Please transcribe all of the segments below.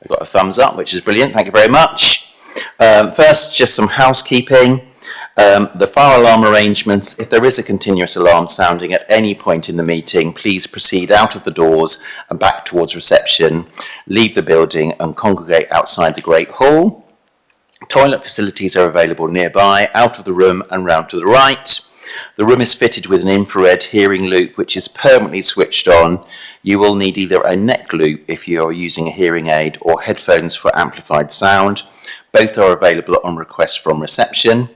We've got a thumbs up, which is brilliant. Thank you very much. First, just some housekeeping. The fire alarm arrangements, if there is a continuous alarm sounding at any point in the meeting, please proceed out of the doors and back towards reception, leave the building and congregate outside the Great Hall. Toilet facilities are available nearby, out of the room and round to the right. The room is fitted with an infrared hearing loop which is permanently switched on. You will need either a neck loop if you are using a hearing aid or headphones for amplified sound. Both are available on request from reception.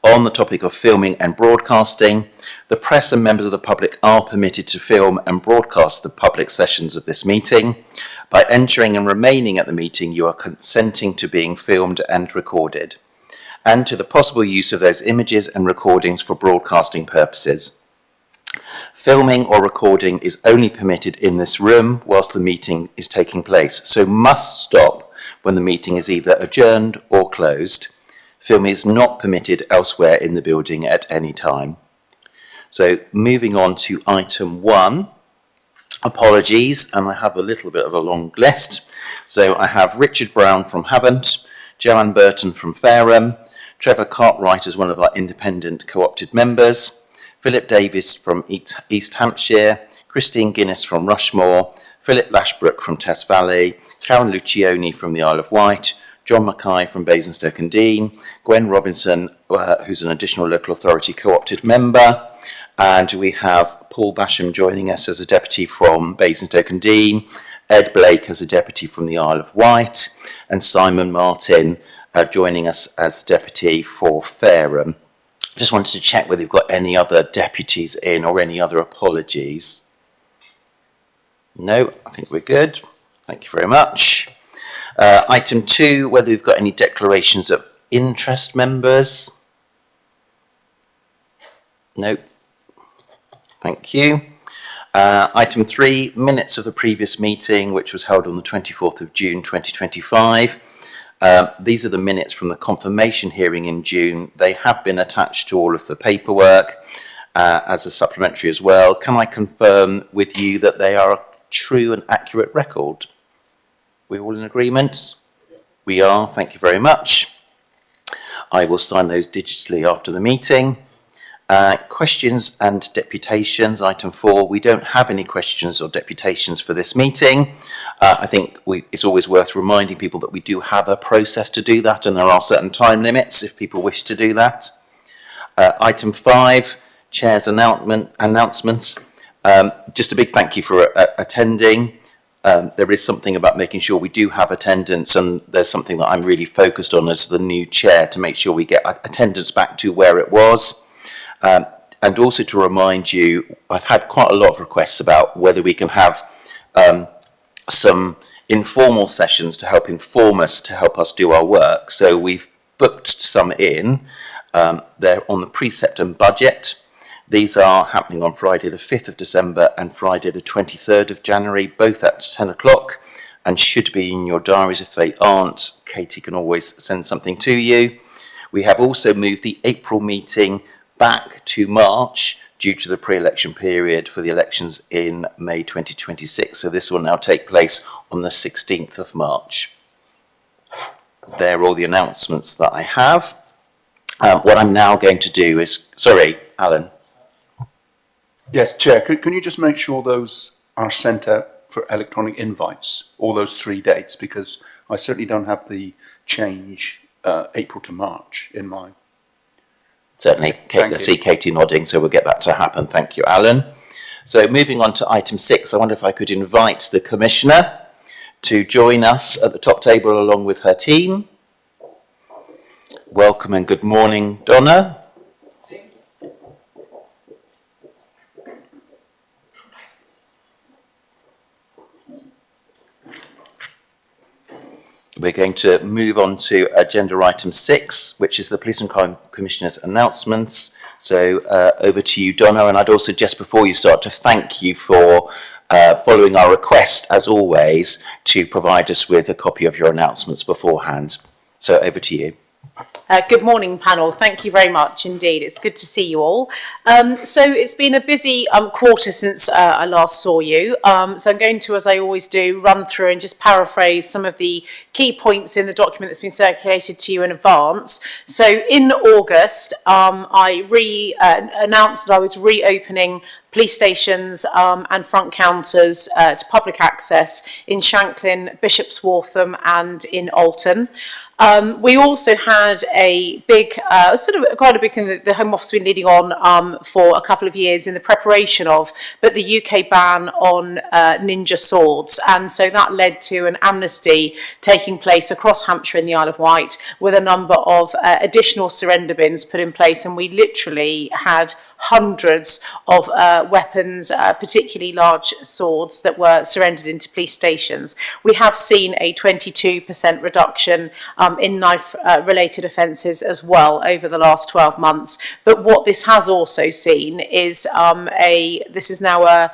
On the topic of filming and broadcasting, the press and members of the public are permitted to film and broadcast the public sessions of this meeting. By entering and remaining at the meeting, you are consenting to being filmed and recorded, and to the possible use of those images and recordings for broadcasting purposes. Filming or recording is only permitted in this room whilst the meeting is taking place, so must stop when the meeting is either adjourned or closed. Filming is not permitted elsewhere in the building at any time. So moving on to item 1, apologies, and I have a little bit of a long list. So I have Richard Brown from Havant, Joanne Burton from Fareham, Trevor Cartwright as one of our independent co-opted members, Philip Davis from East Hampshire, Christine Guinness from Rushmore, Philip Lashbrook from Tess Valley, Karen Lucioni from the Isle of Wight, John Mackay from Basingstoke-and-Deane, Gwen Robinson, who's an additional local authority co-opted member, and we have Paul Basham joining us as a deputy from Basingstoke-and-Deane, Ed Blake as a deputy from the Isle of Wight, and Simon Martin joining us as deputy for Fareham. Just wanted to check whether you've got any other deputies in or any other apologies. No, I think we're good. Thank you very much. Item 2, whether we've got any declarations of interest, members. No. Thank you. Item 3, minutes of the previous meeting, which was held on the 24th of June 2025. These are the minutes from the confirmation hearing in June. They have been attached to all of the paperwork as a supplementary as well. Can I confirm with you that they are a true and accurate record? We all in agreement? We are, thank you very much. I will sign those digitally after the meeting. Questions and deputations, item 4. We don't have any questions or deputations for this meeting. I think it's always worth reminding people that we do have a process to do that, and there are certain time limits if people wish to do that. Item 5, Chair's announcements. Just a big thank you for attending. There is something about making sure we do have attendance, and there's something that I'm really focused on as the new chair to make sure we get attendance back to where it was. And also to remind you, I've had quite a lot of requests about whether we can have some informal sessions to help inform us, to help us do our work. So we've booked some in. They're on the precept and budget. These are happening on Friday the 5th of December and Friday the 23rd of January, both at 10 o'clock, and should be in your diaries. If they aren't, Katie can always send something to you. We have also moved the April meeting back to March due to the pre-election period for the elections in May 2026. So this will now take place on the 16th of March. There are all the announcements that I have. What I'm now going to do is, sorry, Alan. Yes, Chair, can you just make sure those are sent out for electronic invites, all those 3 dates, because I certainly don't have the change April to March in mind. Certainly, I see Katie nodding, so we'll get that to happen. Thank you, Alan. So moving on to item 6, I wonder if I could invite the Commissioner to join us at the top table along with her team. Welcome and good morning, Donna. We're going to move on to agenda item 6, which is the Police and Crime Commissioner's announcements. So over to you, Donna, and I'd also, just before you start, to thank you for following our request, as always, to provide us with a copy of your announcements beforehand. So over to you. Good morning, panel. Thank you very much indeed. It's good to see you all. So it's been a busy quarter since I last saw you. So I'm going to, as I always do, run through and just paraphrase some of the key points in the document that's been circulated to you in advance. So in August, I announced that I was reopening police stations and front counters to public access in Shanklin, Bishop's Waltham and in Alton. We also had a big, quite a big thing that the Home Office has been leading on for a couple of years in the preparation of, but the UK ban on ninja swords. And so that led to an amnesty taking place across Hampshire and the Isle of Wight with a number of additional surrender bins put in place. And we literally had hundreds of weapons, particularly large swords, that were surrendered into police stations. We have seen a 22% reduction in knife-related offences as well over the last 12 months. But what this has also seen is this is now a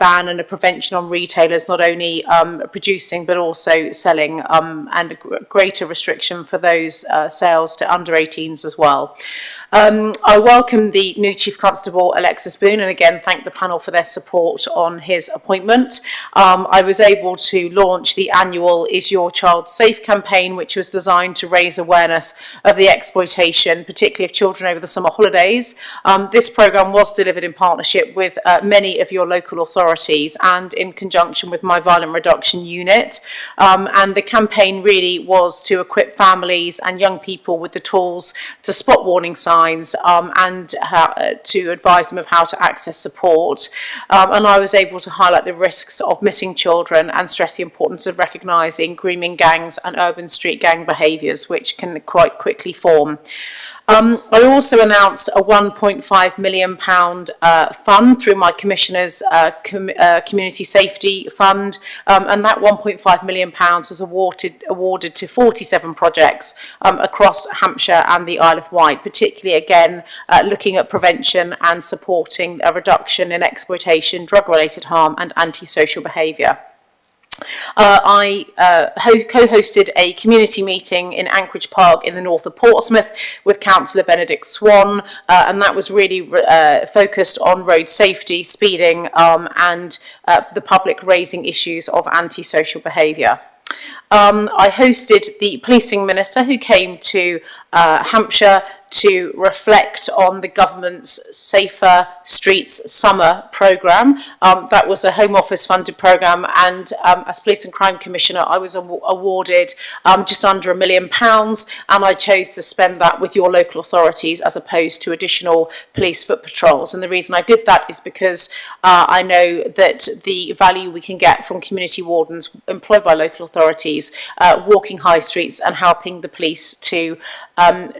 ban and a prevention on retailers not only producing but also selling, and a greater restriction for those sales to under 18s as well. I welcome the new Chief Constable, Alexis Boone, and again thank the panel for their support on his appointment. I was able to launch the annual Is Your Child Safe campaign, which was designed to raise awareness of the exploitation, particularly of children over the summer holidays. This programme was delivered in partnership with many of your local authorities and in conjunction with my Violent Reduction Unit. And the campaign really was to equip families and young people with the tools to spot warning signs and to advise them of how to access support. And I was able to highlight the risks of missing children and stress the importance of recognising grooming gangs and urban street gang behaviours, which can quite quickly form. I also announced a £1.5 million fund through my Commissioner's Community Safety Fund, and that £1.5 million was awarded to 47 projects across Hampshire and the Isle of Wight, particularly again looking at prevention and supporting a reduction in exploitation, drug-related harm and antisocial behaviour. I co-hosted a community meeting in Anchorage Park in the north of Portsmouth with Councillor Benedict Swan, and that was really focused on road safety, speeding, and the public raising issues of antisocial behaviour. I hosted the policing minister who came to Hampshire to reflect on the government's Safer Streets Summer programme. That was a Home Office funded programme, and as Police and Crime Commissioner I was awarded just under £1 million, and I chose to spend that with your local authorities as opposed to additional police foot patrols. And the reason I did that is because I know that the value we can get from community wardens employed by local authorities walking high streets and helping the police to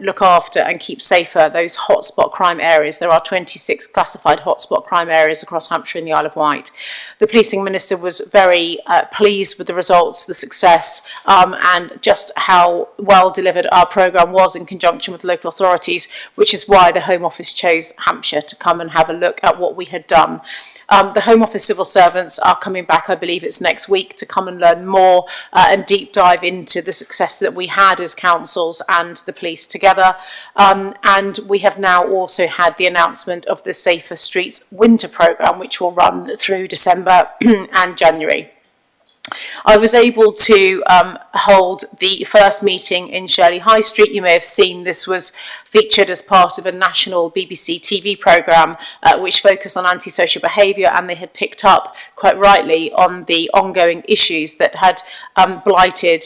look after and keep safer those hotspot crime areas. There are 26 classified hotspot crime areas across Hampshire and the Isle of Wight. The policing minister was very pleased with the results, the success, and just how well delivered our programme was in conjunction with local authorities, which is why the Home Office chose Hampshire to come and have a look at what we had done. The Home Office civil servants are coming back, I believe it's next week, to come and learn more and deep dive into the success that we had as councils and the police together. And we have now also had the announcement of the Safer Streets Winter programme, which will run through December and January. I was able to hold the first meeting in Shirley High Street. You may have seen this was featured as part of a national BBC TV programme which focused on antisocial behaviour, and they had picked up quite rightly on the ongoing issues that had blighted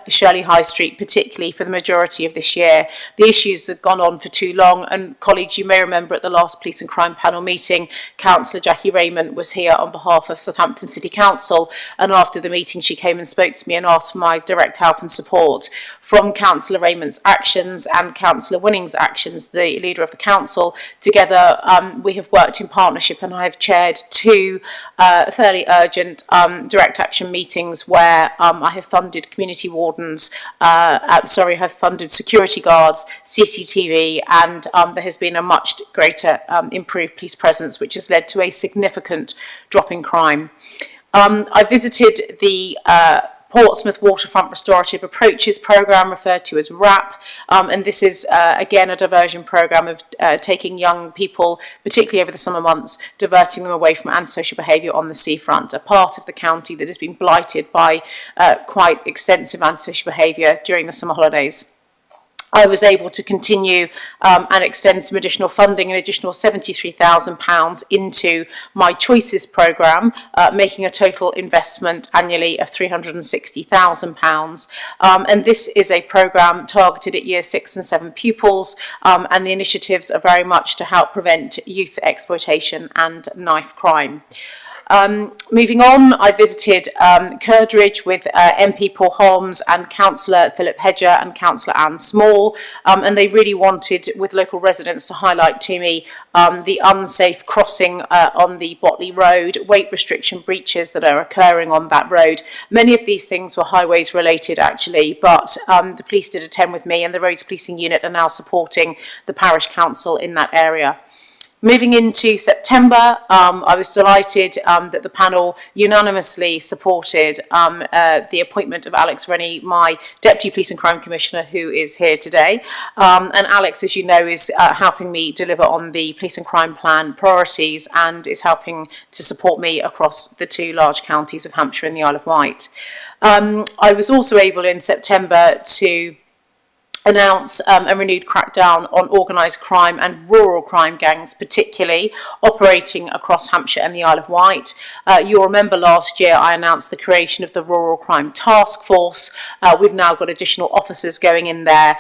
Shirley High Street, particularly for the majority of this year. The issues had gone on for too long, and colleagues, you may remember at the last Police and Crime panel meeting, Councillor Jackie Raymond was here on behalf of Southampton City Council, and after the meeting she came and spoke to me and asked for my direct help and support. From Councillor Raymond's actions and Councillor Winning's actions, the leader of the council, together we have worked in partnership, and I have chaired two fairly urgent direct action meetings where I have funded community wardens, have funded security guards, CCTV, and there has been a much greater improved police presence, which has led to a significant drop in crime. I visited the Portsmouth Waterfront Restorative Approaches programme, referred to as RAP, and this is again a diversion programme of taking young people, particularly over the summer months, diverting them away from antisocial behaviour on the seafront, a part of the county that has been blighted by quite extensive antisocial behaviour during the summer holidays. I was able to continue and extend some additional funding, an additional £73,000 into my Choices programme, making a total investment annually of £360,000. And this is a programme targeted at Year 6 and 7 pupils, and the initiatives are very much to help prevent youth exploitation and knife crime. Moving on, I visited Curdridge with MP Paul Holmes and Councillor Philip Hedger and Councillor Anne Small, and they really wanted, with local residents, to highlight to me the unsafe crossing on the Botley Road, weight restriction breaches that are occurring on that road. Many of these things were highways related actually, but the police did attend with me, and the Roads Policing Unit are now supporting the Parish Council in that area. Moving into September, I was delighted that the panel unanimously supported the appointment of Alex Rennie, my Deputy Police and Crime Commissioner, who is here today. And Alex, as you know, is helping me deliver on the Police and Crime Plan priorities and is helping to support me across the two large counties of Hampshire and the Isle of Wight. I was also able in September to announce a renewed crackdown on organised crime and rural crime gangs, particularly operating across Hampshire and the Isle of Wight. You'll remember last year I announced the creation of the Rural Crime Task Force. We've now got additional officers going in there.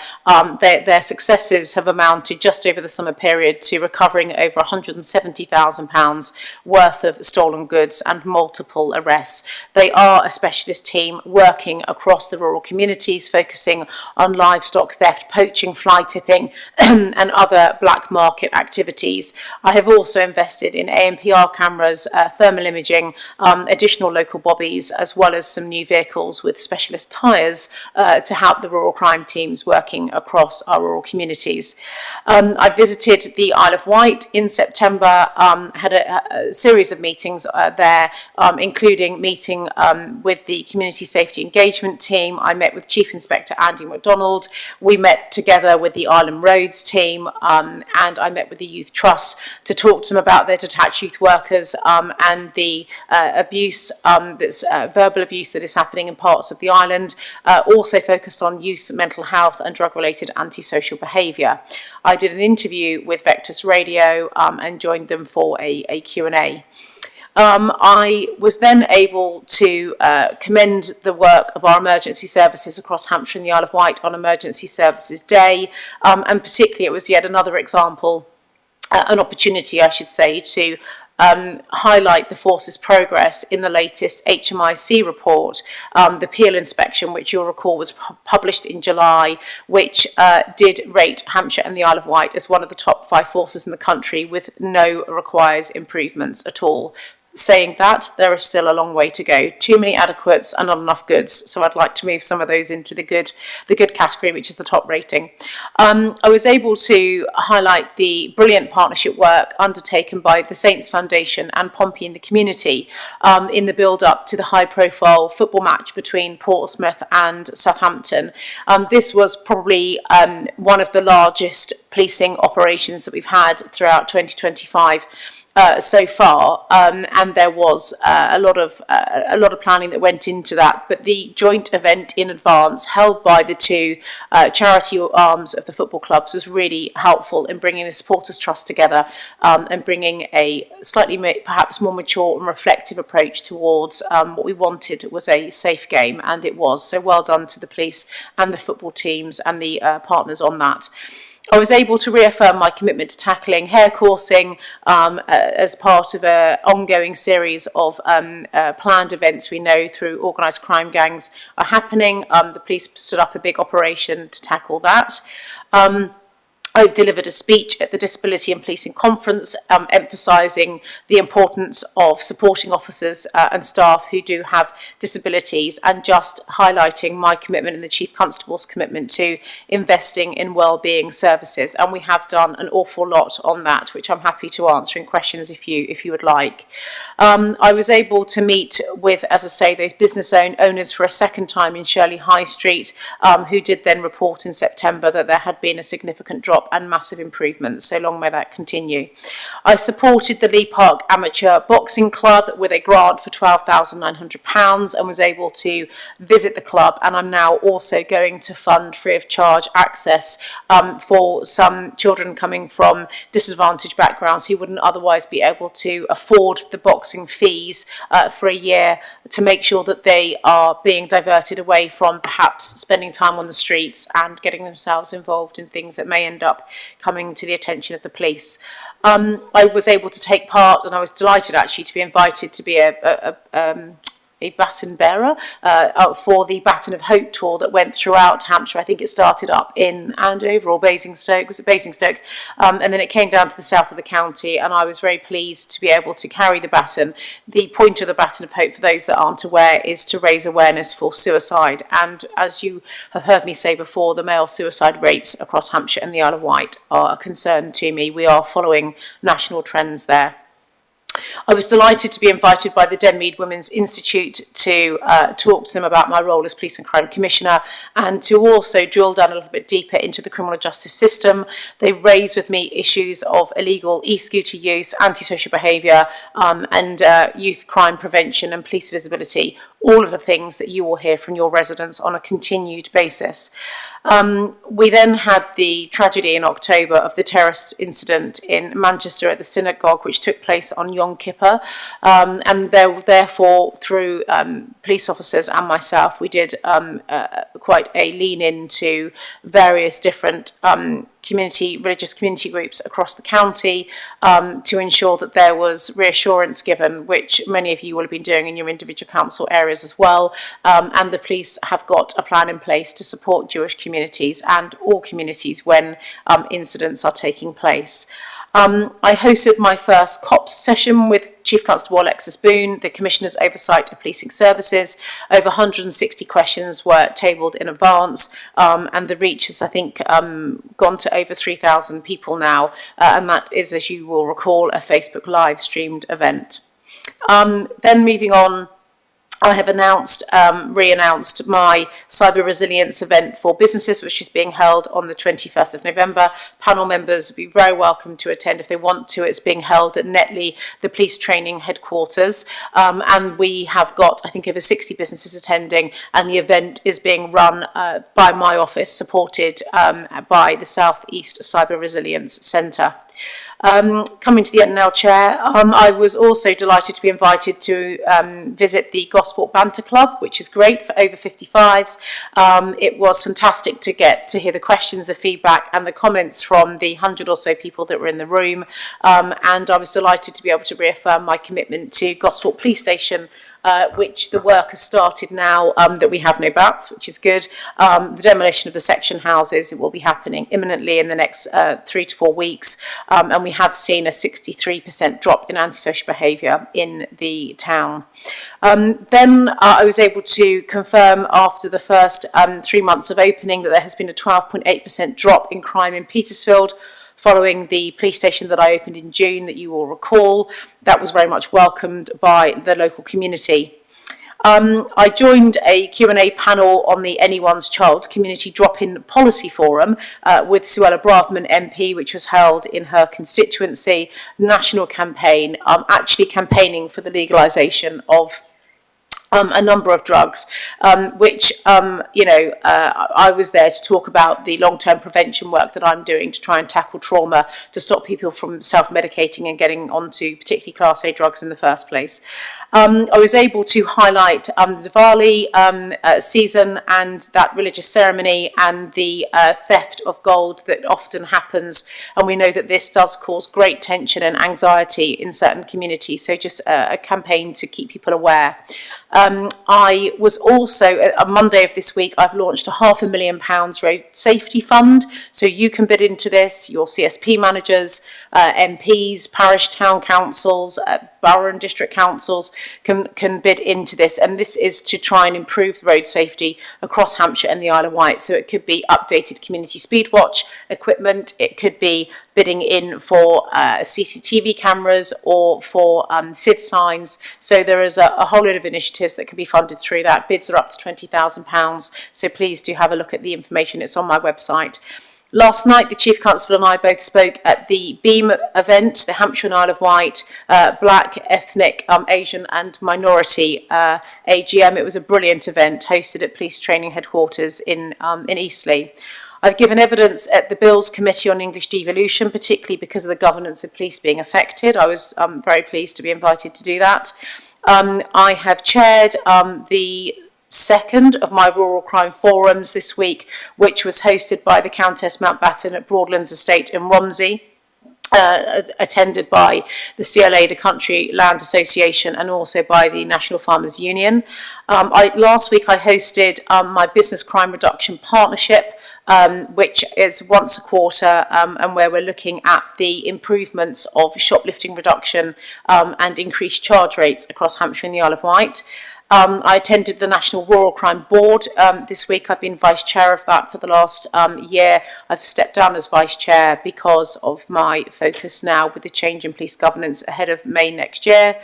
Their successes have amounted just over the summer period to recovering over £170,000 worth of stolen goods and multiple arrests. They are a specialist team working across the rural communities, focusing on livestock theft, poaching, fly tipping and other black market activities. I have also invested in ANPR cameras, thermal imaging, additional local bobbies, as well as some new vehicles with specialist tyres to help the rural crime teams working across our rural communities. I visited the Isle of Wight in September, had a series of meetings there, including meeting with the Community Safety Engagement team. I met with Chief Inspector Andy MacDonald. We met together with the Ireland Roads team, and I met with the Youth Trust to talk to them about their detached youth workers and the abuse, verbal abuse that is happening in parts of the island, also focused on youth mental health and drug-related antisocial behaviour. I did an interview with Vectus Radio and joined them for a Q&A. I was then able to commend the work of our emergency services across Hampshire and the Isle of Wight on Emergency Services Day, and particularly it was yet another example, an opportunity I should say, to highlight the force's progress in the latest HMIC report, the Peel inspection, which you'll recall was published in July, which did rate Hampshire and the Isle of Wight as one of the top 5 forces in the country with no requires improvements at all. Saying that, there is still a long way to go. Too many adequates and not enough goods. So I'd like to move some of those into the good category, which is the top rating. I was able to highlight the brilliant partnership work undertaken by the Saints Foundation and Pompey in the community in the build-up to the high-profile football match between Portsmouth and Southampton. This was probably one of the largest policing operations that we've had throughout 2025. So far, and there was a lot of planning that went into that. But the joint event in advance, held by the two charity arms of the football clubs, was really helpful in bringing the supporters' trust together and bringing a slightly perhaps more mature and reflective approach towards what we wanted was a safe game, and it was. So well done to the police and the football teams and the partners on that. I was able to reaffirm my commitment to tackling hair coursing as part of an ongoing series of planned events we know through organised crime gangs are happening. The police stood up a big operation to tackle that. I delivered a speech at the Disability and Policing Conference, emphasising the importance of supporting officers and staff who do have disabilities, and just highlighting my commitment and the Chief Constable's commitment to investing in wellbeing services. And we have done an awful lot on that, which I'm happy to answer in questions if you would like. I was able to meet with, as I say, those business owners for a second time in Shirley High Street, who did then report in September that there had been a significant drop and massive improvements, so long may that continue. I supported the Lee Park Amateur Boxing Club with a grant for £12,900 and was able to visit the club, and I'm now also going to fund free of charge access for some children coming from disadvantaged backgrounds who wouldn't otherwise be able to afford the boxing fees for a year, to make sure that they are being diverted away from perhaps spending time on the streets and getting themselves involved in things that may end up coming to the attention of the police. I was able to take part, and I was delighted actually to be invited to be a baton bearer for the Baton of Hope tour that went throughout Hampshire. I think it started up in Andover or Basingstoke. Was it Basingstoke? And then it came down to the south of the county, and I was very pleased to be able to carry the baton. The point of the Baton of Hope, for those that aren't aware, is to raise awareness for suicide. And as you have heard me say before, the male suicide rates across Hampshire and the Isle of Wight are a concern to me. We are following national trends there. I was delighted to be invited by the Denmead Women's Institute to talk to them about my role as Police and Crime Commissioner, and to also drill down a little bit deeper into the criminal justice system. They raised with me issues of illegal e-scooter use, antisocial behaviour, and youth crime prevention and police visibility, all of the things that you will hear from your residents on a continued basis. We then had the tragedy in October of the terrorist incident in Manchester at the synagogue, which took place on Yom Kippur, and therefore through police officers and myself, we did quite a lean into various different religious community groups across the county to ensure that there was reassurance given, which many of you will have been doing in your individual council areas as well, and the police have got a plan in place to support Jewish communities and all communities when incidents are taking place. I hosted my first COPS session with Chief Constable Alexis Boone, the Commissioner's Oversight of Policing Services. Over 160 questions were tabled in advance, and the reach has, I think, gone to over 3,000 people now, and that is, as you will recall, a Facebook live streamed event. Then moving on, I have re-announced my cyber resilience event for businesses, which is being held on the 21st of November. Panel members will be very welcome to attend if they want to. It's being held at Netley, the police training headquarters. And we have got, I think, over 60 businesses attending, and the event is being run by my office, supported by the South East Cyber Resilience Centre. Coming to the end now, Chair, I was also delighted to be invited to visit the Gosport Banter Club, which is great for over 55s. It was fantastic to get to hear the questions, the feedback and the comments from the 100 or so people that were in the room, and I was delighted to be able to reaffirm my commitment to Gosport Police Station, which the work has started now, that we have no bats, which is good. The demolition of the section houses, it will be happening imminently in the next 3 to 4 weeks, and we have seen a 63% drop in antisocial behaviour in the town. Then I was able to confirm after the first 3 months of opening that there has been a 12.8% drop in crime in Petersfield, following the police station that I opened in June that you will recall. That was very much welcomed by the local community. I joined a Q&A panel on the Anyone's Child Community Drop-In Policy Forum with Suella Braverman MP, which was held in her constituency, national campaign, actually campaigning for the legalisation of a number of drugs, which, I was there to talk about the long-term prevention work that I'm doing to try and tackle trauma, to stop people from self-medicating and getting onto particularly Class A drugs in the first place. I was able to highlight the Diwali season and that religious ceremony and the theft of gold that often happens. And we know that this does cause great tension and anxiety in certain communities. So just a campaign to keep people aware. I was also, on Monday of this week, I've launched a £500,000 road safety fund. So you can bid into this, your CSP managers, MPs, parish town councils, borough and district councils can bid into this. And this is to try and improve the road safety across Hampshire and the Isle of Wight. So it could be updated community speed watch equipment, it could be bidding in for CCTV cameras or for SID signs. So there is a whole lot of initiatives that can be funded through that. Bids are up to £20,000. So please do have a look at the information. It's on my website. Last night, the Chief Constable and I both spoke at the BEAM event, the Hampshire and Isle of Wight Black, Ethnic, Asian and Minority AGM. It was a brilliant event hosted at Police Training Headquarters in Eastleigh. I've given evidence at the Bills Committee on English Devolution, particularly because of the governance of police being affected. I was very pleased to be invited to do that. I have chaired the second of my rural crime forums this week, which was hosted by the Countess Mountbatten at Broadlands Estate in Romsey. Attended by the CLA, the Country Land Association, and also by the National Farmers Union. Last week I hosted my Business Crime Reduction Partnership, which is once a quarter, and where we're looking at the improvements of shoplifting reduction and increased charge rates across Hampshire and the Isle of Wight. I attended the National Rural Crime Board this week. I've been Vice Chair of that for the last year. I've stepped down as Vice Chair because of my focus now with the change in police governance ahead of May next year.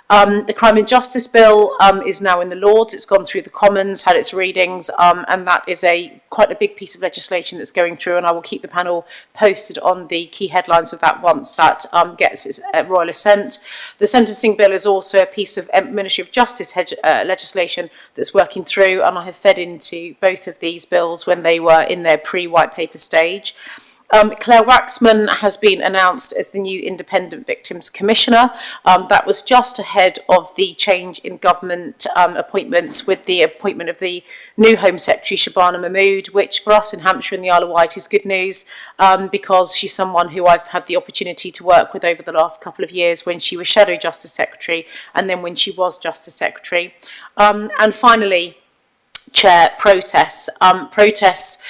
The Crime and Justice Bill is now in the Lords. It's gone through the Commons, had its readings, and that is quite a big piece of legislation that's going through, and I will keep the panel posted on the key headlines of that once that gets its royal assent. The Sentencing Bill is also a piece of Ministry of Justice legislation that's working through, and I have fed into both of these bills when they were in their pre-white paper stage. Claire Waxman has been announced as the new Independent Victims Commissioner. That was just ahead of the change in government appointments with the appointment of the new Home Secretary, Shabana Mahmood, which for us in Hampshire and the Isle of Wight is good news because she's someone who I've had the opportunity to work with over the last couple of years when she was Shadow Justice Secretary and then when she was Justice Secretary. And finally, Chair, protests. Protests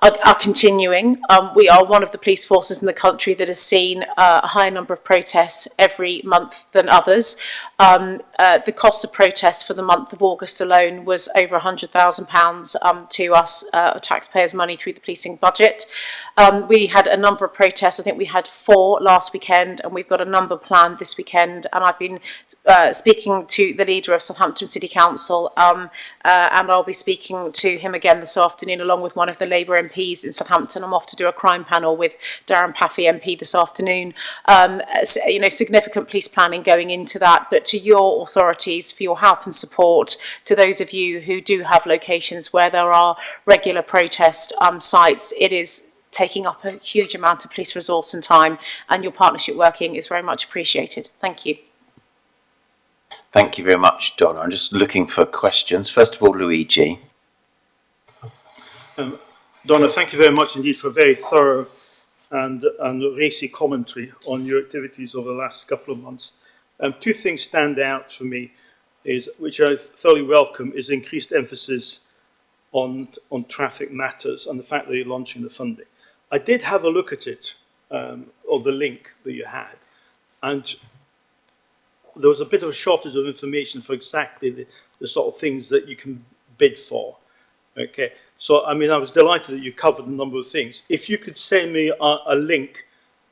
are continuing. We are one of the police forces in the country that has seen a higher number of protests every month than others. The cost of protests for the month of August alone was over £100,000 to us, taxpayers' money through the policing budget. We had a number of protests. I think we had 4 last weekend, and we've got a number planned this weekend. And I've been speaking to the leader of Southampton City Council, and I'll be speaking to him again this afternoon, along with one of the Labour MPs in Southampton. I'm off to do a crime panel with Darren Paffy MP this afternoon. Significant police planning going into that, but to your authorities for your help and support, to those of you who do have locations where there are regular protest sites, it is taking up a huge amount of police resource and time, and your partnership working is very much appreciated. Thank you. Thank you very much, Donna. I'm just looking for questions. First of all, Luigi. Donna, thank you very much indeed for a very thorough and racy commentary on your activities over the last couple of months. 2 things stand out for me, which I thoroughly welcome, is increased emphasis on traffic matters and the fact that you're launching the funding. I did have a look at it, or the link that you had, and there was a bit of a shortage of information for exactly the sort of things that you can bid for. Okay, so I mean, I was delighted that you covered a number of things. If you could send me a link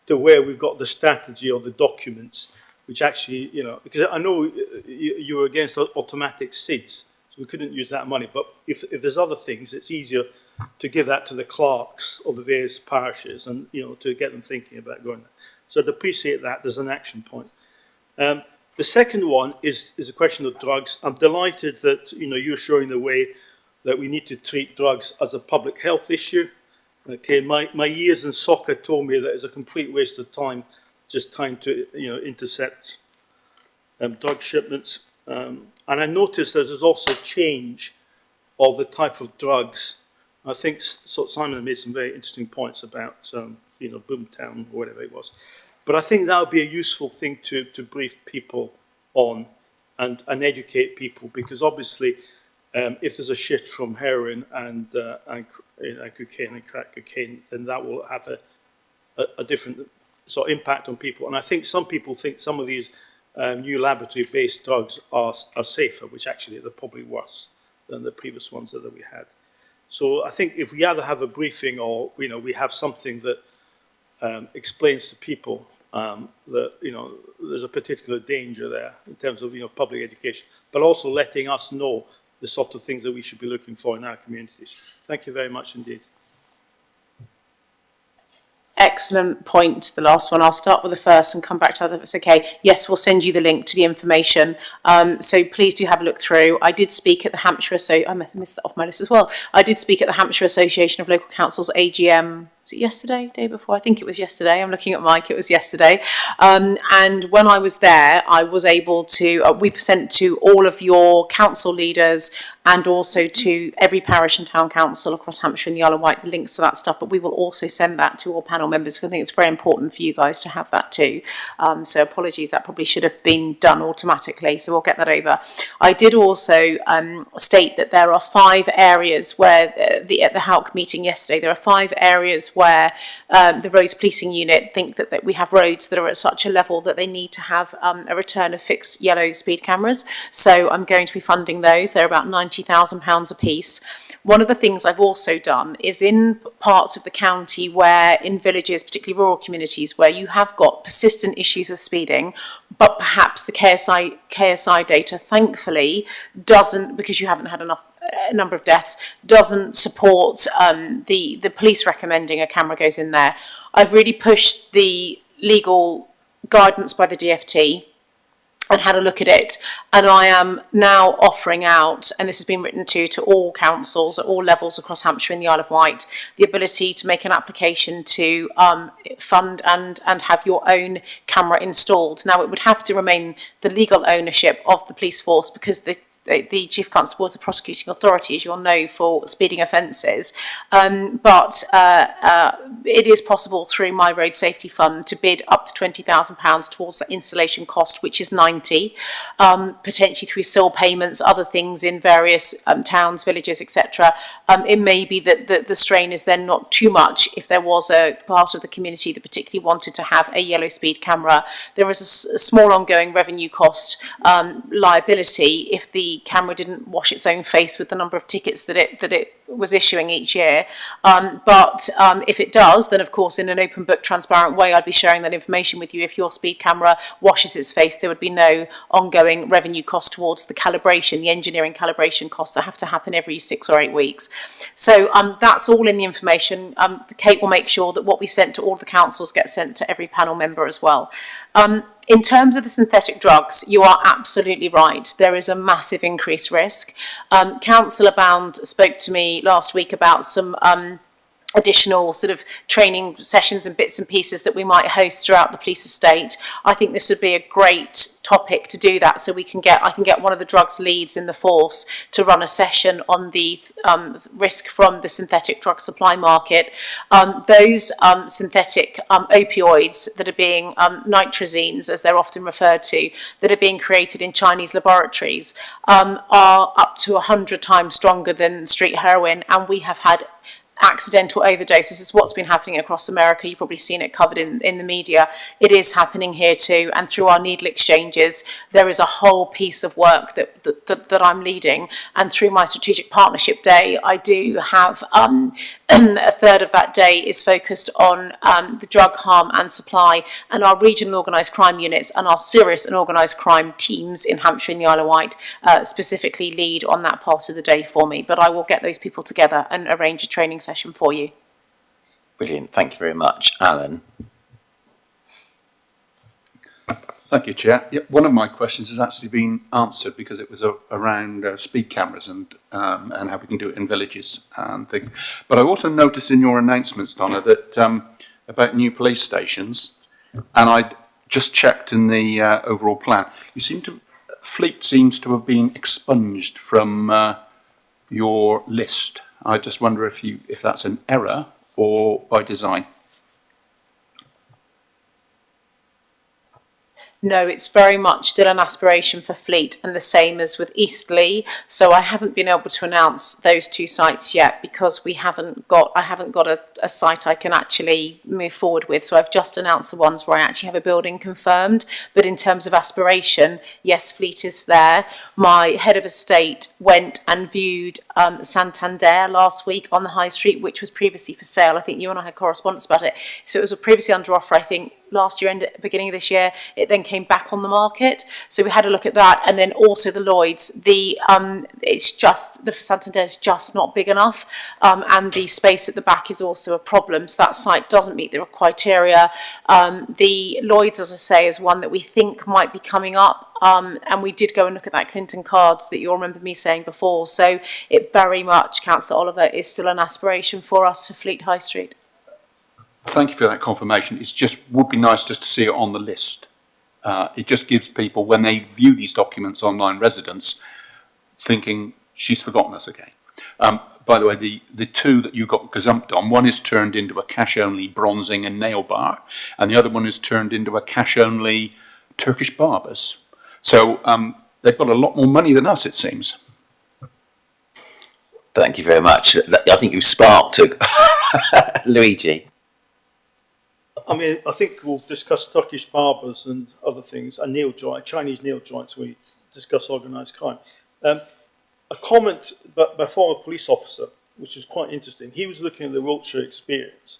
to where we've got the strategy or the documents, which actually, because I know you were against automatic SIDs, so we couldn't use that money. But if there's other things, it's easier to give that to the clerks of the various parishes and, to get them thinking about going there. So I'd appreciate that. There's an action point. The second one is a question of drugs. I'm delighted that, you're showing the way that we need to treat drugs as a public health issue. Okay, my years in soccer told me that it's a complete waste of time, just trying to, intercept drug shipments. And I noticed that there's also change of the type of drugs. I think Simon made some very interesting points about, Boomtown or whatever it was. But I think that would be a useful thing to brief people on and educate people, because obviously if there's a shift from heroin and cocaine and crack cocaine, then that will have a different sort of impact on people. And I think some people think some of these new laboratory-based drugs are safer, which actually they're probably worse than the previous ones that we had. So I think if we either have a briefing or we have something that explains to people that there's a particular danger there in terms of public education, but also letting us know the sort of things that we should be looking for in our communities. Thank you very much indeed. Excellent point, the last one. I'll start with the first and come back to other, if it's okay. Yes, we'll send you the link to the information. So please do have a look through. I did speak at the Hampshire, I missed that off my list as well. I did speak at the Hampshire Association of Local Councils AGM. Was it yesterday, day before? I think it was yesterday. I'm looking at Mike, it was yesterday. And when I was there, I was able to, we've sent to all of your council leaders and also to every parish and town council across Hampshire and the Isle of Wight, the links to that stuff, but we will also send that to all panel members, because I think it's very important for you guys to have that too. So apologies, that probably should have been done automatically, so we'll get that over. I did also state that there are 5 areas where, at the HALC meeting yesterday, there are 5 areas where the roads policing unit think that we have roads that are at such a level that they need to have a return of fixed yellow speed cameras. So I'm going to be funding those. They're about £90,000 a piece. One of the things I've also done is in parts of the county where, in villages, particularly rural communities, where you have got persistent issues with speeding, but perhaps the KSI data, thankfully, doesn't, because you haven't had enough number of deaths, doesn't support the police recommending a camera goes in there. I've really pushed the legal guidance by the DFT and had a look at it, and I am now offering out, and this has been written to all councils at all levels across Hampshire and the Isle of Wight, the ability to make an application to fund and have your own camera installed. Now, it would have to remain the legal ownership of the police force, because the Chief Constable is the prosecuting authority, as you'll know, for speeding offences. But it is possible through my Road Safety Fund to bid up to £20,000 towards that installation cost, which is 90, potentially through SIL payments, other things in various towns, villages, etc. It may be that the strain is then not too much if there was a part of the community that particularly wanted to have a yellow speed camera. There is a small ongoing revenue cost liability if the camera didn't wash its own face with the number of tickets that it was issuing each year. But if it does, then of course in an open book, transparent way, I'd be sharing that information with you. If your speed camera washes its face, there would be no ongoing revenue cost towards the calibration, the engineering calibration costs that have to happen every 6 or 8 weeks. So that's all in the information. Kate will make sure that what we sent to all the councils gets sent to every panel member as well. In terms of the synthetic drugs, you are absolutely right. There is a massive increased risk. Councillor Bound spoke to me last week about some additional sort of training sessions and bits and pieces that we might host throughout the police estate. I think this would be a great topic to do that, so I can get one of the drugs leads in the force to run a session on the risk from the synthetic drug supply market. Those synthetic opioids that are being nitrazines, as they're often referred to, that are being created in Chinese laboratories are up to 100 times stronger than street heroin, and we have had accidental overdoses. Is what's been happening across America. You've probably seen it covered in the media. It is happening here too, and through our needle exchanges there is a whole piece of work that I'm leading, and through my strategic partnership day I do have a third of that day is focused on the drug harm and supply, and our regional organised crime units and our serious and organised crime teams in Hampshire and the Isle of Wight specifically lead on that part of the day for me. But I will get those people together and arrange a training session for you. Brilliant, thank you very much. Alan? Thank you, Chair. Yeah, one of my questions has actually been answered, because it was around speed cameras and how we can do it in villages and things. But I also noticed in your announcements, Donna, that about new police stations, and I just checked in the overall plan, you seem to Fleet seems to have been expunged from your list. I just wonder if that's an error or by design. No, it's very much still an aspiration for Fleet, and the same as with Eastleigh. So I haven't been able to announce those two sites yet because I haven't got a site I can actually move forward with. So I've just announced the ones where I actually have a building confirmed. But in terms of aspiration, yes, Fleet is there. My head of estate went and viewed Santander last week on the High Street, which was previously for sale. I think you and I had correspondence about it. So it was previously under offer, I think, last year and beginning of this year. It then came back on the market, so we had a look at that. And then also the Lloyds, the Santander is just not big enough, and the space at the back is also a problem, so that site doesn't meet the criteria. The Lloyds, as I say, is one that we think might be coming up, and we did go and look at that Clinton Cards that you'll remember me saying before. So it very much, Councillor Oliver, is still an aspiration for us for Fleet High Street. Thank you for that confirmation. It just would be nice just to see it on the list. It just gives people, when they view these documents online, residents, thinking she's forgotten us again. By the way, the two that you got gazumped on, one is turned into a cash-only bronzing and nail bar, and the other one is turned into a cash-only Turkish barbers. So they've got a lot more money than us, it seems. Thank you very much. I think you sparked Luigi. I mean, I think we'll discuss Turkish barbers and other things, and Chinese nail joints when we discuss organised crime. A comment by a former police officer, which is quite interesting. He was looking at the Wiltshire experience,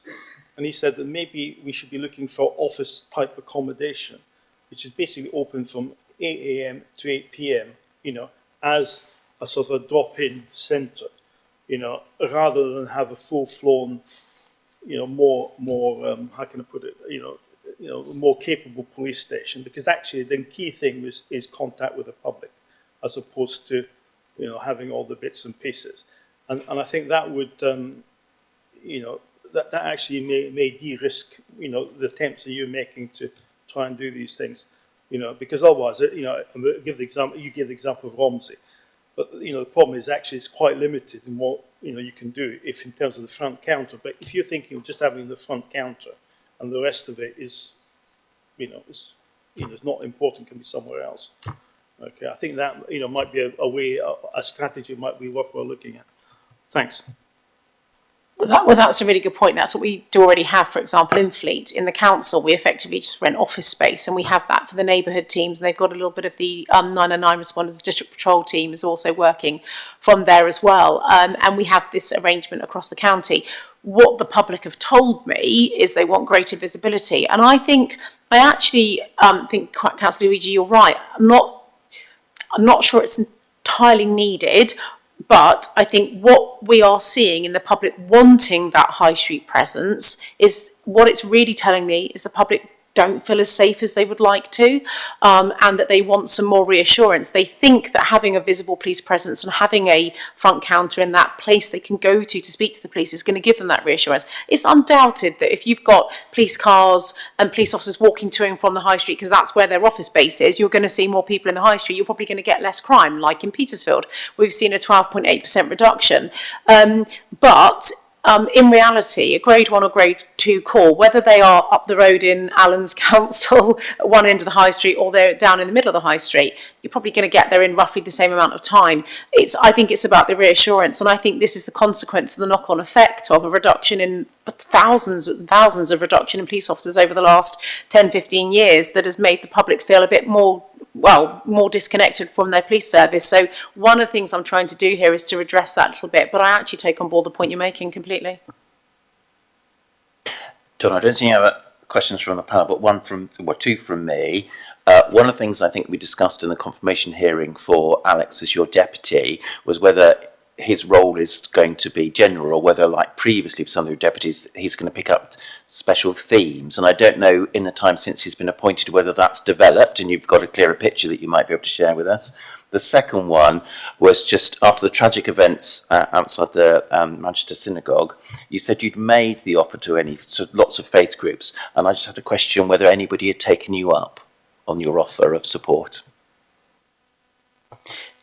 and he said that maybe we should be looking for office-type accommodation, which is basically open from 8 a.m. to 8 p.m., as a sort of a drop-in centre, rather than have a full-flown, more how can I put it, more capable police station, because actually the key thing is contact with the public, as opposed to, having all the bits and pieces. And I think that would, that actually may de-risk, the attempts that you're making to try and do these things, because otherwise, you give the example of Romsey, but, the problem is actually it's quite limited in what, you can do if in terms of the front counter. But if you're thinking of just having the front counter and the rest of it is, is not important, can be somewhere else. Okay, I think that, might be a way, a strategy might be worthwhile looking at. Thanks. Well, that's a really good point. That's what we do already have, for example, in Fleet. In the council, we effectively just rent office space, and we have that for the neighbourhood teams. And they've got a little bit of the 909 responders. The district patrol team is also working from there as well. And we have this arrangement across the county. What the public have told me is they want greater visibility. And I actually think, Councillor Luigi, you're right. I'm not sure it's entirely needed. But I think what we are seeing in the public wanting that high street presence is what it's really telling me is the public don't feel as safe as they would like to, and that they want some more reassurance. They think that having a visible police presence and having a front counter in that place they can go to speak to the police is going to give them that reassurance. It's undoubted that if you've got police cars and police officers walking to and from the high street, because that's where their office base is, you're going to see more people in the high street. You're probably going to get less crime, like in Petersfield. We've seen a 12.8% reduction. But in reality, a grade 1 or grade 2 call, whether they are up the road in Allen's Council at one end of the high street or they're down in the middle of the high street, you're probably going to get there in roughly the same amount of time. I think it's about the reassurance, and I think this is the consequence of the knock-on effect of a reduction in thousands and thousands of reduction in police officers over the last 10, 15 years that has made the public feel a bit more disconnected from their police service. So one of the things I'm trying to do here is to redress that a little bit, but I actually take on board the point you're making completely. Don, I don't see any other questions from the panel, but two from me. One of the things I think we discussed in the confirmation hearing for Alex as your deputy was whether his role is going to be general or whether, like previously for some of the deputies, he's going to pick up special themes. And I don't know in the time since he's been appointed whether that's developed and you've got a clearer picture that you might be able to share with us. The second one was just after the tragic events outside the Manchester synagogue, you said you'd made the offer to lots of faith groups, and I just had a question whether anybody had taken you up on your offer of support.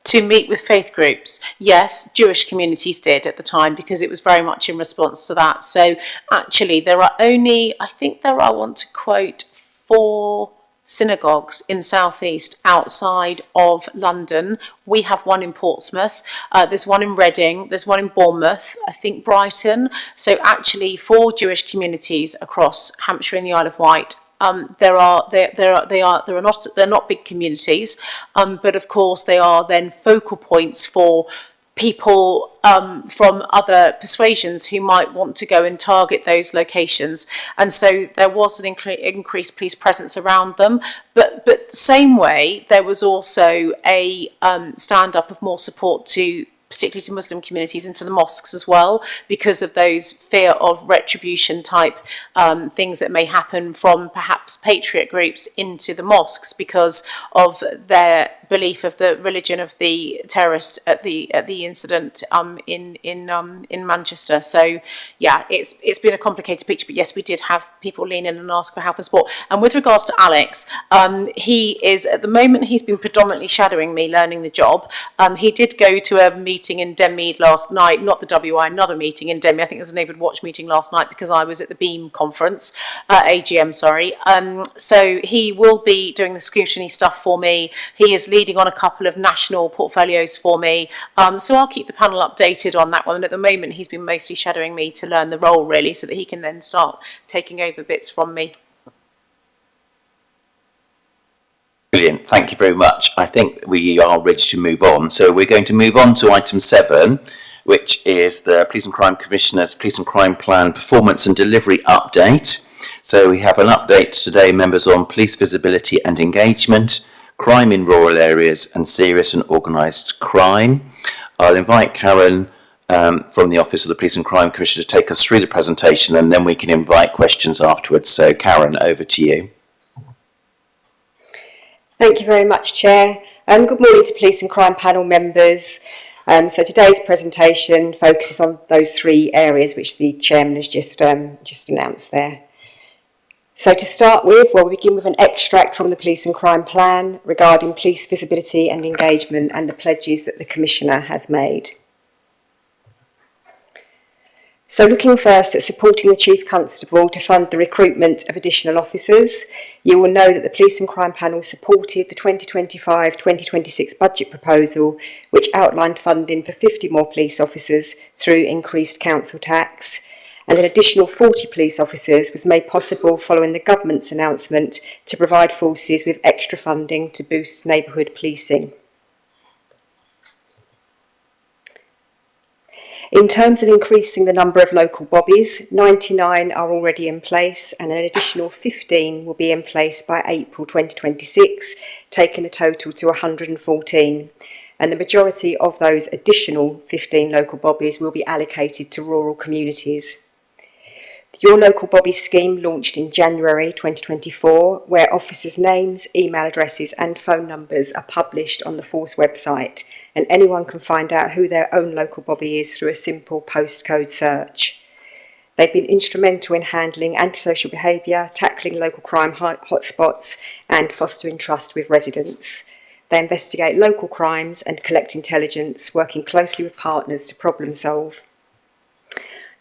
To meet with faith groups. Yes, Jewish communities did at the time because it was very much in response to that. So actually there are only, I think there are, I want to quote, 4 synagogues in South East outside of London. We have one in Portsmouth, there's one in Reading, there's one in Bournemouth, I think Brighton. So actually 4 Jewish communities across Hampshire and the Isle of Wight. They're not big communities, but of course they are then focal points for people from other persuasions who might want to go and target those locations. And so there was an increased police presence around them. But same way, there was also a stand-up of more support to particularly to Muslim communities and to the mosques as well, because of those fear of retribution type things that may happen from perhaps patriot groups into the mosques because of their belief of the religion of the terrorist at the incident in Manchester. So yeah, it's been a complicated picture, but yes, we did have people lean in and ask for help and support. And with regards to Alex, he is at the moment he's been predominantly shadowing me, learning the job. He did go to a meeting in Denmead last night, not the WI, another meeting in Denmead. I think there's a neighbourhood watch meeting last night because I was at the Beam conference, AGM, sorry. So he will be doing the scrutiny stuff for me. He is leading on a couple of national portfolios for me. So I'll keep the panel updated on that one. And at the moment, he's been mostly shadowing me to learn the role, really, so that he can then start taking over bits from me. Brilliant, thank you very much. I think we are ready to move on. So we're going to move on to item 7, which is the Police and Crime Commissioner's Police and Crime Plan Performance and Delivery Update. So we have an update today, members, on police visibility and engagement, crime in rural areas and serious and organised crime. I'll invite Karen from the Office of the Police and Crime Commissioner to take us through the presentation, and then we can invite questions afterwards. So Karen, over to you. Thank you very much, Chair. Good morning to Police and Crime Panel members. So today's presentation focuses on those 3 areas which the Chairman has just announced there. So to start with, we'll begin with an extract from the Police and Crime Plan regarding police visibility and engagement and the pledges that the Commissioner has made. So looking first at supporting the Chief Constable to fund the recruitment of additional officers, you will know that the Police and Crime Panel supported the 2025-2026 budget proposal, which outlined funding for 50 more police officers through increased council tax, and an additional 40 police officers was made possible following the government's announcement to provide forces with extra funding to boost neighbourhood policing. In terms of increasing the number of local bobbies, 99 are already in place and an additional 15 will be in place by April 2026, taking the total to 114. And the majority of those additional 15 local bobbies will be allocated to rural communities. Your Local Bobby scheme launched in January 2024, where officers' names, email addresses and phone numbers are published on the Force website, and anyone can find out who their own local bobby is through a simple postcode search. They've been instrumental in handling antisocial behaviour, tackling local crime hotspots and fostering trust with residents. They investigate local crimes and collect intelligence, working closely with partners to problem solve.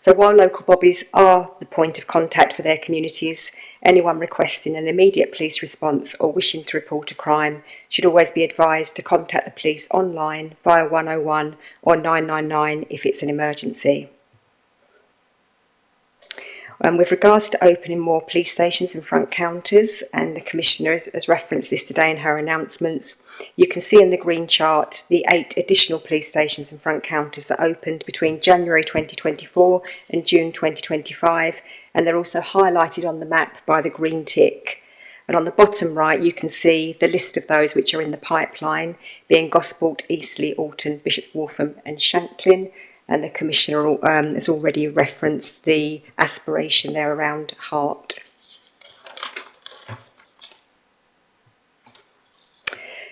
So while local bobbies are the point of contact for their communities, anyone requesting an immediate police response or wishing to report a crime should always be advised to contact the police online via 101 or 999 if it's an emergency. With regards to opening more police stations and front counters, and the Commissioner has referenced this today in her announcements, you can see in the green chart the 8 additional police stations and front counters that opened between January 2024 and June 2025, and they're also highlighted on the map by the green tick. And on the bottom right you can see the list of those which are in the pipeline, being Gosport, Eastleigh, Alton, Bishop's Waltham and Shanklin. And the Commissioner has already referenced the aspiration there around Hart.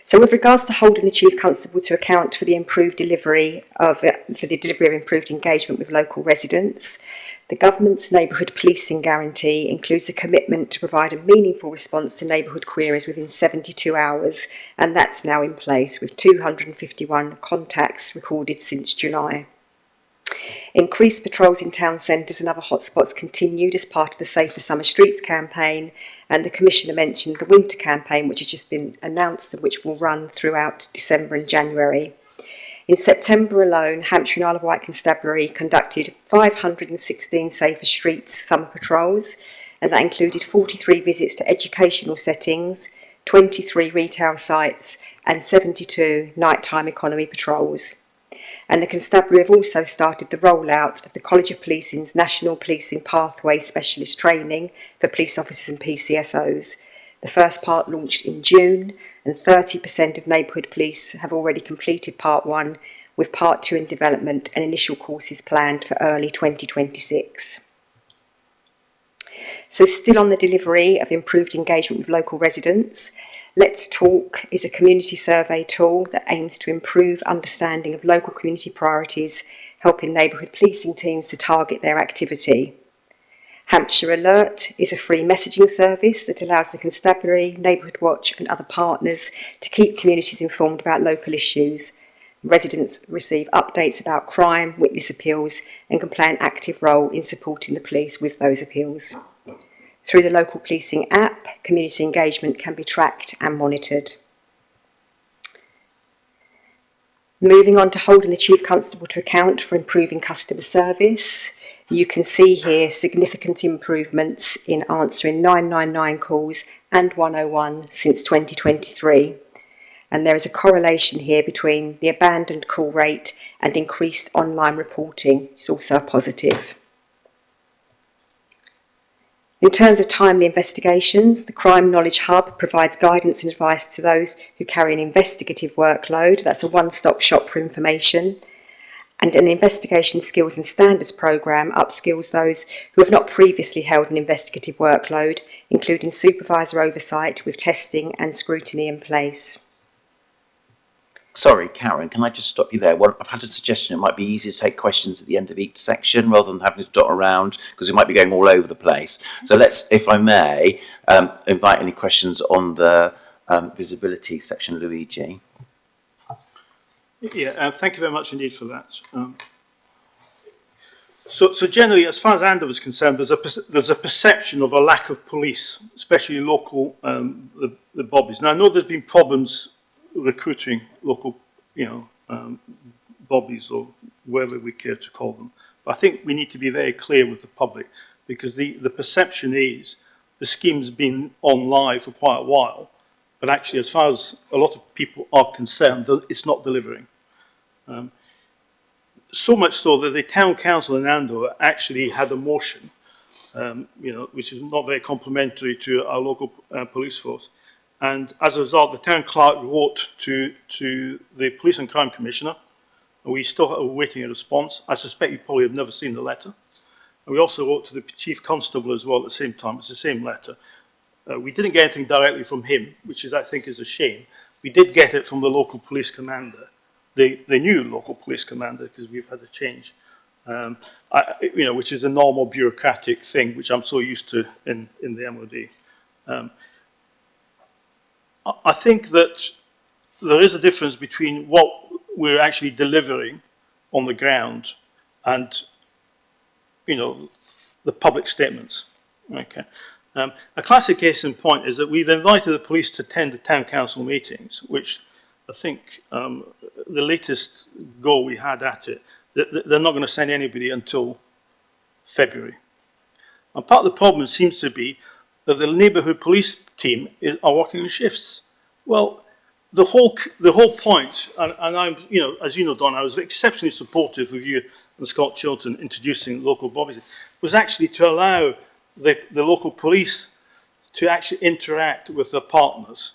So with regards to holding the Chief Constable to account for the delivery of improved engagement with local residents, the government's neighbourhood policing guarantee includes a commitment to provide a meaningful response to neighbourhood queries within 72 hours, and that's now in place with 251 contacts recorded since July. Increased patrols in town centres and other hotspots continued as part of the Safer Summer Streets campaign, and the Commissioner mentioned the winter campaign, which has just been announced and which will run throughout December and January. In September alone, Hampshire and Isle of Wight Constabulary conducted 516 Safer Streets summer patrols, and that included 43 visits to educational settings, 23 retail sites and 72 nighttime economy patrols. And the Constabulary have also started the rollout of the College of Policing's National Policing Pathway Specialist Training for police officers and PCSOs. The first part launched in June, and 30% of neighbourhood police have already completed Part 1, with Part 2 in development and initial courses planned for early 2026. So still on the delivery of improved engagement with local residents, Let's Talk is a community survey tool that aims to improve understanding of local community priorities, helping neighbourhood policing teams to target their activity. Hampshire Alert is a free messaging service that allows the Constabulary, Neighbourhood Watch and other partners to keep communities informed about local issues. Residents receive updates about crime, witness appeals and can play an active role in supporting the police with those appeals. Through the local policing app, community engagement can be tracked and monitored. Moving on to holding the Chief Constable to account for improving customer service, you can see here significant improvements in answering 999 calls and 101 since 2023. And there is a correlation here between the abandoned call rate and increased online reporting, which is also a positive. In terms of timely investigations, the Crime Knowledge Hub provides guidance and advice to those who carry an investigative workload. That's a one-stop shop for information. And an investigation skills and standards programme upskills those who have not previously held an investigative workload, including supervisor oversight with testing and scrutiny in place. Sorry, Karen, can I just stop you there? Well, I've had a suggestion. It might be easier to take questions at the end of each section rather than having to dot around, because we might be going all over the place. So let's, if I may, invite any questions on the visibility section, Luigi. Yeah, thank you very much indeed for that. So generally, as far as Andover is concerned, there's a perception of a lack of police, especially local, the bobbies. Now, I know there's been problems recruiting local, bobbies or whatever we care to call them. But I think we need to be very clear with the public, because the perception is the scheme's been on live for quite a while, but actually, as far as a lot of people are concerned, it's not delivering. So much so that the town council in Andover actually had a motion, which is not very complimentary to our local police force. And as a result, the town clerk wrote to the Police and Crime Commissioner. We still are awaiting a response. I suspect you probably have never seen the letter. And we also wrote to the Chief Constable as well at the same time. It's the same letter. We didn't get anything directly from him, which is, I think, is a shame. We did get it from the local police commander, the new local police commander, because we've had a change, which is a normal bureaucratic thing, which I'm so used to in the MOD. I think that there is a difference between what we're actually delivering on the ground and, the public statements. Okay. A classic case in point is that we've invited the police to attend the town council meetings, which I think the latest goal we had at it, they're not going to send anybody until February. And part of the problem seems to be that the neighbourhood police team are working in shifts. Well, the whole point, and I'm, as you know, Don, I was exceptionally supportive of you and Scott Chilton introducing local bobbies, was actually to allow the local police to actually interact with their partners.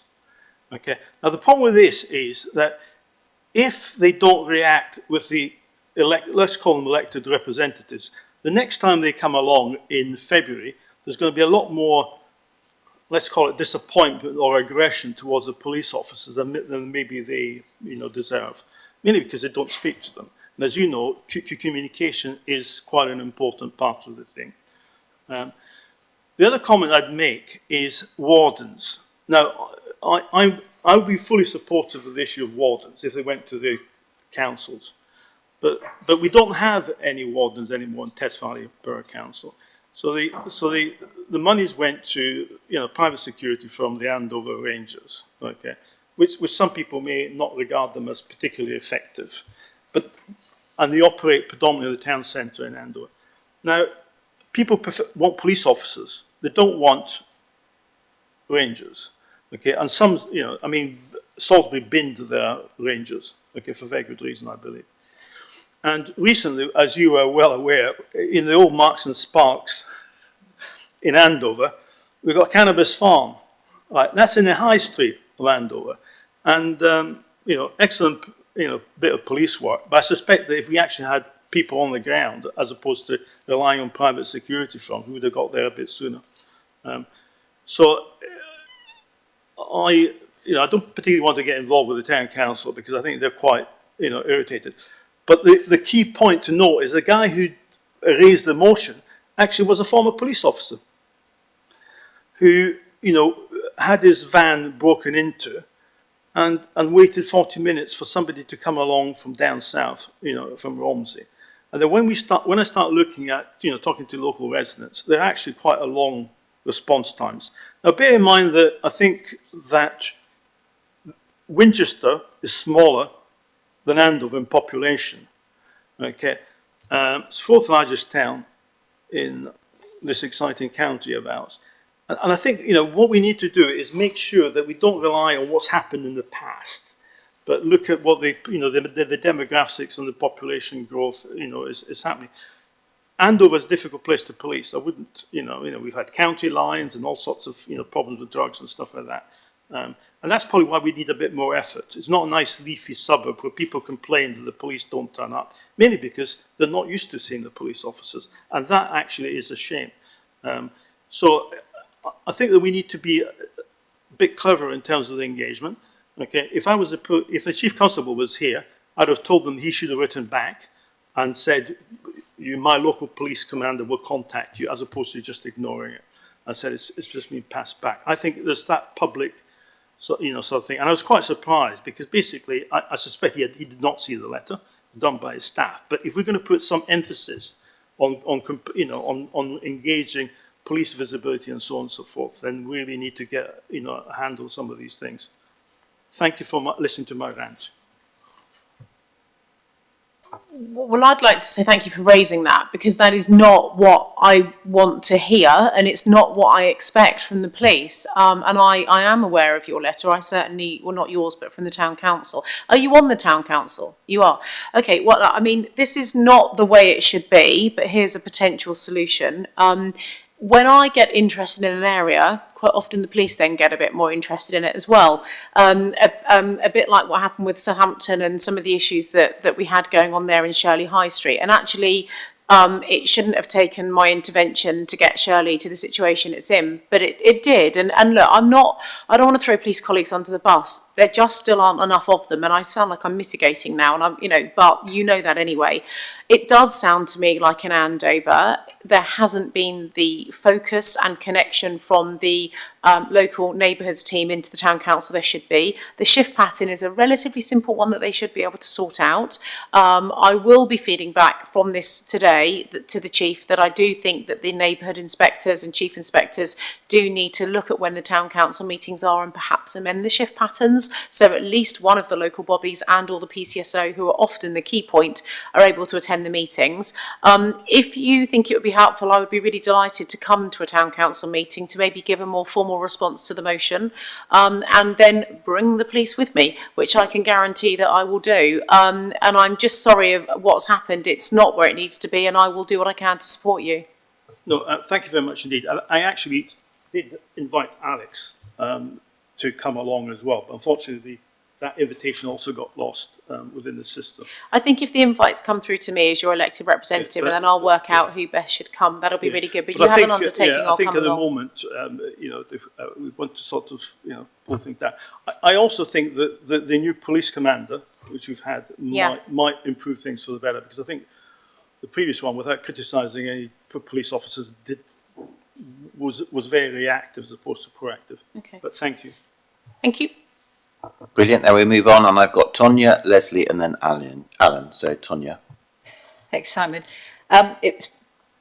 Okay. Now the problem with this is that if they don't react with the let's call them elected representatives, the next time they come along in February, there's going to be a lot more let's call it disappointment or aggression towards the police officers than maybe they, deserve. Mainly because they don't speak to them. And as you know, communication is quite an important part of the thing. The other comment I'd make is wardens. Now, I would be fully supportive of the issue of wardens if they went to the councils. But we don't have any wardens anymore in Test Valley Borough Council. So the monies went to private security from the Andover Rangers, okay, which some people may not regard them as particularly effective, and they operate predominantly in the town centre in Andover. Now, people want police officers; they don't want rangers, okay. And some, Salisbury binned their rangers, okay, for very good reason, I believe. And recently, as you are well aware, in the old Marks and Sparks in Andover, we've got Cannabis Farm. Right, that's in the high street of Andover. And, excellent, bit of police work. But I suspect that if we actually had people on the ground, as opposed to relying on private security from, we would have got there a bit sooner. So I don't particularly want to get involved with the town council because I think they're quite, irritated. But the key point to note is the guy who raised the motion actually was a former police officer who, had his van broken into and waited 40 minutes for somebody to come along from down south, from Romsey. And then when I start looking at, talking to local residents, they're actually quite a long response times. Now, bear in mind that I think that Winchester is smaller than Andover in population. Okay, it's the fourth largest town in this exciting county of ours. And I think, what we need to do is make sure that we don't rely on what's happened in the past, but look at what the demographics and the population growth, is happening. Andover is a difficult place to police. I wouldn't, we've had county lines and all sorts of, problems with drugs and stuff like that. And that's probably why we need a bit more effort. It's not a nice leafy suburb where people complain that the police don't turn up, mainly because they're not used to seeing the police officers. And that actually is a shame. So I think that we need to be a bit clever in terms of the engagement. Okay, if the chief constable was here, I'd have told them he should have written back and said, my local police commander will contact you, as opposed to just ignoring it. I said it's just been passed back. I think there's that public, sort of thing. And I was quite surprised because basically I suspect he did not see the letter done by his staff. But if we're going to put some emphasis on engaging police visibility and so on and so forth, then we really need to get a handle on some of these things. Thank you for listening to my rant. Well, I'd like to say thank you for raising that, because that is not what I want to hear, and it's not what I expect from the police. And I am aware of your letter. I certainly, well, not yours, but from the town council. Are you on the town council? You are. Okay, well, I mean, this is not the way it should be, but here's a potential solution. When I get interested in an area, quite often the police then get a bit more interested in it as well. A bit like what happened with Southampton and some of the issues that we had going on there in Shirley High Street. And actually, it shouldn't have taken my intervention to get Shirley to the situation it's in, but it did. And look, I don't want to throw police colleagues under the bus. There just still aren't enough of them, and I sound like I'm mitigating now, and but you know that anyway. It does sound to me like in Andover, there hasn't been the focus and connection from the local neighbourhoods team into the town council there should be. The shift pattern is a relatively simple one that they should be able to sort out. I will be feeding back from this today to the chief that I do think that the neighbourhood inspectors and chief inspectors do need to look at when the town council meetings are and perhaps amend the shift patterns, so at least one of the local bobbies and all the PCSO, who are often the key point, are able to attend the meetings. If you think it would be helpful, I would be really delighted to come to a town council meeting to maybe give a more formal response to the motion, and then bring the police with me, which I can guarantee that I will do. And I'm just sorry of what's happened. It's not where it needs to be, and I will do what I can to support you. No, thank you very much indeed. I actually did invite Alex to come along as well, but unfortunately that invitation also got lost within the system. I think if the invites come through to me as your elected representative, Yes, and then I'll work out who best should come, that'll be really good. But you I have think, an undertaking, I I'll think come at the along. moment, we want to sort of, pull things down. I also think that the new police commander, which we've had, might improve things for the better, because I think the previous one, without criticising any police officers, was very reactive as opposed to proactive. Okay. But thank you. Thank you. Brilliant. Now we move on, and I've got Tonya, Leslie, and then Alan. So Tonya. Thanks, Simon. It's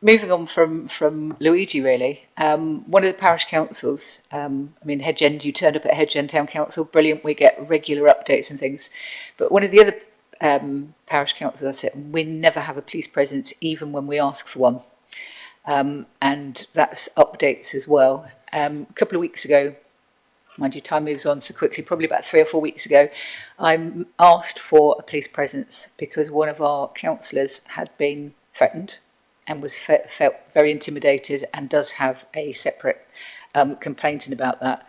moving on from Luigi, really. One of the parish councils, Hedge End, you turned up at Hedge End Town Council, brilliant, we get regular updates and things. But one of the other parish councils, I said, we never have a police presence, even when we ask for one. And that's updates as well. A couple of weeks ago, mind you, time moves on so quickly, probably about 3 or 4 weeks ago, I asked for a police presence because one of our councillors had been threatened and was felt very intimidated and does have a separate complaint in about that.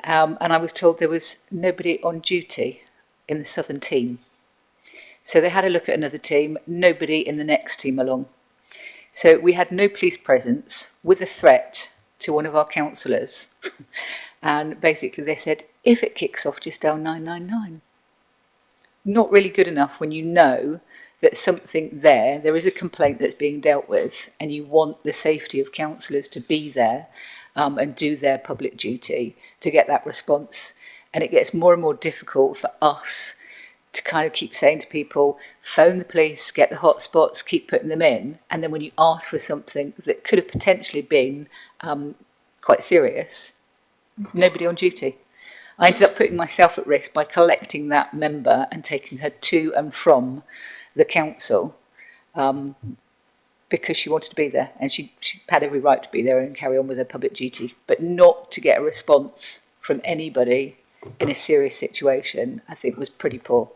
And I was told there was nobody on duty in the southern team. So they had a look at another team, nobody in the next team along. So we had no police presence with a threat to one of our councillors. And basically they said, if it kicks off, just dial 999. Not really good enough when you know that something there is a complaint that's being dealt with, and you want the safety of councillors to be there and do their public duty to get that response. And it gets more and more difficult for us to kind of keep saying to people, phone the police, get the hotspots, keep putting them in. And then when you ask for something that could have potentially been quite serious, nobody on duty. I ended up putting myself at risk by collecting that member and taking her to and from the council because she wanted to be there, and she had every right to be there and carry on with her public duty, but not to get a response from anybody in a serious situation, I think was pretty poor.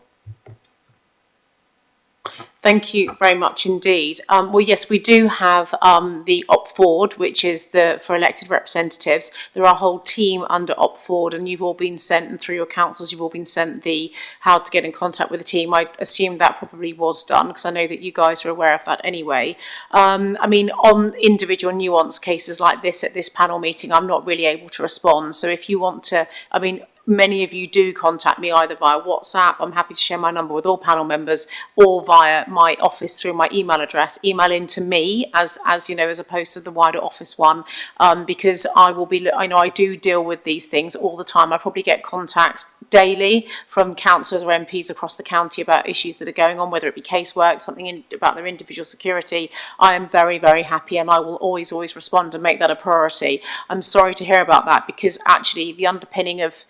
Thank you very much indeed. Well, yes, we do have the Opford, which is for elected representatives. There are a whole team under Opford, and you've all been sent, and through your councils, you've all been sent the how to get in contact with the team. I assume that probably was done, because I know that you guys are aware of that anyway. On individual nuance cases like this at this panel meeting, I'm not really able to respond. So if you want to, many of you do contact me either via WhatsApp. I'm happy to share my number with all panel members, or via my office through my email address. Email into me as you know, as opposed to the wider office one, because I know I do deal with these things all the time. I probably get contacts daily from councillors or MPs across the county about issues that are going on, whether it be casework, something about their individual security. I am very, very happy, and I will always respond and make that a priority. I'm sorry to hear about that, because actually the underpinning of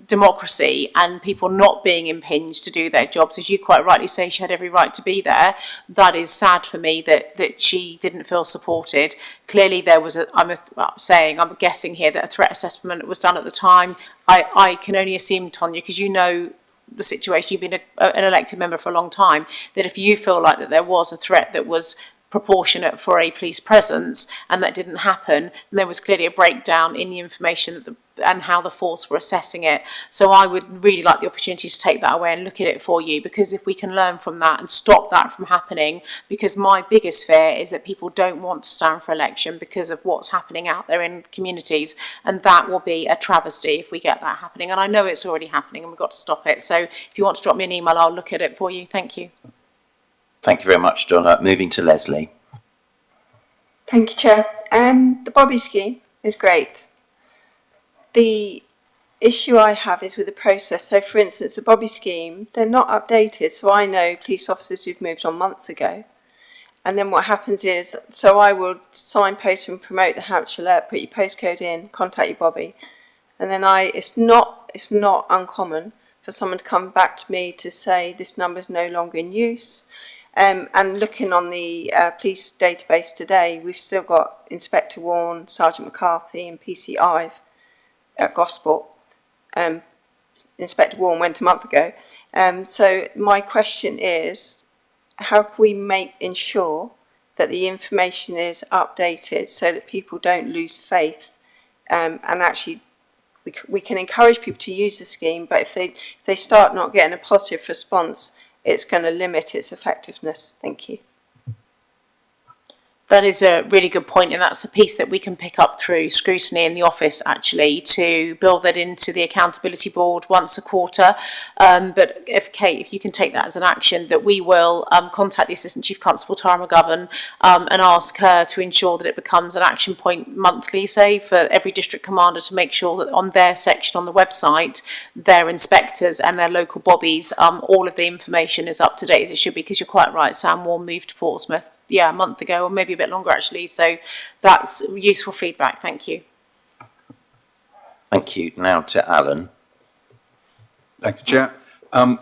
democracy and people not being impinged to do their jobs, as you quite rightly say, she had every right to be there. That is sad for me that she didn't feel supported. Clearly there was I'm guessing here that a threat assessment was done at the time. I can only assume, Tonya, because you know the situation, you've been an elected member for a long time, that if you feel like that there was a threat that was proportionate for a police presence and that didn't happen, then there was clearly a breakdown in the information and how the force were assessing it. So I would really like the opportunity to take that away and look at it for you, because if we can learn from that and stop that from happening, because my biggest fear is that people don't want to stand for election because of what's happening out there in communities, and that will be a travesty if we get that happening. And I know it's already happening and we've got to stop it. So if you want to drop me an email, I'll look at it for you. Thank you. Thank you very much, Donna. Moving to Leslie. Thank you, Chair. The Bobby scheme is great. The issue I have is with the process. So, for instance, the Bobby scheme, they're not updated. So I know police officers who've moved on months ago. And then what happens is, so I will signpost and promote the Hampshire alert, put your postcode in, contact your Bobby. And then it's not uncommon for someone to come back to me to say this number is no longer in use. And looking on the police database today, we've still got Inspector Warren, Sergeant McCarthy and PC Ive at Gosport. Inspector Warren went a month ago. So my question is, how can we ensure that the information is updated so that people don't lose faith and actually we can encourage people to use the scheme, but if they start not getting a positive response, it's going to limit its effectiveness. Thank you. That is a really good point, and that's a piece that we can pick up through scrutiny in the office, actually, to build that into the accountability board once a quarter. But Kate, if you can take that as an action, that we will contact the Assistant Chief Constable, Tara McGovern, and ask her to ensure that it becomes an action point monthly, say, for every district commander, to make sure that on their section on the website, their inspectors and their local bobbies, all of the information is up to date as it should be, because you're quite right, Sam Warren moved to Portsmouth, a month ago, or maybe a bit longer actually. So that's useful feedback. Thank you. Thank you. Now to Alan. Thank you, Chair. I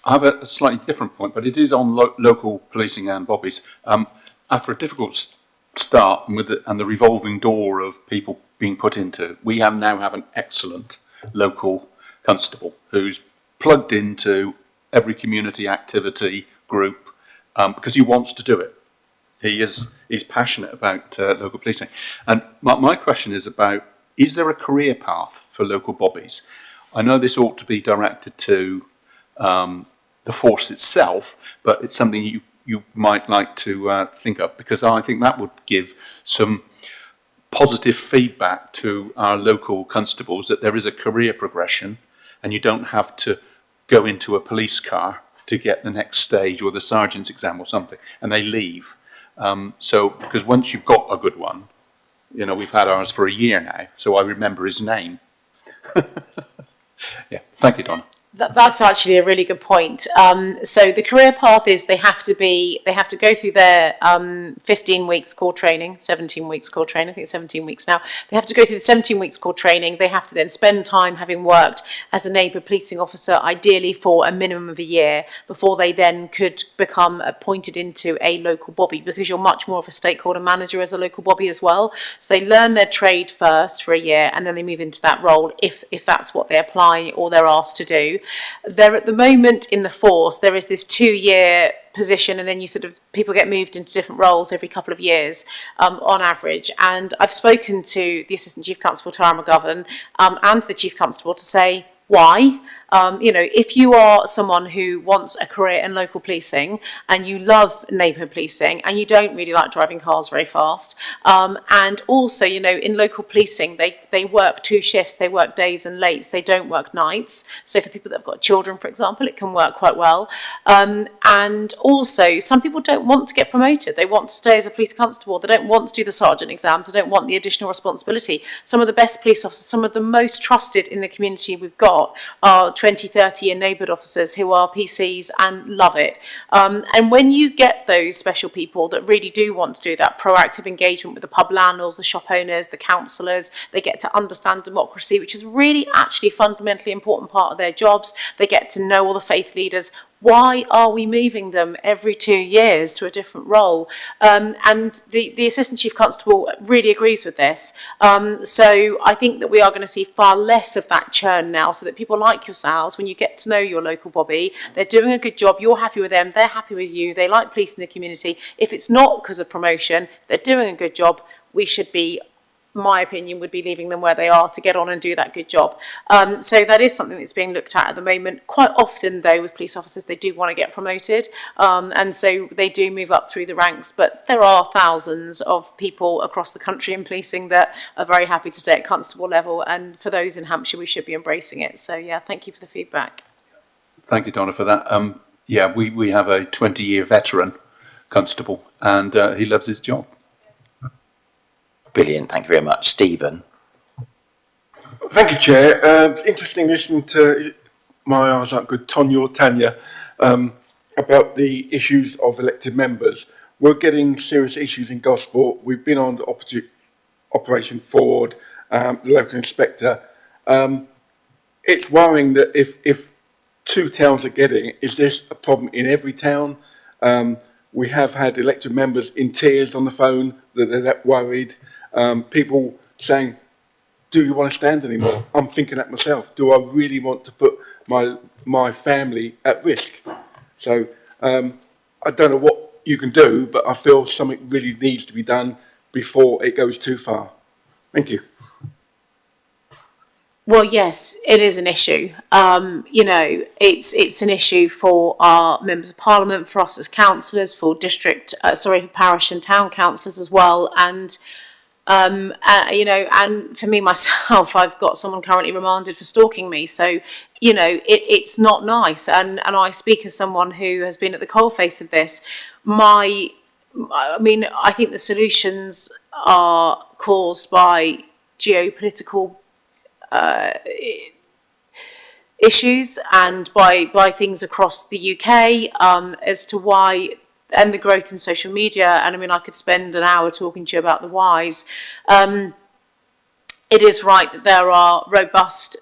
have a slightly different point, but it is on local policing and bobbies. After a difficult start and the revolving door of people being put into, we now have an excellent local constable who's plugged into every community activity group because he wants to do it. He's passionate about local policing. And my question is about, is there a career path for local bobbies? I know this ought to be directed to the force itself, but it's something you might like to think of, because I think that would give some positive feedback to our local constables that there is a career progression and you don't have to go into a police car to get the next stage or the sergeant's exam or something, and they leave. So, because once you've got a good one, we've had ours for a year now, so I remember his name. Yeah, thank you, Donna. That's actually a really good point. So the career path is they have to go through their 15 weeks core training, 17 weeks core training, I think it's 17 weeks now. They have to go through the 17 weeks core training. They have to then spend time having worked as a neighbour policing officer, ideally for a minimum of a year, before they then could become appointed into a local bobby, because you're much more of a stakeholder manager as a local bobby as well. So they learn their trade first for a year, and then they move into that role if that's what they apply or they're asked to do. There at the moment in the force, there is this 2-year position, and then people get moved into different roles every couple of years on average. And I've spoken to the Assistant Chief Constable, Tara McGovern, and the Chief Constable to say, why? If you are someone who wants a career in local policing and you love neighbourhood policing and you don't really like driving cars very fast, and also, in local policing, they work 2 shifts, they work days and lates, they don't work nights. So for people that have got children, for example, it can work quite well. And also, some people don't want to get promoted. They want to stay as a police constable. They don't want to do the sergeant exams. They don't want the additional responsibility. Some of the best police officers, some of the most trusted in the community we've got, are 20, 30 year neighbourhood officers who are PCs and love it. And when you get those special people that really do want to do that proactive engagement with the pub landlords, the shop owners, the councillors, they get to understand democracy, which is really actually a fundamentally important part of their jobs. They get to know all the faith leaders. Why are we moving them every 2 years to a different role? And the Assistant Chief Constable really agrees with this. So I think that we are going to see far less of that churn now, so that people like yourselves, when you get to know your local bobby, they're doing a good job, you're happy with them, they're happy with you, they like policing the community. If it's not because of promotion, they're doing a good job, we should be, my opinion would be leaving them where they are to get on and do that good job. So that is something that's being looked at the moment. Quite often, though, with police officers, they do want to get promoted, and so they do move up through the ranks. But there are thousands of people across the country in policing that are very happy to stay at constable level, and for those in Hampshire, we should be embracing it. So yeah, thank you for the feedback. Thank you, Donna, for that. We have a 20-year veteran constable, and he loves his job. Brilliant. Thank you very much. Stephen. Thank you, Chair. Interesting listening to my eyes like good Tonya or Tanya about the issues of elected members. We're getting serious issues in Gosport. We've been on the Operation Ford, the local inspector. It's worrying that if 2 towns are getting it, is this a problem in every town? We have had elected members in tears on the phone that they're that worried. People saying, do you want to stand anymore? I'm thinking that myself. Do I really want to put my family at risk? So I don't know what you can do, but I feel something really needs to be done before it goes too far. Thank you. Well, yes, it is an issue. It's an issue for our members of parliament, for us as councillors, for for parish and town councillors as well, and and for me myself, I've got someone currently remanded for stalking me. So, it's not nice, and I speak as someone who has been at the coalface of this. I think the solutions are caused by geopolitical issues and by things across the UK as to why, and the growth in social media. And I could spend an hour talking to you about the whys. It is right that there are robust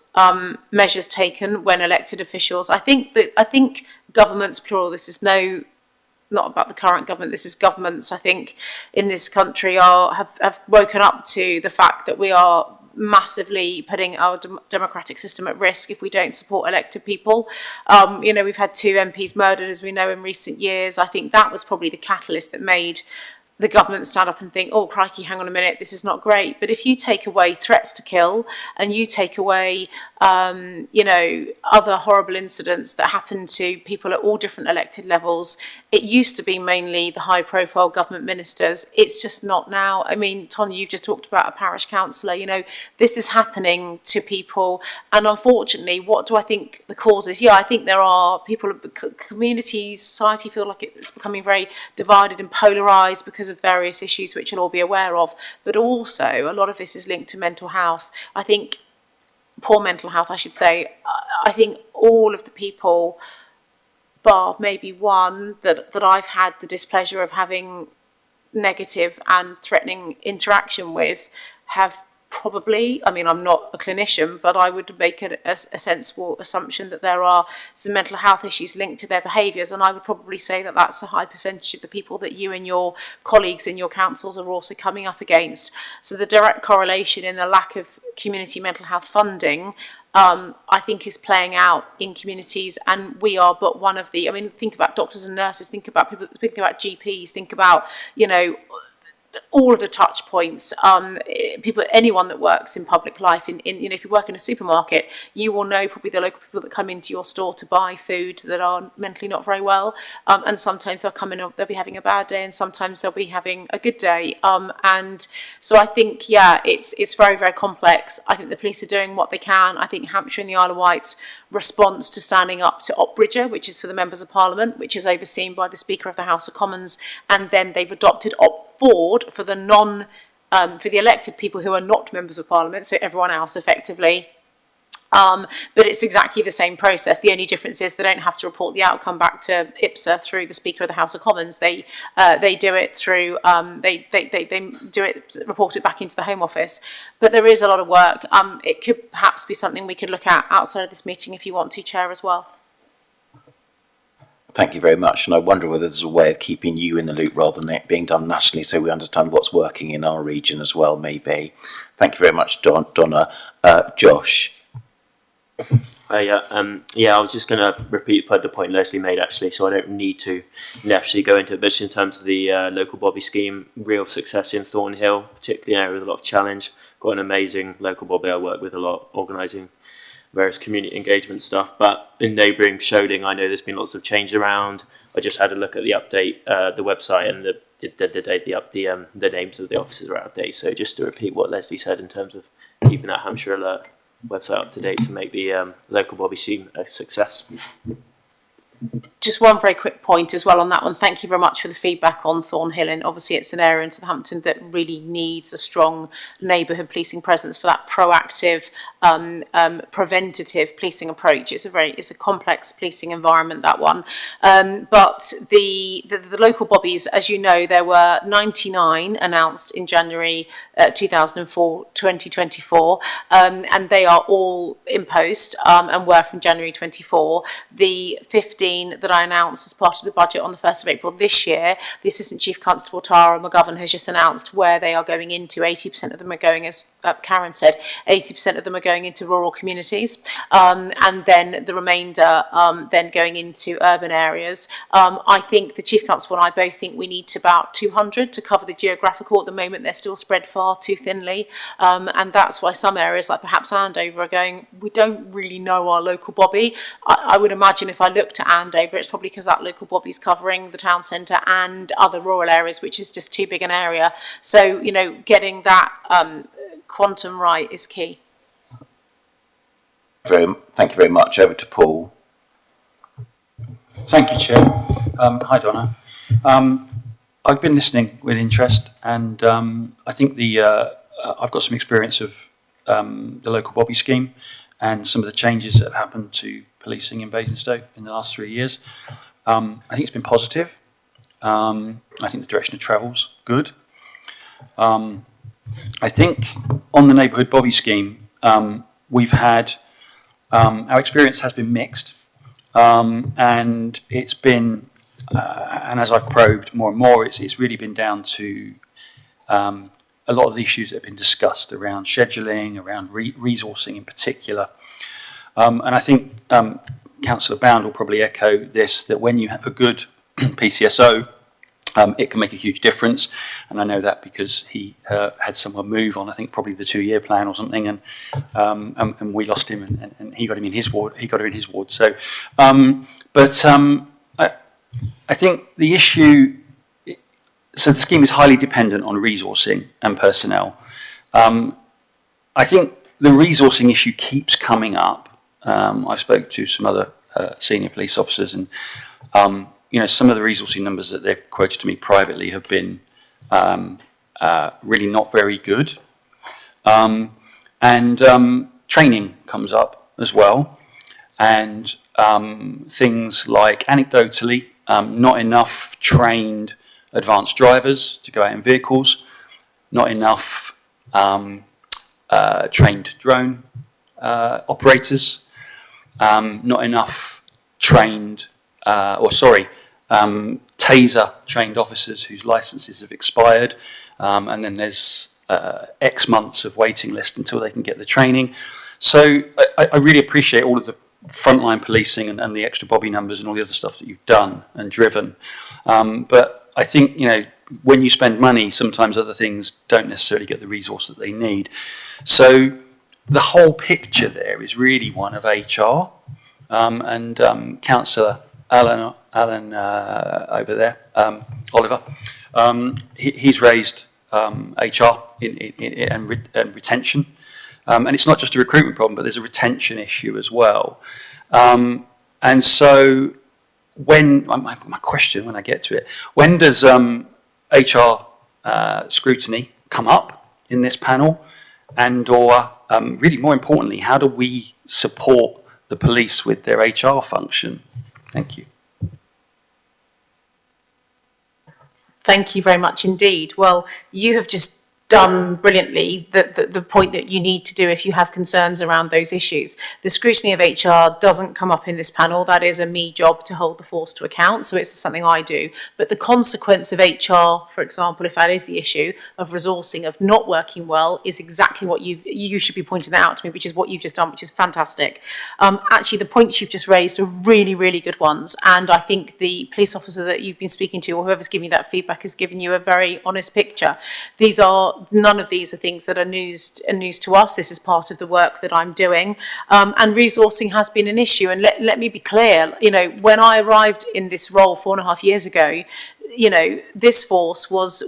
measures taken when elected officials. I think governments, plural, this is not about the current government, this is governments, I think, in this country have woken up to the fact that we are massively putting our democratic system at risk if we don't support elected people. We've had 2 MPs murdered, as we know, in recent years. I think that was probably the catalyst that made the government stand up and think, oh, crikey, hang on a minute, this is not great. But if you take away threats to kill and you take away, other horrible incidents that happen to people at all different elected levels, it used to be mainly the high-profile government ministers. It's just not now. Tonya, you've just talked about a parish councillor. This is happening to people. And unfortunately, what do I think the cause is? Yeah, I think there are people, communities, society feel like it's becoming very divided and polarised because of various issues which you'll all be aware of. But also, a lot of this is linked to mental health. I think poor mental health, I should say. I think all of the people, bar maybe one, that I've had the displeasure of having negative and threatening interaction with, have probably, I'm not a clinician, but I would make a sensible assumption that there are some mental health issues linked to their behaviours, and I would probably say that that's a high percentage of the people that you and your colleagues in your councils are also coming up against. So the direct correlation in the lack of community mental health funding, I think, is playing out in communities, and we are but one of the, think about doctors and nurses, think about people, think about GPs, think about, all of the touch points, anyone that works in public life, if you work in a supermarket, you will know probably the local people that come into your store to buy food that are mentally not very well, and sometimes they'll be having a bad day, and sometimes they'll be having a good day, and so I think, it's very, very complex. I think the police are doing what they can. I think Hampshire and the Isle of Wight's response to standing up to Opbridger, which is for the members of Parliament, which is overseen by the Speaker of the House of Commons, and then they've adopted Opford for for the elected people who are not members of Parliament, so everyone else effectively. But it's exactly the same process. The only difference is they don't have to report the outcome back to IPSA through the Speaker of the House of Commons. They do it through report it back into the Home Office. But there is a lot of work. It could perhaps be something we could look at outside of this meeting if you want to, Chair, as well. Thank you very much, and I wonder whether there's a way of keeping you in the loop rather than it being done nationally, so we understand what's working in our region as well, maybe. Thank you very much, Donna. Josh. I was just going to repeat the point Leslie made, actually, so I don't need to necessarily go into it, but just in terms of the local bobby scheme, real success in Thornhill, particularly an area with a lot of challenge. Got an amazing local bobby I work with a lot, organising various community engagement stuff, but in neighbouring Sholing, I know there's been lots of change around. I just had a look at the update, the website, and the names of the offices are out of date. So just to repeat what Leslie said in terms of keeping that Hampshire Alert website up to date to make the local bobby scheme a success. Just one very quick point as well on that one. Thank you very much for the feedback on Thornhill, and obviously it's an area in Southampton that really needs a strong neighbourhood policing presence for that proactive, preventative policing approach. It's a complex policing environment, that one. But the local bobbies, as you know, there were 99 announced in January 2024, and they are all in post and were from January 24. The 15 that that I announced as part of the budget on the 1st of April this year, the Assistant Chief Constable Tara McGovern has just announced where they are going into. 80% of them are going, as Karen said, 80% of them are going into rural communities, and then the remainder then going into urban areas. I think the Chief Constable and I both think we need about 200 to cover the geographical. At the moment, they're still spread far too thinly, and that's why some areas, like perhaps Andover, are going, we don't really know our local bobby. I would imagine if I looked at Andover, it's probably because that local bobby's covering the town centre and other rural areas, which is just too big an area. So, you know, getting that quantum right is key. Thank you very much. Over to Paul. Thank you, Chair. Hi, Donna. I've been listening with interest, and I think I've got some experience of the local bobby scheme and some of the changes that have happened to policing in Basingstoke in the last 3 years. I think it's been positive. I think the direction of travel's good. I think on the neighbourhood bobby scheme, we've had our experience has been mixed, and it's been, and as I've probed more and more, it's really been down to a lot of the issues that have been discussed around scheduling, around resourcing in particular. And I think Councillor Bound will probably echo this, that when you have a good PCSO, it can make a huge difference. And I know that because he had someone move on, I think probably the 2-year plan or something, and we lost him, and he got him in his ward. He got her in his ward. So, I think the issue. So the scheme is highly dependent on resourcing and personnel. I think the resourcing issue keeps coming up. I've spoken to some other senior police officers, and some of the resourcing numbers that they've quoted to me privately have been really not very good. And training comes up as well, and things like, anecdotally, not enough trained advanced drivers to go out in vehicles, not enough trained drone operators, not enough trained, taser trained officers whose licenses have expired, and then there's X months of waiting list until they can get the training. So I really appreciate all of the frontline policing and the extra bobby numbers and all the other stuff that you've done and driven, but I think, when you spend money, sometimes other things don't necessarily get the resource that they need. So the whole picture there is really one of HR, and Councillor Alan over there, Oliver, he's raised HR and retention, and it's not just a recruitment problem, but there's a retention issue as well. And so when my question, when I get to it, when does HR scrutiny come up in this panel, and or really more importantly, how do we support the police with their HR function? Thank you. Thank you very much indeed. Well, you have just done brilliantly the point that you need to do if you have concerns around those issues. The scrutiny of HR doesn't come up in this panel. That is a me job to hold the force to account, so it's something I do. But the consequence of HR, for example, if that is the issue, of resourcing, of not working well, is exactly what you should be pointing out to me, which is what you've just done, which is fantastic. Actually, the points you've just raised are really, really good ones, and I think the police officer that you've been speaking to, or whoever's giving you that feedback, has given you a very honest picture. None of these are things that are news to us. This is part of the work that I'm doing, and resourcing has been an issue. And let me be clear, when I arrived in this role 4.5 years ago, this force was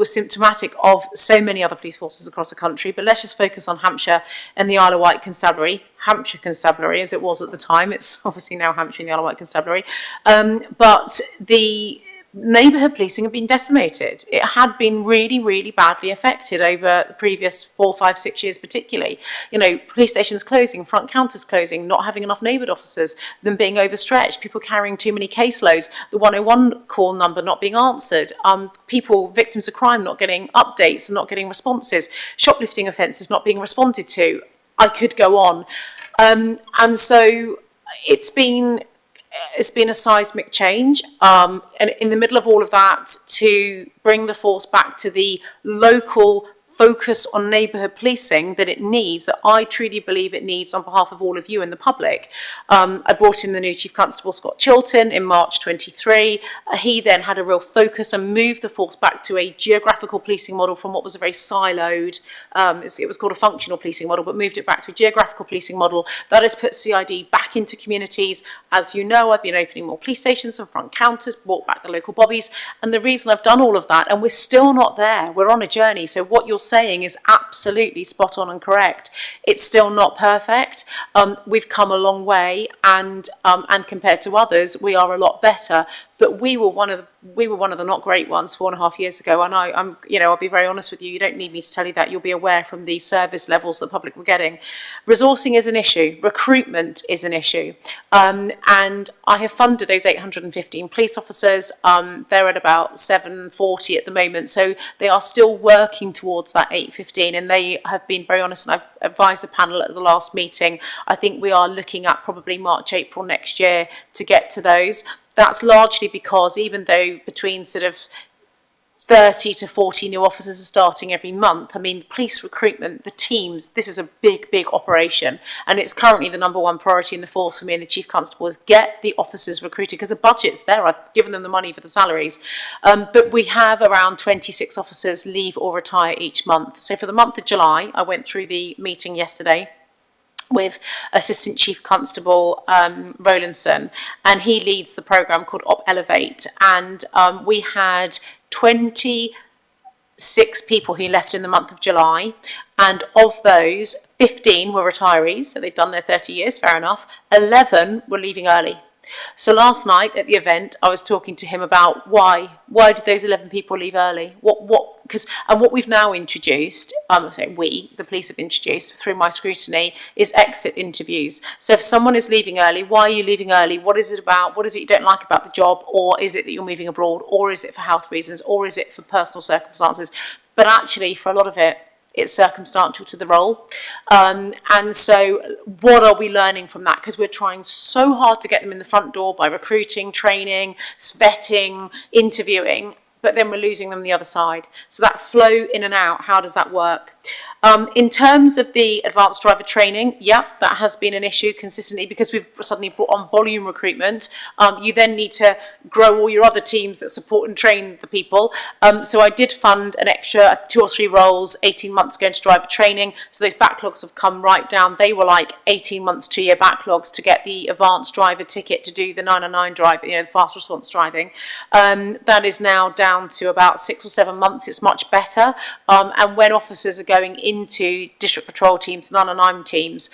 symptomatic of so many other police forces across the country. But let's just focus on Hampshire and the Isle of Wight Constabulary, Hampshire Constabulary as it was at the time. It's obviously now Hampshire and the Isle of Wight Constabulary, but the neighbourhood policing had been decimated. It had been really, really badly affected over the previous 4, 5, 6 years particularly. Police stations closing, front counters closing, not having enough neighbourhood officers, them being overstretched, people carrying too many caseloads, the 101 call number not being answered, victims of crime not getting updates and not getting responses, shoplifting offences not being responded to. I could go on. And so it's been it's been a seismic change. And in the middle of all of that, to bring the force back to the local focus on neighbourhood policing that it needs, that I truly believe it needs on behalf of all of you and the public. I brought in the new Chief Constable, Scott Chilton, in March 23. He then had a real focus and moved the force back to a geographical policing model from what was a very siloed, it was called a functional policing model, but moved it back to a geographical policing model that has put CID back into communities. As you know, I've been opening more police stations and front counters, brought back the local bobbies, and the reason I've done all of that, and we're still not there, we're on a journey, so what you're saying is absolutely spot on and correct. It's still not perfect. We've come a long way, and compared to others, we are a lot better. But we were one of the not great ones 4.5 years ago. And I'll be very honest with you. You don't need me to tell you that. You'll be aware from the service levels the public were getting. Resourcing is an issue. Recruitment is an issue. And I have funded those 815 police officers. They're at about 740 at the moment. So they are still working towards that 815. And they have been very honest. And I've advised the panel at the last meeting. I think we are looking at probably March, April next year to get to those. That's largely because even though between sort of 30 to 40 new officers are starting every month, I mean, police recruitment, the teams, this is a big, big operation. And it's currently the number one priority in the force for me and the Chief Constable is get the officers recruited because the budget's there. I've given them the money for the salaries. But we have around 26 officers leave or retire each month. So for the month of July, I went through the meeting yesterday with Assistant Chief Constable Rowlandson, and he leads the programme called Op Elevate, and we had 26 people who left in the month of July, and of those 15 were retirees, so they'd done their 30 years, fair enough. 11 were leaving early. So last night at the event, I was talking to him about why did those 11 people leave early? What we've now introduced, I'm saying we, the police have introduced through my scrutiny, is exit interviews. So if someone is leaving early, why are you leaving early? What is it about? What is it you don't like about the job? Or is it that you're moving abroad? Or is it for health reasons? Or is it for personal circumstances? But actually, for a lot of it, it's circumstantial to the role. And so what are we learning from that? Because we're trying so hard to get them in the front door by recruiting, training, vetting, interviewing, but then we're losing them the other side. So that flow in and out, how does that work? In terms of the advanced driver training, that has been an issue consistently because we've suddenly brought on volume recruitment. You then need to grow all your other teams that support and train the people. So I did fund an extra 2 or 3 roles 18 months ago into driver training. So those backlogs have come right down. They were like 18 months, 2-year backlogs to get the advanced driver ticket to do the 909 drive, the fast response driving. That is now down to about 6 or 7 months. It's much better. And when officers are going into district patrol teams, 909 teams,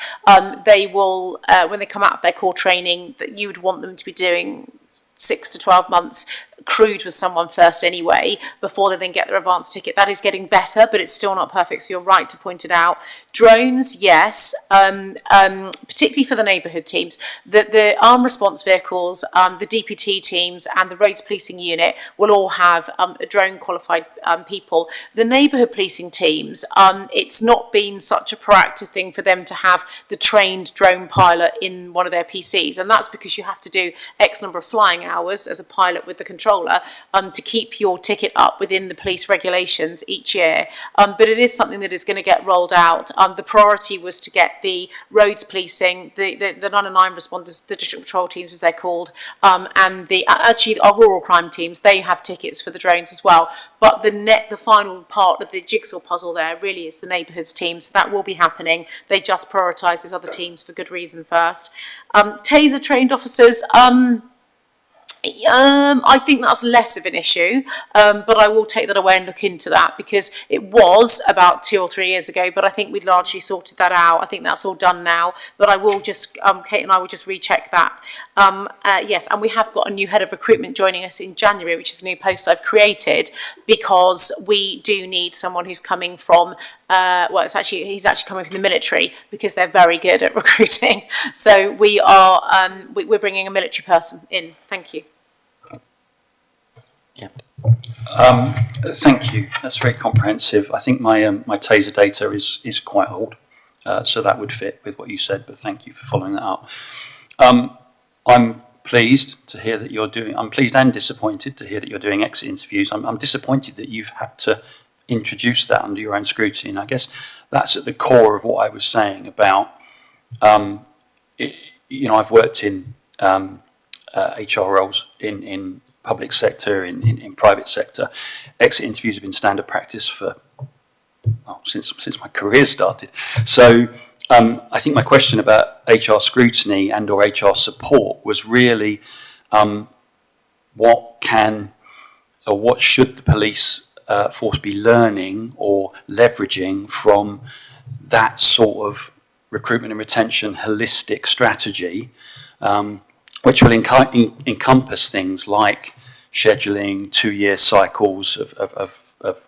they will, when they come out of their core training, that you would want them to be doing 6 to 12 months crewed with someone first anyway, before they then get their advanced ticket. That is getting better, but it's still not perfect, so you're right to point it out. Drones, yes, particularly for the neighbourhood teams. The armed response vehicles, the DPT teams and the roads policing unit will all have drone qualified people. The neighbourhood policing teams, it's not been such a proactive thing for them to have the trained drone pilot in one of their PCs, and that's because you have to do X number of flying hours as a pilot with the controller to keep your ticket up within the police regulations each year. But it is something that is going to get rolled out. The priority was to get the roads policing, the 909 responders, the district patrol teams as they're called, and actually our rural crime teams, they have tickets for the drones as well. But the final part of the jigsaw puzzle there really is the neighbourhoods team, so that will be happening. They just prioritise those other teams for good reason first. Taser trained officers, I think that's less of an issue, but I will take that away and look into that because it was about 2 or 3 years ago, but I think we'd largely sorted that out. I think that's all done now, but I will just, Kate and I will just recheck that. Yes, and we have got a new head of recruitment joining us in January, which is a new post I've created because we do need someone who's coming from he's actually coming from the military because they're very good at recruiting. So we're bringing a military person in. Thank you. Yeah. Thank you. That's very comprehensive. I think my taser data is quite old, so that would fit with what you said. But thank you for following that up. I'm pleased to hear that you're doing. I'm pleased and disappointed to hear that you're doing exit interviews. I'm disappointed that you've had to introduce that under your own scrutiny. And I guess that's at the core of what I was saying about. I've worked in HR roles in public sector, in private sector. Exit interviews have been standard practice for since my career started. So I think my question about HR scrutiny and or HR support was really what should the police force be learning or leveraging from that sort of recruitment and retention holistic strategy, which will encompass things like scheduling, 2-year cycles of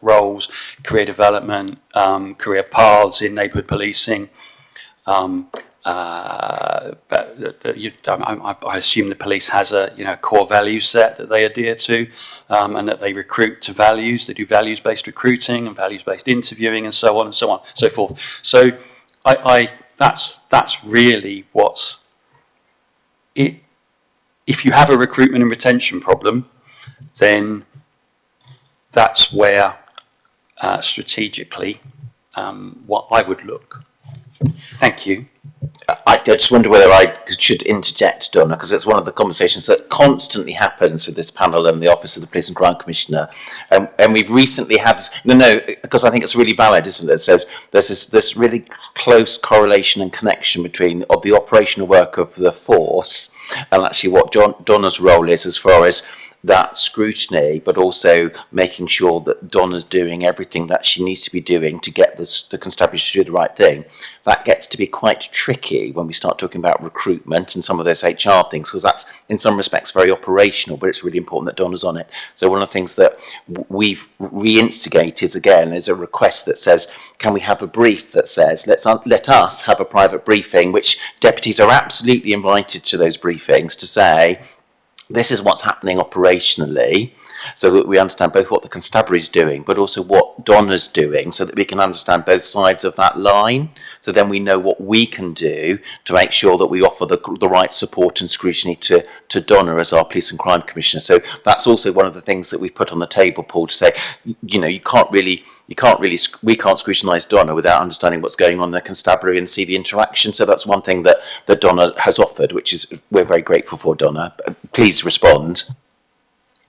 roles, career development, career paths in neighbourhood policing. I assume the police has a core value set that they adhere to, and that they recruit to values. They do values-based recruiting and values-based interviewing, and so on and so forth. So that's really what's it. If you have a recruitment and retention problem, then that's where strategically what I would look. Thank you. I just wonder whether I should interject, Donna, because it's one of the conversations that constantly happens with this panel and the Office of the Police and Crime Commissioner. And we've recently had because I think it's really valid, isn't it? It says there's this really close correlation and connection between the operational work of the force and actually what Donna's role is as far as that scrutiny, but also making sure that Donna's doing everything that she needs to be doing to get the constabulary to do the right thing. That gets to be quite tricky when we start talking about recruitment and some of those HR things, because that's in some respects very operational, but it's really important that Donna's on it. So one of the things that we've reinstigated again is a request that says, can we have a brief that says, let us have a private briefing, which deputies are absolutely invited to those briefings to say, this is what's happening operationally, so that we understand both what the constabulary is doing, but also what Donna's doing, so that we can understand both sides of that line. So then we know what we can do to make sure that we offer the right support and scrutiny to Donna as our Police and Crime Commissioner. So that's also one of the things that we've put on the table, Paul, to say, we can't scrutinise Donna without understanding what's going on in the constabulary and see the interaction. So that's one thing that Donna has offered, which is we're very grateful for, Donna. Please respond.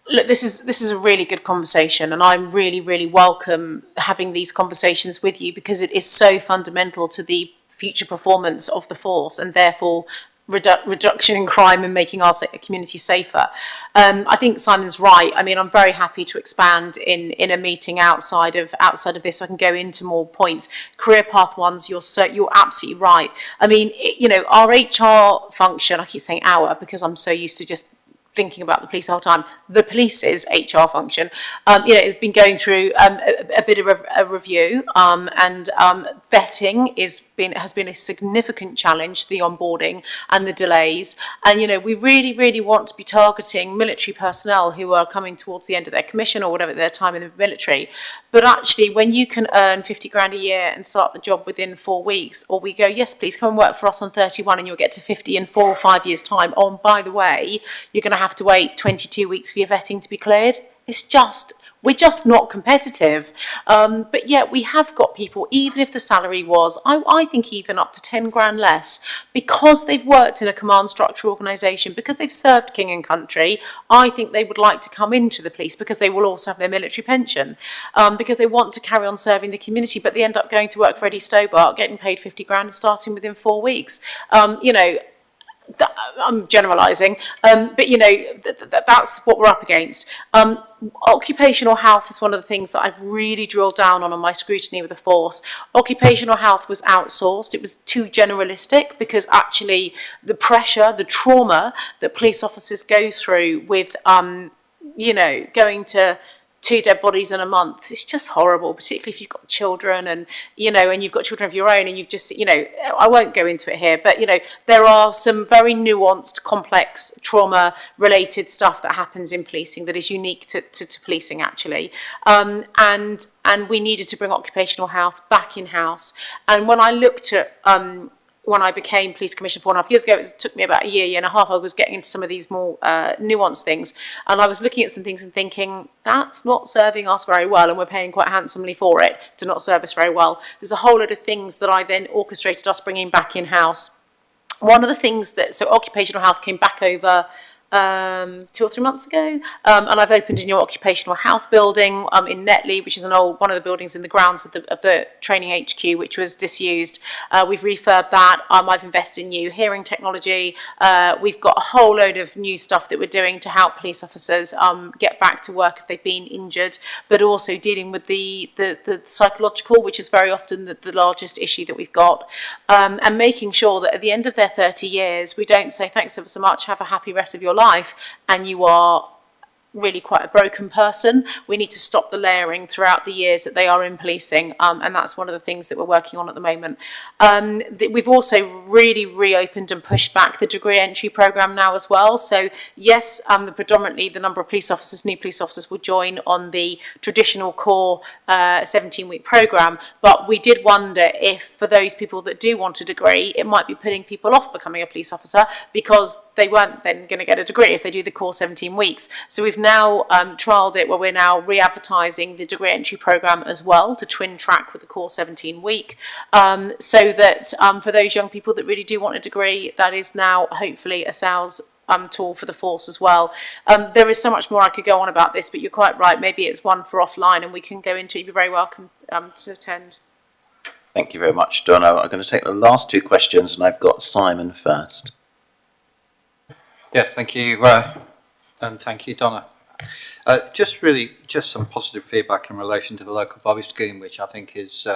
Look, this is a really good conversation, and I'm really, really welcome having these conversations with you, because it is so fundamental to the future performance of the force, and therefore reduction in crime and making our community safer. I think Simon's right. I mean, I'm very happy to expand in a meeting outside of this. So I can go into more points. Career path ones, you're absolutely right. I mean, our HR function. I keep saying our because I'm so used to just thinking about the police the whole time. The police's HR function, has been going through a bit of a review, and vetting has been a significant challenge, the onboarding and the delays. And we really, really want to be targeting military personnel who are coming towards the end of their commission or whatever their time in the military. But actually, when you can earn 50 grand a year and start the job within 4 weeks, or we go, yes, please come and work for us on 31 and you'll get to 50 in 4 or 5 years' time. Oh, and by the way, you're going to have to wait 22 weeks for your vetting to be cleared. We're just not competitive. But yet we have got people, even if the salary was, I think even up to 10 grand less, because they've worked in a command structure organisation, because they've served king and country. I think they would like to come into the police because they will also have their military pension, because they want to carry on serving the community, but they end up going to work for Eddie Stobart, getting paid 50 grand and starting within 4 weeks. I'm generalising, but that's what we're up against. Occupational health is one of the things that I've really drilled down on my scrutiny with the force. Occupational health was outsourced. It was too generalistic, because actually the pressure, the trauma that police officers go through with, going to 2 dead bodies in a month, it's just horrible, particularly if you've got children and you've got children of your own, and you've just, I won't go into it here, but, there are some very nuanced, complex, trauma-related stuff that happens in policing that is unique to policing, actually. And we needed to bring occupational health back in-house. And when I looked at when I became police commissioner 4.5 years ago, it took me about a year and a half. I was getting into some of these more nuanced things, and I was looking at some things and thinking, that's not serving us very well, and we're paying quite handsomely for it to not serve us very well. There's a whole lot of things that I then orchestrated us bringing back in-house. One of the things so occupational health came back over 2 or 3 months ago, and I've opened a new occupational health building in Netley, which is one of the buildings in the grounds of the training HQ, which was disused. We've refurbed that. I've invested in new hearing technology. We've got a whole load of new stuff that we're doing to help police officers get back to work if they've been injured, but also dealing with the psychological, which is very often the largest issue that we've got, and making sure that at the end of their 30 years, we don't say thanks ever so much, have a happy rest of your life, and you are really quite a broken person. We need to stop the layering throughout the years that they are in policing, and that's one of the things that we're working on at the moment. We've also really reopened and pushed back the degree entry programme now as well. So yes, predominantly the number of new police officers will join on the traditional core 17-week programme, but we did wonder if for those people that do want a degree, it might be putting people off becoming a police officer because they weren't then going to get a degree if they do the core 17 weeks. So we've now trialled it where we're now re-advertising the degree entry programme as well to twin track with the core 17 week, so that for those young people that really do want a degree, that is now hopefully a sales tool for the force as well. There is so much more I could go on about this, but you're quite right, maybe it's one for offline and we can go into it. You'd be very welcome to attend. Thank you very much, Donna. I'm going to take the last 2 questions, and I've got Simon first. Yes, thank you, and thank you, Donna. Just some positive feedback in relation to the local bobby scheme, which I think is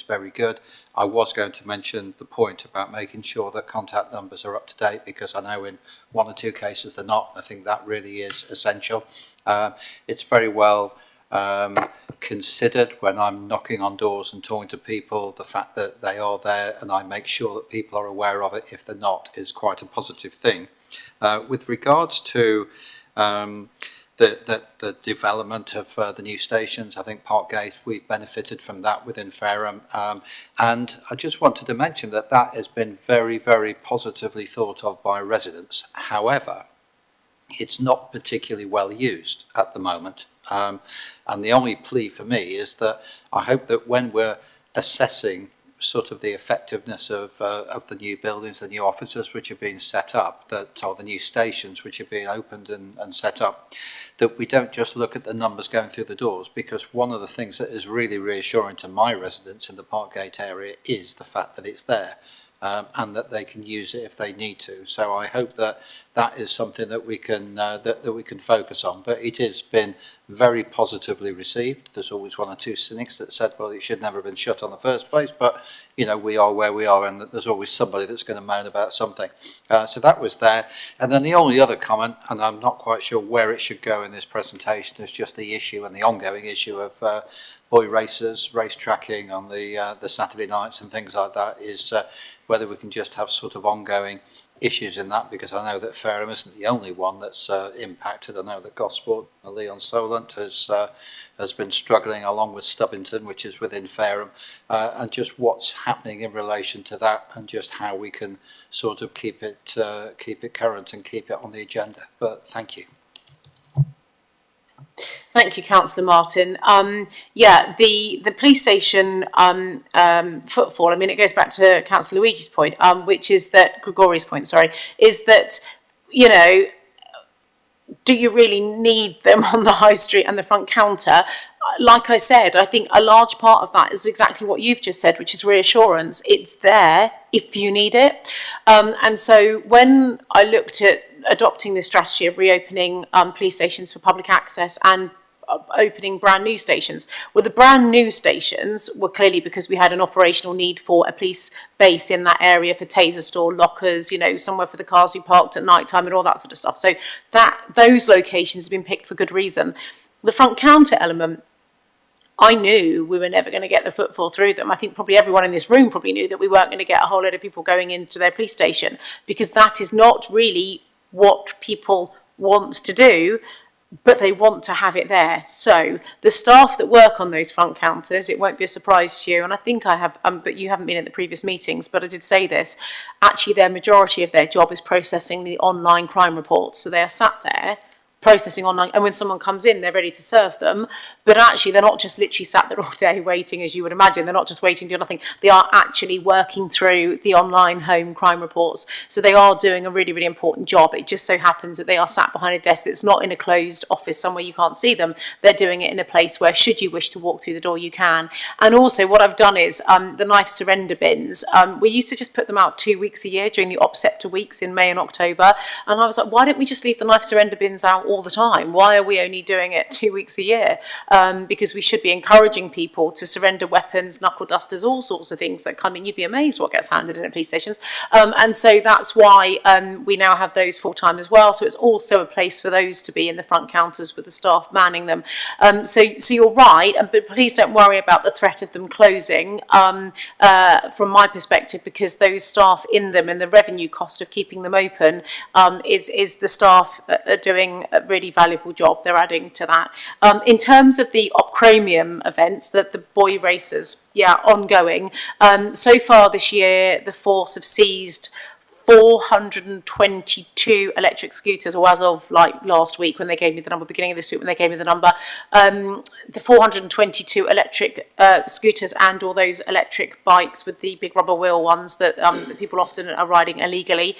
very good. I was going to mention the point about making sure that contact numbers are up to date, because I know in 1 or 2 cases they're not. I think that really is essential. It's very well considered when I'm knocking on doors and talking to people. The fact that they are there and I make sure that people are aware of it if they're not is quite a positive thing. With regards to the development of the new stations, I think Parkgate, we've benefited from that within Fareham, and I just wanted to mention that has been very, very positively thought of by residents. However, it's not particularly well used at the moment, and the only plea for me is that I hope that when we're assessing sort of the effectiveness of the new buildings, the new offices which are being set up, or the new stations which are being opened and set up, that we don't just look at the numbers going through the doors, because one of the things that is really reassuring to my residents in the Parkgate area is the fact that it's there. And that they can use it if they need to. So I hope that is something that we can that we can focus on. But it has been very positively received. There's always 1 or 2 cynics that said, well, it should never have been shut on the first place. But you know, we are where we are, and there's always somebody that's going to moan about something. So that was there. And then the only other comment, and I'm not quite sure where it should go in this presentation, is just the issue and the ongoing issue of boy racers, race tracking on the Saturday nights and things like that, is whether we can just have sort of ongoing issues in that, because I know that Fareham isn't the only one that's impacted. I know that Gosport, Leon Solent has been struggling, along with Stubbington, which is within Fareham, and just what's happening in relation to that, and just how we can sort of keep it current and keep it on the agenda. But thank you. Thank you, Councillor Martin. Yeah, the police station footfall, I mean, it goes back to Councillor Luigi's point, which is that, Gregori's point, sorry, is that, you know, do you really need them on the high street and the front counter? Like I said, I think a large part of that is exactly what you've just said, which is reassurance. It's there if you need it. And so when I looked at adopting this strategy of reopening police stations for public access and opening brand new stations. Well, the brand new stations were clearly because we had an operational need for a police base in that area for taser store, lockers, you know, somewhere for the cars we parked at night time and all that sort of stuff. So those locations have been picked for good reason. The front counter element, I knew we were never going to get the footfall through them. I think probably everyone in this room probably knew that we weren't going to get a whole load of people going into their police station, because that is not really what people want to do. but they want to have it there. So the staff that work on those front counters, it won't be a surprise to you, and I think I have, but you haven't been at the previous meetings, but I did say this, actually their majority of their job is processing the online crime reports. So they are sat there processing online, and when someone comes in, they're ready to serve them, but actually they're not just literally sat there all day waiting, as you would imagine. They're not just waiting to do nothing. They are actually working through the online home crime reports. So they are doing a really, really important job. It just so happens that they are sat behind a desk that's not in a closed office somewhere you can't see them. They're doing it in a place where, should you wish to walk through the door, you can. And also what I've done is the knife surrender bins, we used to just put them out 2 weeks a year during the OPSEPTA weeks in May and October, and I was like, why don't we just leave the knife surrender bins out all the time? Why are we only doing it 2 weeks a year? Because we should be encouraging people to surrender weapons, knuckle dusters, all sorts of things that come in. You'd be amazed what gets handed in at police stations. And so that's why we now have those full time as well. So it's also a place for those to be in the front counters with the staff manning them. So you're right, but please don't worry about the threat of them closing from my perspective, because those staff in them and the revenue cost of keeping them open is the staff are doing a really valuable job. They're adding to that. In terms of the Opchromium events, the boy races, ongoing. So far this year, the force have seized 422 electric scooters, or as of like last week when they gave me the number, beginning of this week when they gave me the number, the 422 electric scooters and all those electric bikes with the big rubber wheel ones that people often are riding illegally.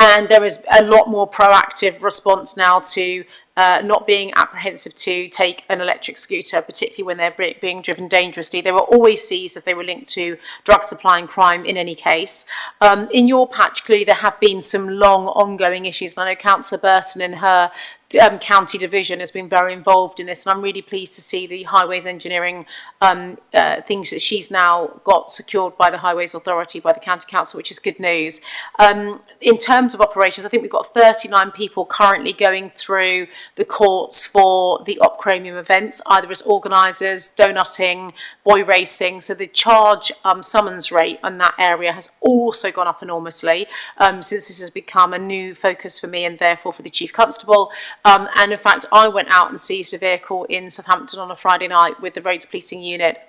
And there is a lot more proactive response now to not being apprehensive to take an electric scooter, particularly when they're being driven dangerously. They were always seized if they were linked to drug supply and crime in any case. In your patch, clearly there have been some long ongoing issues, and I know Councillor Burton in her county division has been very involved in this, and I'm really pleased to see the highways engineering things that she's now got secured by the Highways Authority, by the County Council, which is good news. In terms of operations, I think we've got 39 people currently going through the courts for the Opchromium events, either as organisers, donutting, boy racing. So the charge summons rate on that area has also gone up enormously since this has become a new focus for me and therefore for the Chief Constable. And in fact, I went out and seized a vehicle in Southampton on a Friday night with the Roads Policing Unit.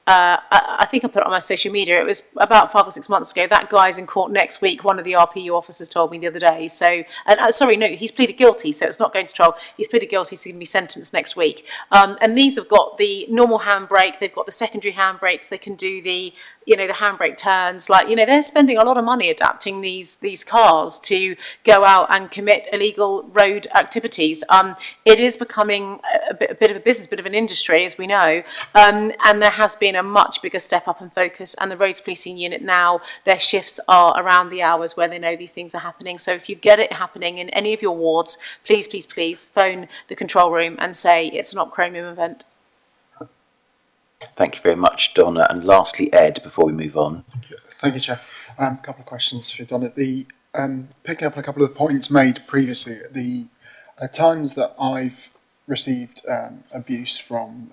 I think I put it on my social media. It was about 5 or 6 months ago. That guy's in court next week. One of the RPU officers told me the other day. So, sorry, no, he's pleaded guilty, so it's not going to trial. He's pleaded guilty, so he can be sentenced next week. And these have got the normal handbrake. They've got the secondary handbrakes. They can do the handbrake turns. They're spending a lot of money adapting these cars to go out and commit illegal road activities. It is becoming a bit of a business, a bit of an industry, as we know. And there has been a much bigger step up and focus, and the Roads Policing Unit now, their shifts are around the hours where they know these things are happening. So if you get it happening in any of your wards, please, please, please phone the control room and say it's an Opchromium event. Thank you very much, Donna. And lastly, Ed, before we move on. Thank you, Chair. A couple of questions for Donna. Picking up on a couple of the points made previously, the times that I've received abuse from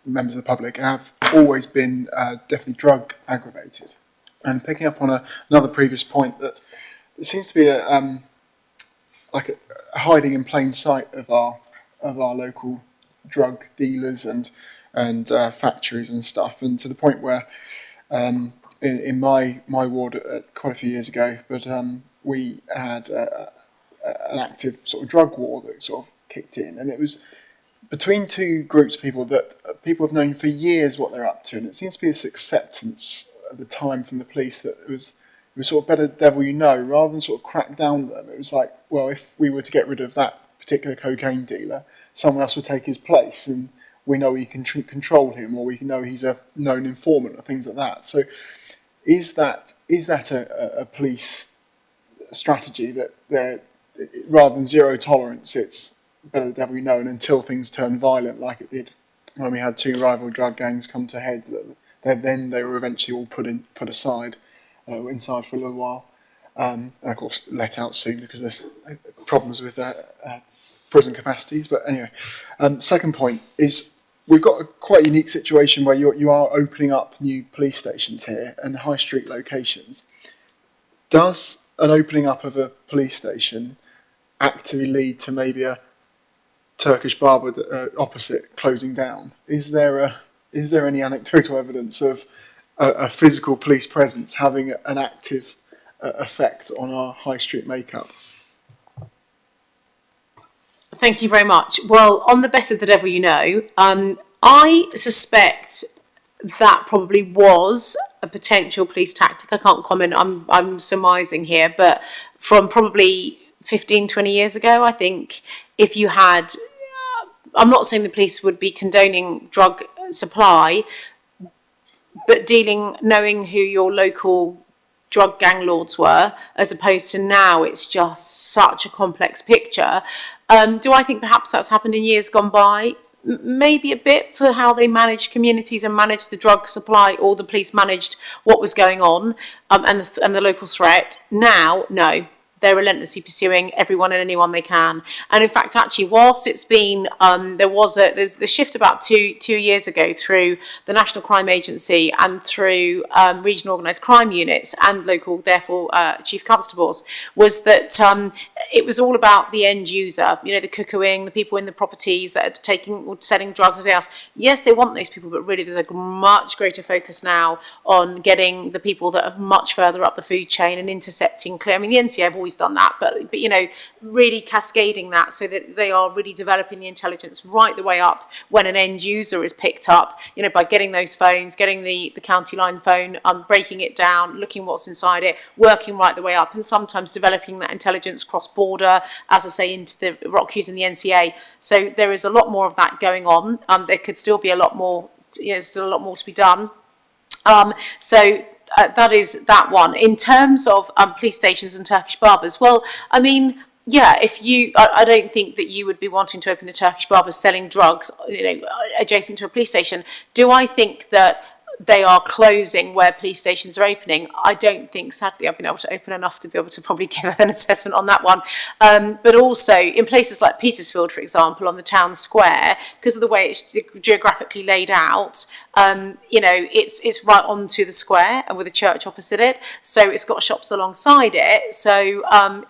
members of the public have always been definitely drug aggravated. And picking up on another previous point, that it seems to be a hiding in plain sight of our local drug dealers and factories and stuff, and to the point where in my ward quite a few years ago, but we had an active sort of drug war that sort of kicked in, and it was between two groups of people that people have known for years what they're up to, and it seems to be this acceptance at the time from the police that it was sort of better the devil you know, rather than sort of crack down on them. It was like, well, if we were to get rid of that particular cocaine dealer, someone else would take his place, and we know we can control him, or we know he's a known informant, or things like that. So is that a police strategy that they're, rather than zero tolerance, it's better the devil you know, and until things turn violent, like it did when we had two rival drug gangs come to head, then they were eventually all put aside, inside for a little while, and of course let out soon because there's problems with prison capacities. But anyway, second point is, we've got a quite unique situation where you are opening up new police stations here and high street locations. Does an opening up of a police station actively lead to maybe a Turkish barber opposite closing down. Is there any anecdotal evidence of a physical police presence having an active effect on our high street makeup? Thank you very much. Well, on the better the devil you know, I suspect that probably was a potential police tactic. I can't comment, I'm surmising here, but from probably 15, 20 years ago, I think if you had, I'm not saying the police would be condoning drug supply, but knowing who your local drug gang lords were, as opposed to now it's just such a complex picture. Do I think perhaps that's happened in years gone by? Maybe a bit, for how they managed communities and managed the drug supply, or the police managed what was going on, and the local threat. Now, no. They're relentlessly pursuing everyone and anyone they can. And in fact, actually, whilst it's been, there's the shift about two years ago through the National Crime Agency and through regional organised crime units and local, therefore, chief constables, was that it was all about the end user, the cuckooing, the people in the properties that are taking or selling drugs, everything else. Yes, they want those people, but really there's a much greater focus now on getting the people that are much further up the food chain and intercepting clear. I mean, the NCA have always done that, but really cascading that so that they are really developing the intelligence right the way up when an end user is picked up, by getting those phones, getting the county line phone, breaking it down, looking what's inside it, working right the way up, and sometimes developing that intelligence cross-border, as I say, into the ROCUs and the NCA. So there is a lot more of that going on. There could still be a lot more, still a lot more to be done. That is that one. In terms of police stations and Turkish barbers, well, I mean, yeah, I don't think that you would be wanting to open a Turkish barber selling drugs, adjacent to a police station. Do I think that they are closing where police stations are opening? I don't think, sadly, I've been able to open enough to be able to probably give an assessment on that one. But also in places like Petersfield, for example, on the town square, because of the way it's geographically laid out, it's right onto the square and with a church opposite it. So it's got shops alongside it. So I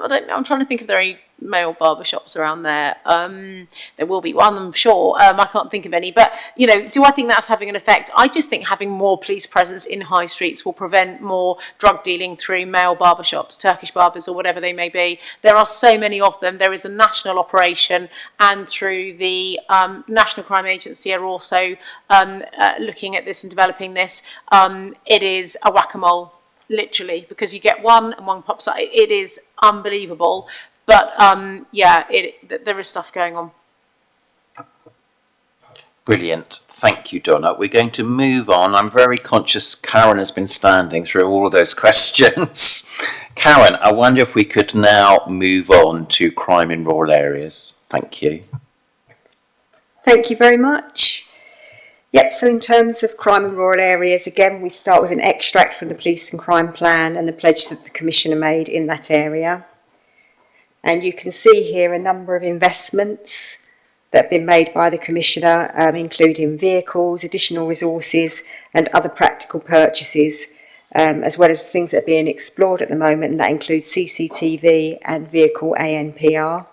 don't know, I'm trying to think if there are any male barber shops around there. There will be one, I'm sure. I can't think of any, but do I think that's having an effect? I just think having more police presence in high streets will prevent more drug dealing through male barber shops, Turkish barbers or whatever they may be. There are so many of them. There is a national operation, and through the National Crime Agency are also looking at this and developing this. It is a whack-a-mole, literally, because you get one and one pops up. It is unbelievable. But there is stuff going on. Brilliant. Thank you, Donna. We're going to move on. I'm very conscious Karen has been standing through all of those questions. Karen, I wonder if we could now move on to crime in rural areas. Thank you. Thank you very much. Yep, so in terms of crime in rural areas, again, we start with an extract from the Police and Crime Plan and the pledges that the Commissioner made in that area. And you can see here a number of investments that have been made by the Commissioner, including vehicles, additional resources and other practical purchases, as well as things that are being explored at the moment, and that includes CCTV and vehicle ANPR.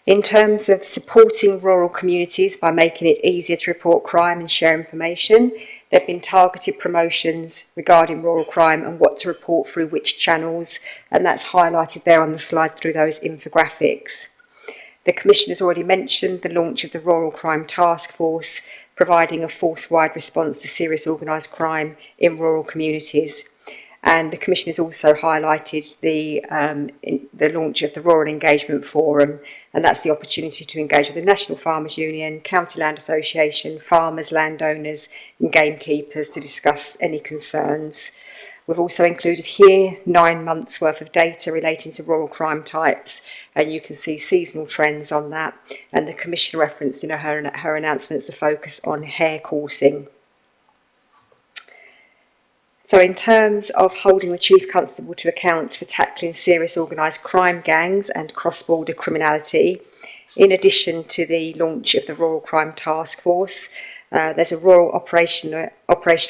In terms of supporting rural communities by making it easier to report crime and share information, there have been targeted promotions regarding rural crime and what to report through which channels, and that's highlighted there on the slide through those infographics. The Commissioner has already mentioned the launch of the Rural Crime Task Force, providing a force-wide response to serious organised crime in rural communities. And the Commission has also highlighted the launch of the Rural Engagement Forum, and that's the opportunity to engage with the National Farmers Union, County Land Association, farmers, landowners and gamekeepers to discuss any concerns. We've also included here 9 months worth of data relating to rural crime types, and you can see seasonal trends on that, and the Commissioner referenced in her announcements the focus on hare coursing. So in terms of holding the Chief Constable to account for tackling serious organised crime gangs and cross-border criminality, in addition to the launch of the Rural Crime Task Force, There's a Rural Operational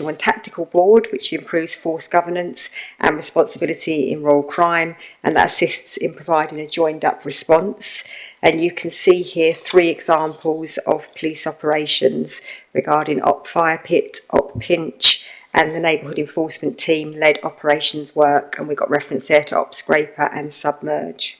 and Tactical Board, which improves force governance and responsibility in rural crime, and that assists in providing a joined-up response. And you can see here 3 examples of police operations regarding Op Fire Pit, Op Pinch, and the Neighbourhood Enforcement Team led operations work, and we've got reference there to Op Scraper and Submerge.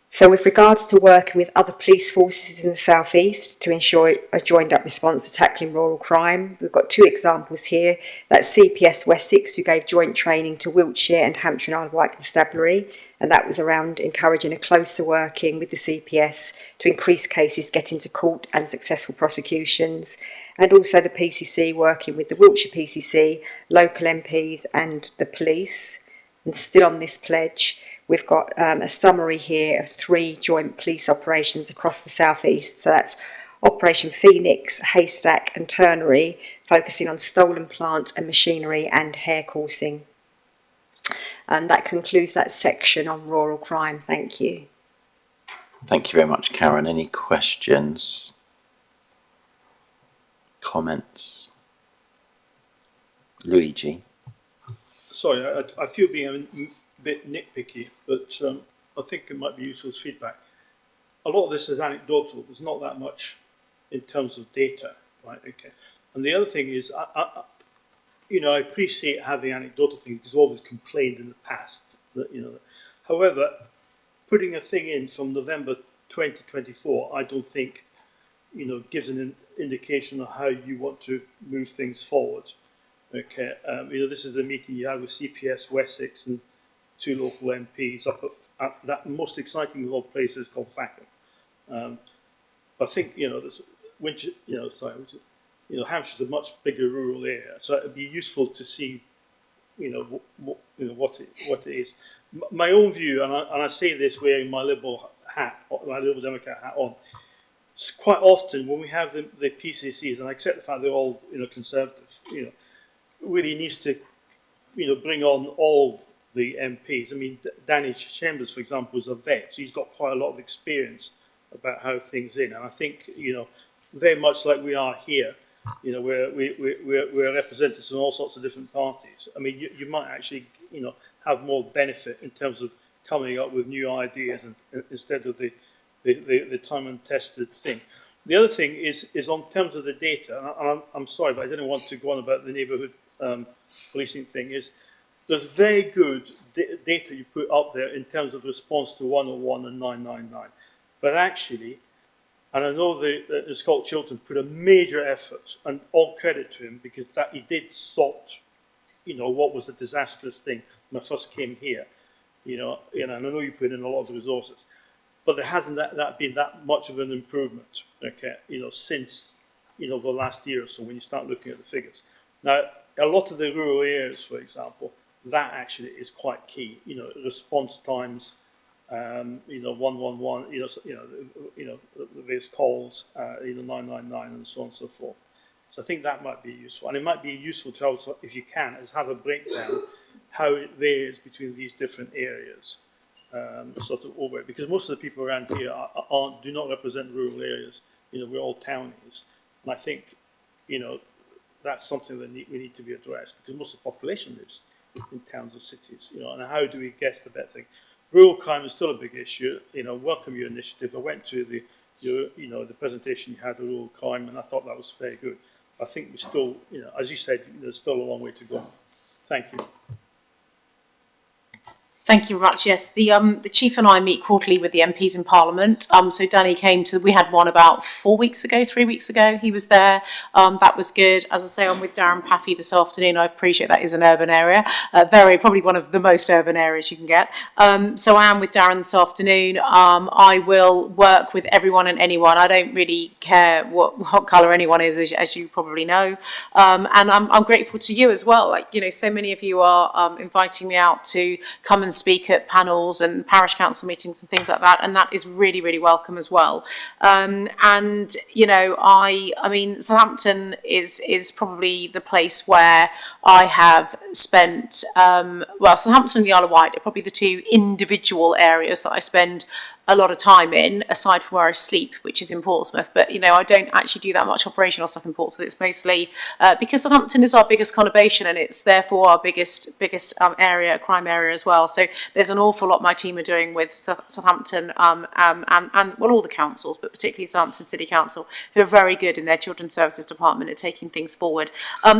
So with regards to working with other police forces in the South East to ensure a joined-up response to tackling rural crime, we've got 2 examples here. That's CPS Wessex, who gave joint training to Wiltshire and Hampshire and Isle of Wight Constabulary, and that was around encouraging a closer working with the CPS to increase cases getting to court and successful prosecutions. And also the PCC working with the Wiltshire PCC, local MPs and the police. And still on this pledge, we've got a summary here of 3 joint police operations across the South East. So that's Operation Phoenix, Haystack and Ternary, focusing on stolen plant and machinery and hair coursing. And that concludes that section on rural crime. Thank you. Thank you very much, Karen. Any questions? Comments? Luigi? Sorry, I feel being a bit nitpicky, but I think it might be useful as feedback. A lot of this is anecdotal. There's not that much in terms of data, right? Okay. And the other thing is, I appreciate having anecdotal things because we've always complained in the past that, however, putting a thing in from November 2024, I don't think, gives an indication of how you want to move things forward. Okay, this is a meeting you had with CPS Wessex and 2 local MPs up at that most exciting of all places called Fackham. I think Hampshire's a much bigger rural area, so it'd be useful to see, what it is. My own view, and I say this wearing my Liberal Democrat hat on. Quite often when we have the PCCs, and I accept the fact they're all Conservative, really needs to bring on all of the MPs. I mean, Danny Chambers, for example, is a vet, so he's got quite a lot of experience about how things in. And I think very much like we are here, we're representatives from all sorts of different parties. I mean, you might actually have more benefit in terms of coming up with new ideas instead of the time and tested thing. The other thing is on terms of the data, and I'm sorry, but I didn't want to go on about the neighbourhood policing thing, is there's very good data you put up there in terms of response to 101 and 999. But actually, and I know the Scott Chilton put a major effort, and all credit to him, because that he did sort, what was a disastrous thing when I first came here. And I know you put in a lot of resources, but there hasn't that been that much of an improvement, okay, since, the last year or so when you start looking at the figures. Now, a lot of the rural areas, for example, that actually is quite key, response times, 111, the various calls, 999 and so on and so forth. So I think that might be useful. And it might be useful to also, if you can, is have a breakdown how it varies between these different areas. Sort of over it, because most of the people around here do not represent rural areas. We're all townies, and I think that's something that we need to be addressed, because most of the population lives in towns or cities. And how do we guess the better thing? Rural crime is still a big issue. Welcome your initiative. I went to the presentation you had of rural crime, and I thought that was very good. I think we still, as you said, there's still a long way to go. Thank you. Thank you very much. Yes, the Chief and I meet quarterly with the MPs in Parliament. So Danny we had one about 3 weeks ago. He was there. That was good. As I say, I'm with Darren Paffy this afternoon. I appreciate that is an urban area. Probably one of the most urban areas you can get. So I am with Darren this afternoon. I will work with everyone and anyone. I don't really care what colour anyone is, as you probably know. And I'm grateful to you as well. So many of you are inviting me out to come and speak at panels and parish council meetings and things like that, and that is really, really welcome as well. I mean, Southampton is probably the place where I have spent, Southampton and the Isle of Wight are probably the two individual areas that I spend a lot of time in, aside from where I sleep, which is in Portsmouth. But, you know, I don't actually do that much operational stuff in Portsmouth. It's mostly because Southampton is our biggest conurbation, and it's therefore our biggest area, crime area as well. So there's an awful lot my team are doing with Southampton and all the councils, but particularly Southampton City Council, who are very good in their Children's Services Department at taking things forward.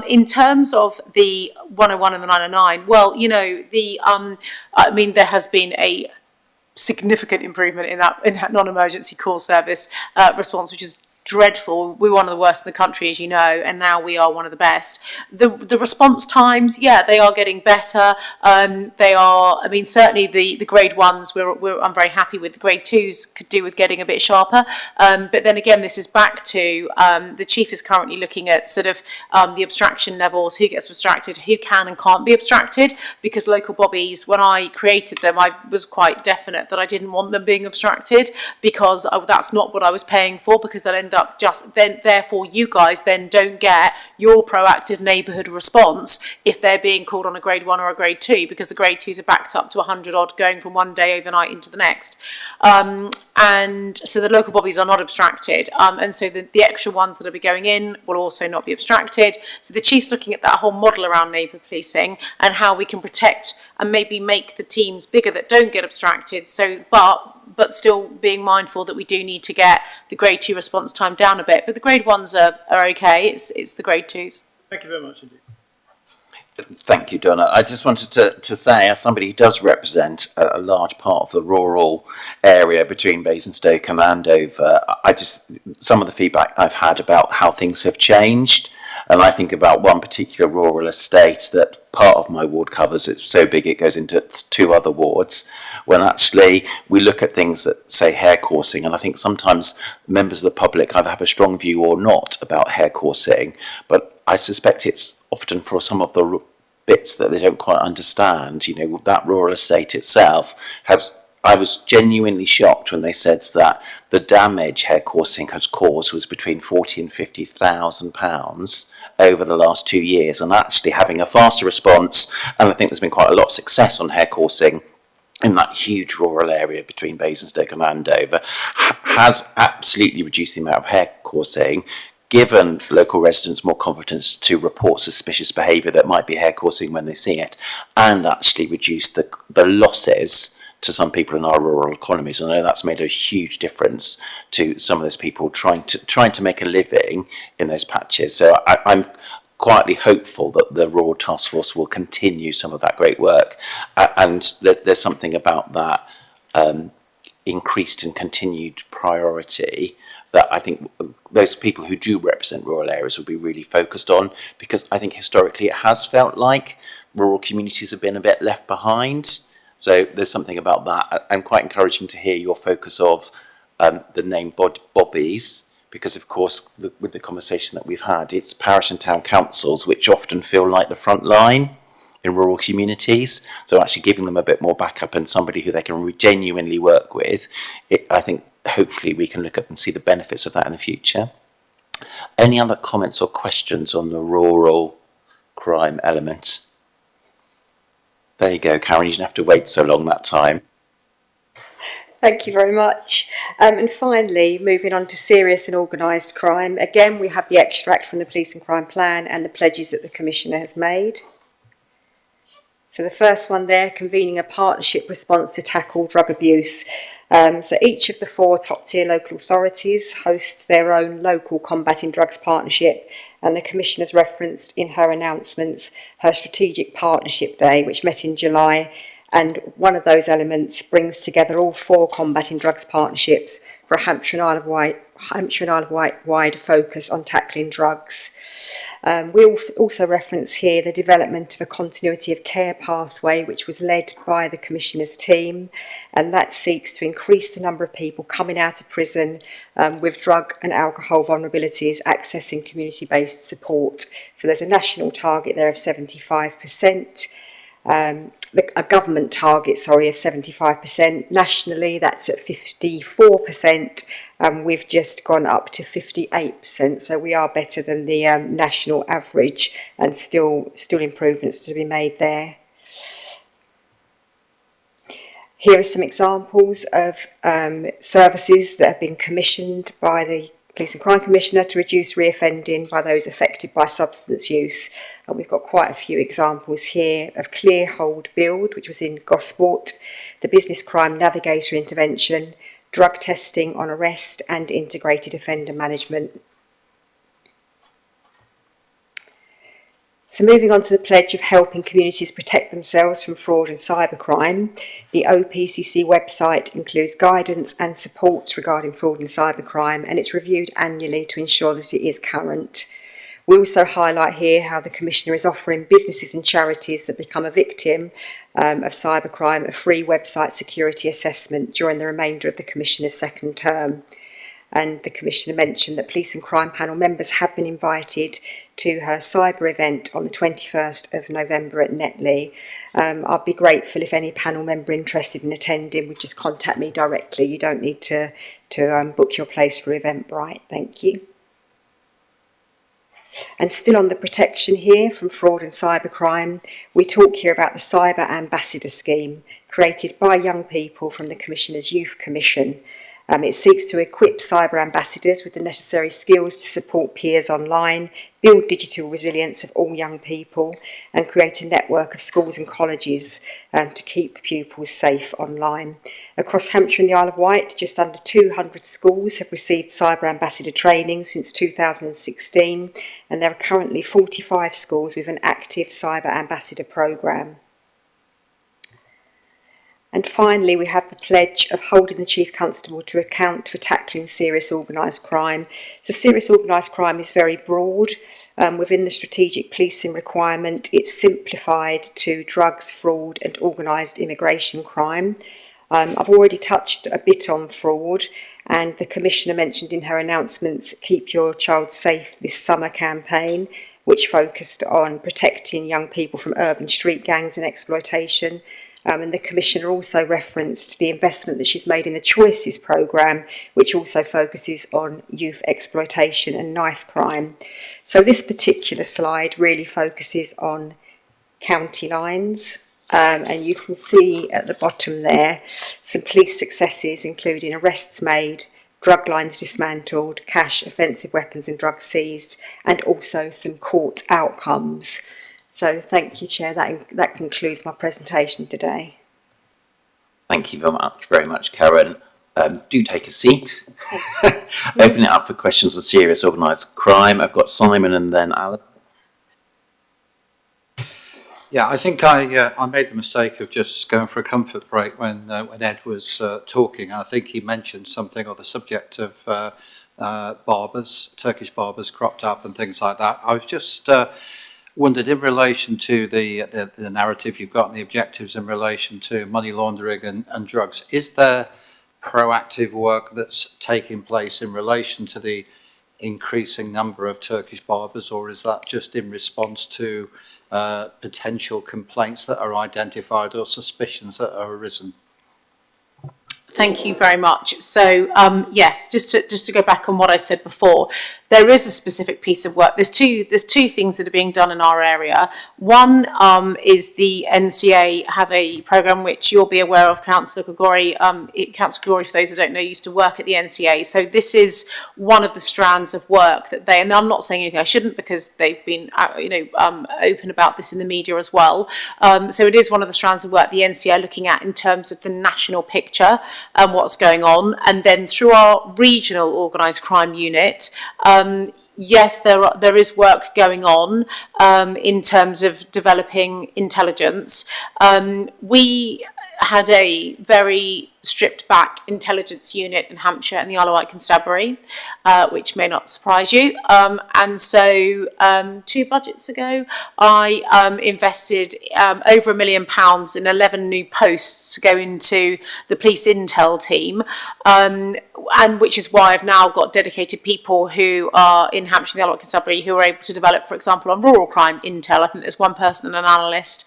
In terms of the 101 and the 909, well, you know, there has been a significant improvement in that non-emergency call service response, which is dreadful. We're one of the worst in the country, as you know, and now we are one of the best. The response times, yeah, they are getting better. They are, I mean, certainly the grade ones, I'm very happy with. The grade twos could do with getting a bit sharper. But then again, this is back to the chief is currently looking at sort of the abstraction levels, who gets abstracted, who can and can't be abstracted, because local bobbies, when I created them, I was quite definite that I didn't want them being abstracted, because that's not what I was paying for, because they'll end up therefore you guys then don't get your proactive neighbourhood response if they're being called on a grade 1 or a grade 2, because the grade 2s are backed up to 100 odd going from one day overnight into the next. And so the local bobbies are not abstracted, and so the extra ones that will be going in will also not be abstracted. So the chief's looking at that whole model around neighbour policing and how we can protect and maybe make the teams bigger that don't get abstracted, so but still being mindful that we do need to get the grade 2 response time down a bit. But the grade 1s are okay, it's the grade 2s. Thank you very much indeed. Thank you, Donna. I just wanted to say, as somebody who does represent a large part of the rural area between Basingstoke and Andover, some of the feedback I've had about how things have changed, and I think about one particular rural estate that part of my ward covers. It's so big it goes into 2 other wards, when actually we look at things that say hair coursing, and I think sometimes members of the public either have a strong view or not about hair coursing, but I suspect it's often for some of the bits that they don't quite understand. You know, that rural estate itself I was genuinely shocked when they said that the damage hair coursing has caused was between £40,000 and £50,000 over the last 2 years, and actually having a faster response, and I think there's been quite a lot of success on hair coursing in that huge rural area between Basingstoke and Andover, has absolutely reduced the amount of hair coursing, given local residents more confidence to report suspicious behaviour that might be hair coursing when they see it, and actually reduced the losses to some people in our rural economies. I know that's made a huge difference to some of those people trying to make a living in those patches. So I'm quietly hopeful that the Rural Task Force will continue some of that great work, and there's something about that increased and continued priority that I think those people who do represent rural areas will be really focused on, because I think historically it has felt like rural communities have been a bit left behind. So there's something about that. I'm quite encouraging to hear your focus of the name bobbies, because of course with the conversation that we've had, it's parish and town councils which often feel like the front line in rural communities. So actually giving them a bit more backup and somebody who they can genuinely work with, I think hopefully we can look at and see the benefits of that in the future. Any other comments or questions on the rural crime element? There you go, Karen, you didn't have to wait so long that time. Thank you very much. And finally, moving on to serious and organised crime. Again, we have the extract from the Police and Crime Plan and the pledges that the Commissioner has made. So the first one there, convening a partnership response to tackle drug abuse. So each of the 4 top-tier local authorities host their own local combating drugs partnership, and the Commissioner's referenced in her announcements her strategic partnership day, which met in July, and one of those elements brings together all 4 combating drugs partnerships for a Hampshire and Isle of Wight wide focus on tackling drugs. We also reference here the development of a continuity of care pathway, which was led by the Commissioner's team, and that seeks to increase the number of people coming out of prison with drug and alcohol vulnerabilities accessing community-based support. So there's a national target there of 75%. a government target, sorry, of 75%. Nationally, that's at 54%. We've just gone up to 58%, so we are better than the national average, and still improvements to be made there. Here are some examples of services that have been commissioned by the Police and Crime Commissioner to reduce reoffending by those affected by substance use. And we've got quite a few examples here of Clear Hold Build, which was in Gosport, the Business Crime Navigator Intervention, drug testing on arrest, and integrated offender management. So moving on to the pledge of helping communities protect themselves from fraud and cybercrime, the OPCC website includes guidance and support regarding fraud and cybercrime, and it's reviewed annually to ensure that it is current. We also highlight here how the Commissioner is offering businesses and charities that become a victim of cybercrime a free website security assessment during the remainder of the Commissioner's second term. And the Commissioner mentioned that Police and Crime Panel members have been invited to her cyber event on the 21st of November at Netley. I'd be grateful if any panel member interested in attending would just contact me directly. You don't need to book your place for Eventbrite. Thank you. And still on the protection here from fraud and cybercrime, we talk here about the Cyber Ambassador Scheme created by young people from the Commissioner's Youth Commission. It seeks to equip cyber ambassadors with the necessary skills to support peers online, build digital resilience of all young people, and create a network of schools and colleges to keep pupils safe online. Across Hampshire and the Isle of Wight, just under 200 schools have received cyber ambassador training since 2016, and there are currently 45 schools with an active cyber ambassador programme. And finally, we have the pledge of holding the Chief Constable to account for tackling serious organised crime. So serious organised crime is very broad. Within the strategic policing requirement, it's simplified to drugs, fraud and organised immigration crime. I've already touched a bit on fraud, and the Commissioner mentioned in her announcements Keep Your Child Safe This Summer campaign, which focused on protecting young people from urban street gangs and exploitation. And the Commissioner also referenced the investment that she's made in the Choices programme, which also focuses on youth exploitation and knife crime. So this particular slide really focuses on county lines. And you can see at the bottom there some police successes, including arrests made, drug lines dismantled, cash, offensive weapons and drugs seized, and also some court outcomes. So thank you, Chair. That concludes my presentation today. Thank you very much, Karen. Do take a seat. Open it up for questions on serious organised crime. I've got Simon and then Alan. Yeah, I think I made the mistake of just going for a comfort break when Ed was talking. I think he mentioned something on the subject of barbers, Turkish barbers cropped up and things like that. I was just wondered, in relation to the narrative you've got and the objectives in relation to money laundering and drugs, is there proactive work that's taking place in relation to the increasing number of Turkish barbers, or is that just in response to potential complaints that are identified or suspicions that are arisen? Thank you very much. So yes, just to go back on what I said before, there is a specific piece of work. There's two things that are being done in our area. One is the NCA have a programme which you'll be aware of, Councillor Gregori. Councillor Gregori, for those who don't know, used to work at the NCA. So this is one of the strands of work that they, and I'm not saying anything I shouldn't because they've been open about this in the media as well. So it is one of the strands of work the NCA are looking at in terms of the national picture and what's going on. And then through our regional organised crime unit, yes, there is work going on in terms of developing intelligence. We had a very stripped back intelligence unit in Hampshire and the Isle of Wight Constabulary, which may not surprise you. And so 2 budgets ago, I invested over £1 million in 11 new posts to go into the police intel team, and which is why I've now got dedicated people who are in Hampshire and the Isle of Wight Constabulary who are able to develop, for example, on rural crime intel. I think there's 1 person and an analyst.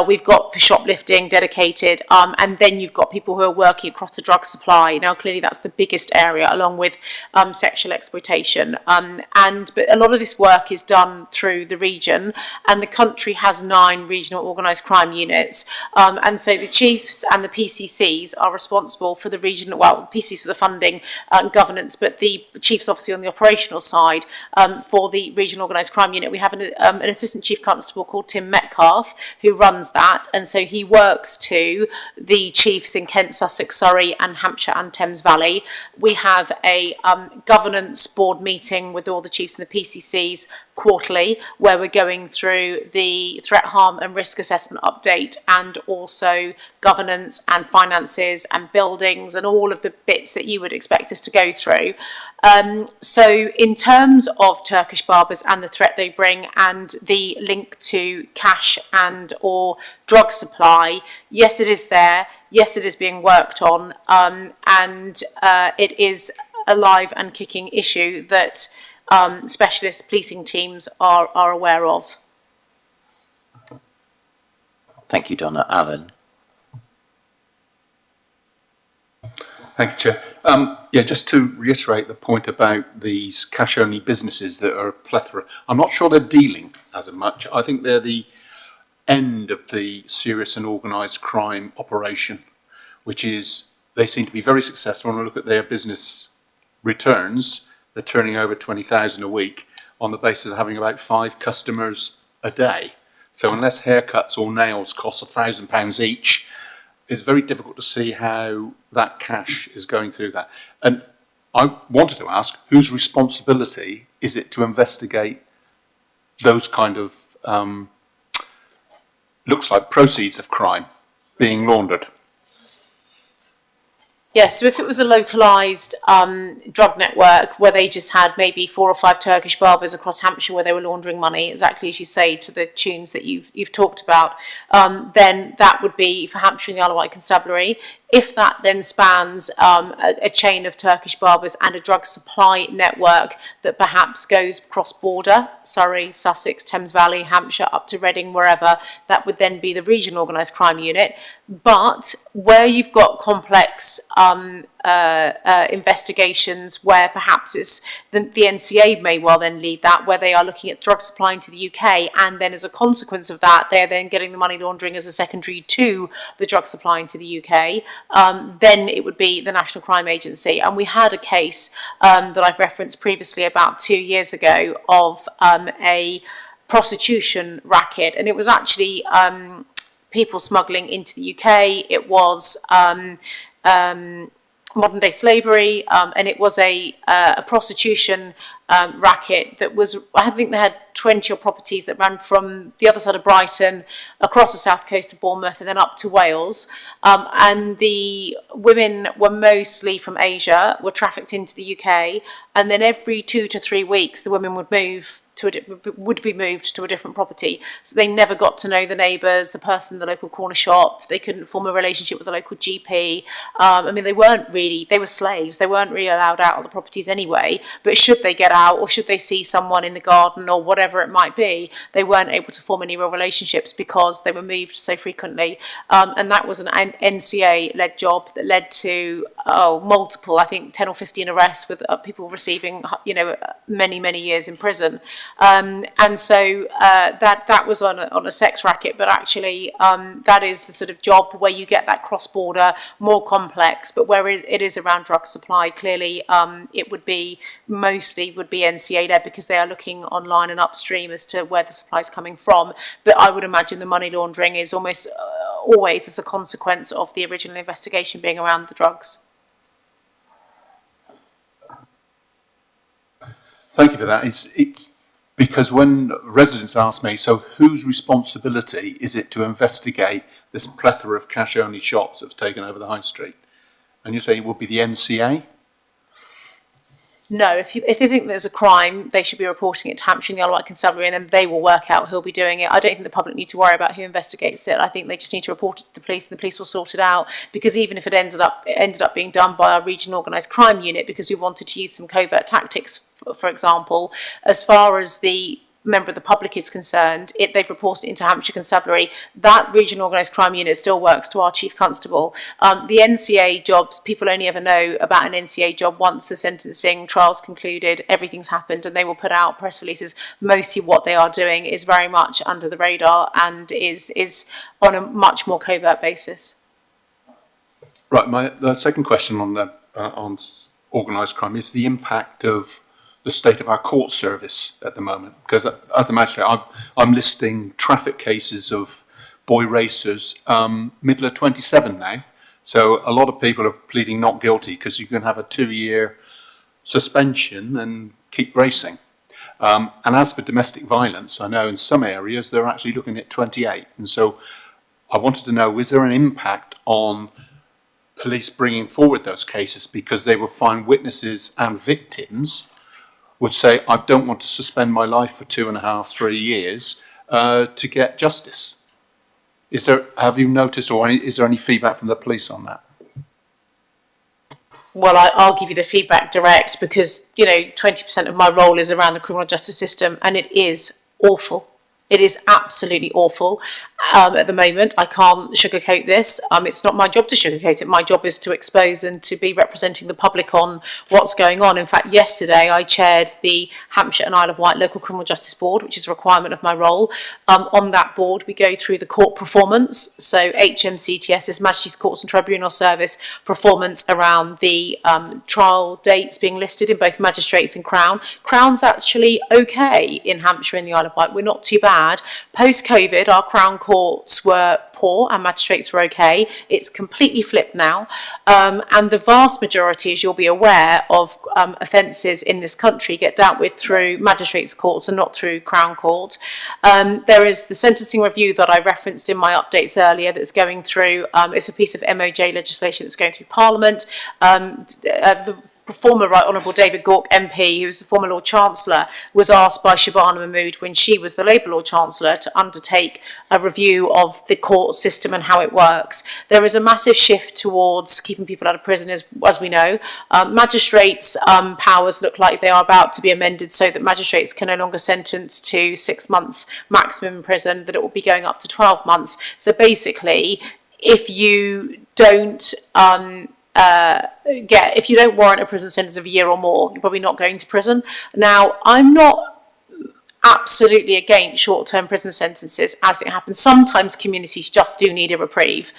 We've got for shoplifting dedicated, and then you've got people who are working across the drug supply. Now, clearly that's the biggest area, along with sexual exploitation. But a lot of this work is done through the region, and the country has 9 regional organised crime units. And so the chiefs and the PCCs are responsible for the regional, well, PCCs for the funding and governance, but the chiefs obviously on the operational side for the regional organised crime unit. We have an assistant chief constable called Tim Metcalf who runs that, and so he works to the chiefs in Kent, Sussex, Surrey and Hampshire and Thames Valley. We have a governance board meeting with all the chiefs and the PCCs quarterly, where we're going through the threat, harm and risk assessment update, and also governance and finances and buildings and all of the bits that you would expect us to go through. So in terms of Turkish barbers and the threat they bring and the link to cash and or drug supply, yes, it is there. Yes, it is being worked on, and it is a live and kicking issue that specialist policing teams are aware of. Thank you, Donna. Alan. Thank you, Chair. Just to reiterate the point about these cash-only businesses that are a plethora, I'm not sure they're dealing as much. I think they're the end of the serious and organised crime operation, which is, they seem to be very successful. When I look at their business returns, they're turning over 20,000 a week on the basis of having about 5 customers a day. So unless haircuts or nails cost £1,000 each, it's very difficult to see how that cash is going through that. And I wanted to ask, whose responsibility is it to investigate those kind of, looks like proceeds of crime being laundered? Yeah, so if it was a localised drug network where they just had maybe 4 or 5 Turkish barbers across Hampshire where they were laundering money, exactly as you say, to the tunes that you've talked about, then that would be for Hampshire and the Isle of Wight Constabulary. If that then spans a chain of Turkish barbers and a drug supply network that perhaps goes cross-border, Surrey, Sussex, Thames Valley, Hampshire, up to Reading, wherever, that would then be the regional organised crime unit. But where you've got complex investigations where perhaps it's the NCA may well then lead that, where they are looking at drug supply into the UK, and then as a consequence of that, they're then getting the money laundering as a secondary to the drug supply into the UK. Then it would be the National Crime Agency. And we had a case that I've referenced previously about 2 years ago of a prostitution racket, and it was actually people smuggling into the UK. It was modern day slavery, and it was a prostitution racket that was, I think they had 20 odd properties that ran from the other side of Brighton across the south coast of Bournemouth and then up to Wales, and the women were mostly from Asia, were trafficked into the UK, and then every 2 to 3 weeks the women would be moved to a different property. So they never got to know the neighbours, the person in the local corner shop. They couldn't form a relationship with the local GP. I mean, they were slaves. They weren't really allowed out of the properties anyway. But should they get out, or should they see someone in the garden or whatever it might be, they weren't able to form any real relationships because they were moved so frequently. And that was an NCA-led job that led to multiple, I think 10 or 15 arrests with people receiving, many, many years in prison. And so that was on a sex racket, but actually that is the sort of job where you get that cross-border, more complex, but where it is around drug supply, clearly it would be NCA-led because they are looking online and upstream as to where the supply is coming from. But I would imagine the money laundering is almost always as a consequence of the original investigation being around the drugs. Thank you for that. It's because when residents ask me, so whose responsibility is it to investigate this plethora of cash-only shops that have taken over the high street? And you say it would be the NCA? No, if they think there's a crime, they should be reporting it to Hampshire and the Isle of Wight Constabulary, and then they will work out who'll be doing it. I don't think the public need to worry about who investigates it. I think they just need to report it to the police, and the police will sort it out. Because even if it ended up being done by our regional organised crime unit, because we wanted to use some covert tactics, for example, as far as the member of the public is concerned, they've reported it into Hampshire Constabulary. That regional organised crime unit still works to our chief constable. The NCA jobs, people only ever know about an NCA job once the sentencing trial's concluded, everything's happened, and they will put out press releases. Mostly what they are doing is very much under the radar and is on a much more covert basis. Right, the second question on organised crime is the impact of the state of our court service at the moment, because as a magistrate, I'm listing traffic cases of boy racers, middle of 27 now. So a lot of people are pleading not guilty because you can have a 2-year suspension and keep racing. And as for domestic violence, I know in some areas they're actually looking at 28. And so I wanted to know, is there an impact on police bringing forward those cases because they will find witnesses and victims would say, I don't want to suspend my life for 2.5, 3 years to get justice. Have you noticed, or is there any feedback from the police on that? Well, I'll give you the feedback direct because, 20% of my role is around the criminal justice system, and it is awful. It is absolutely awful at the moment. I can't sugarcoat this. It's not my job to sugarcoat it. My job is to expose and to be representing the public on what's going on. In fact, yesterday I chaired the Hampshire and Isle of Wight Local Criminal Justice Board, which is a requirement of my role. On that board, we go through the court performance. So HMCTS's Majesty's Courts and Tribunal Service performance around the trial dates being listed in both magistrates and Crown. Crown's actually okay in Hampshire and the Isle of Wight. We're not too bad. Post-COVID, our Crown courts were poor and magistrates were okay. It's completely flipped now. And the vast majority, as you'll be aware, of offences in this country get dealt with through magistrates' courts and not through Crown court. There is the sentencing review that I referenced in my updates earlier that's going through. It's a piece of MOJ legislation that's going through Parliament. The former Right Honourable David Gauke MP, who was the former Lord Chancellor, was asked by Shabana Mahmood when she was the Labour Lord Chancellor to undertake a review of the court system and how it works. There is a massive shift towards keeping people out of prison, as we know. Magistrates' powers look like they are about to be amended so that magistrates can no longer sentence to 6 months maximum in prison, that it will be going up to 12 months. So basically, if you don't if you don't warrant a prison sentence of a year or more, you're probably not going to prison. Now, I'm not absolutely against short-term prison sentences as it happens. Sometimes communities just do need a reprieve.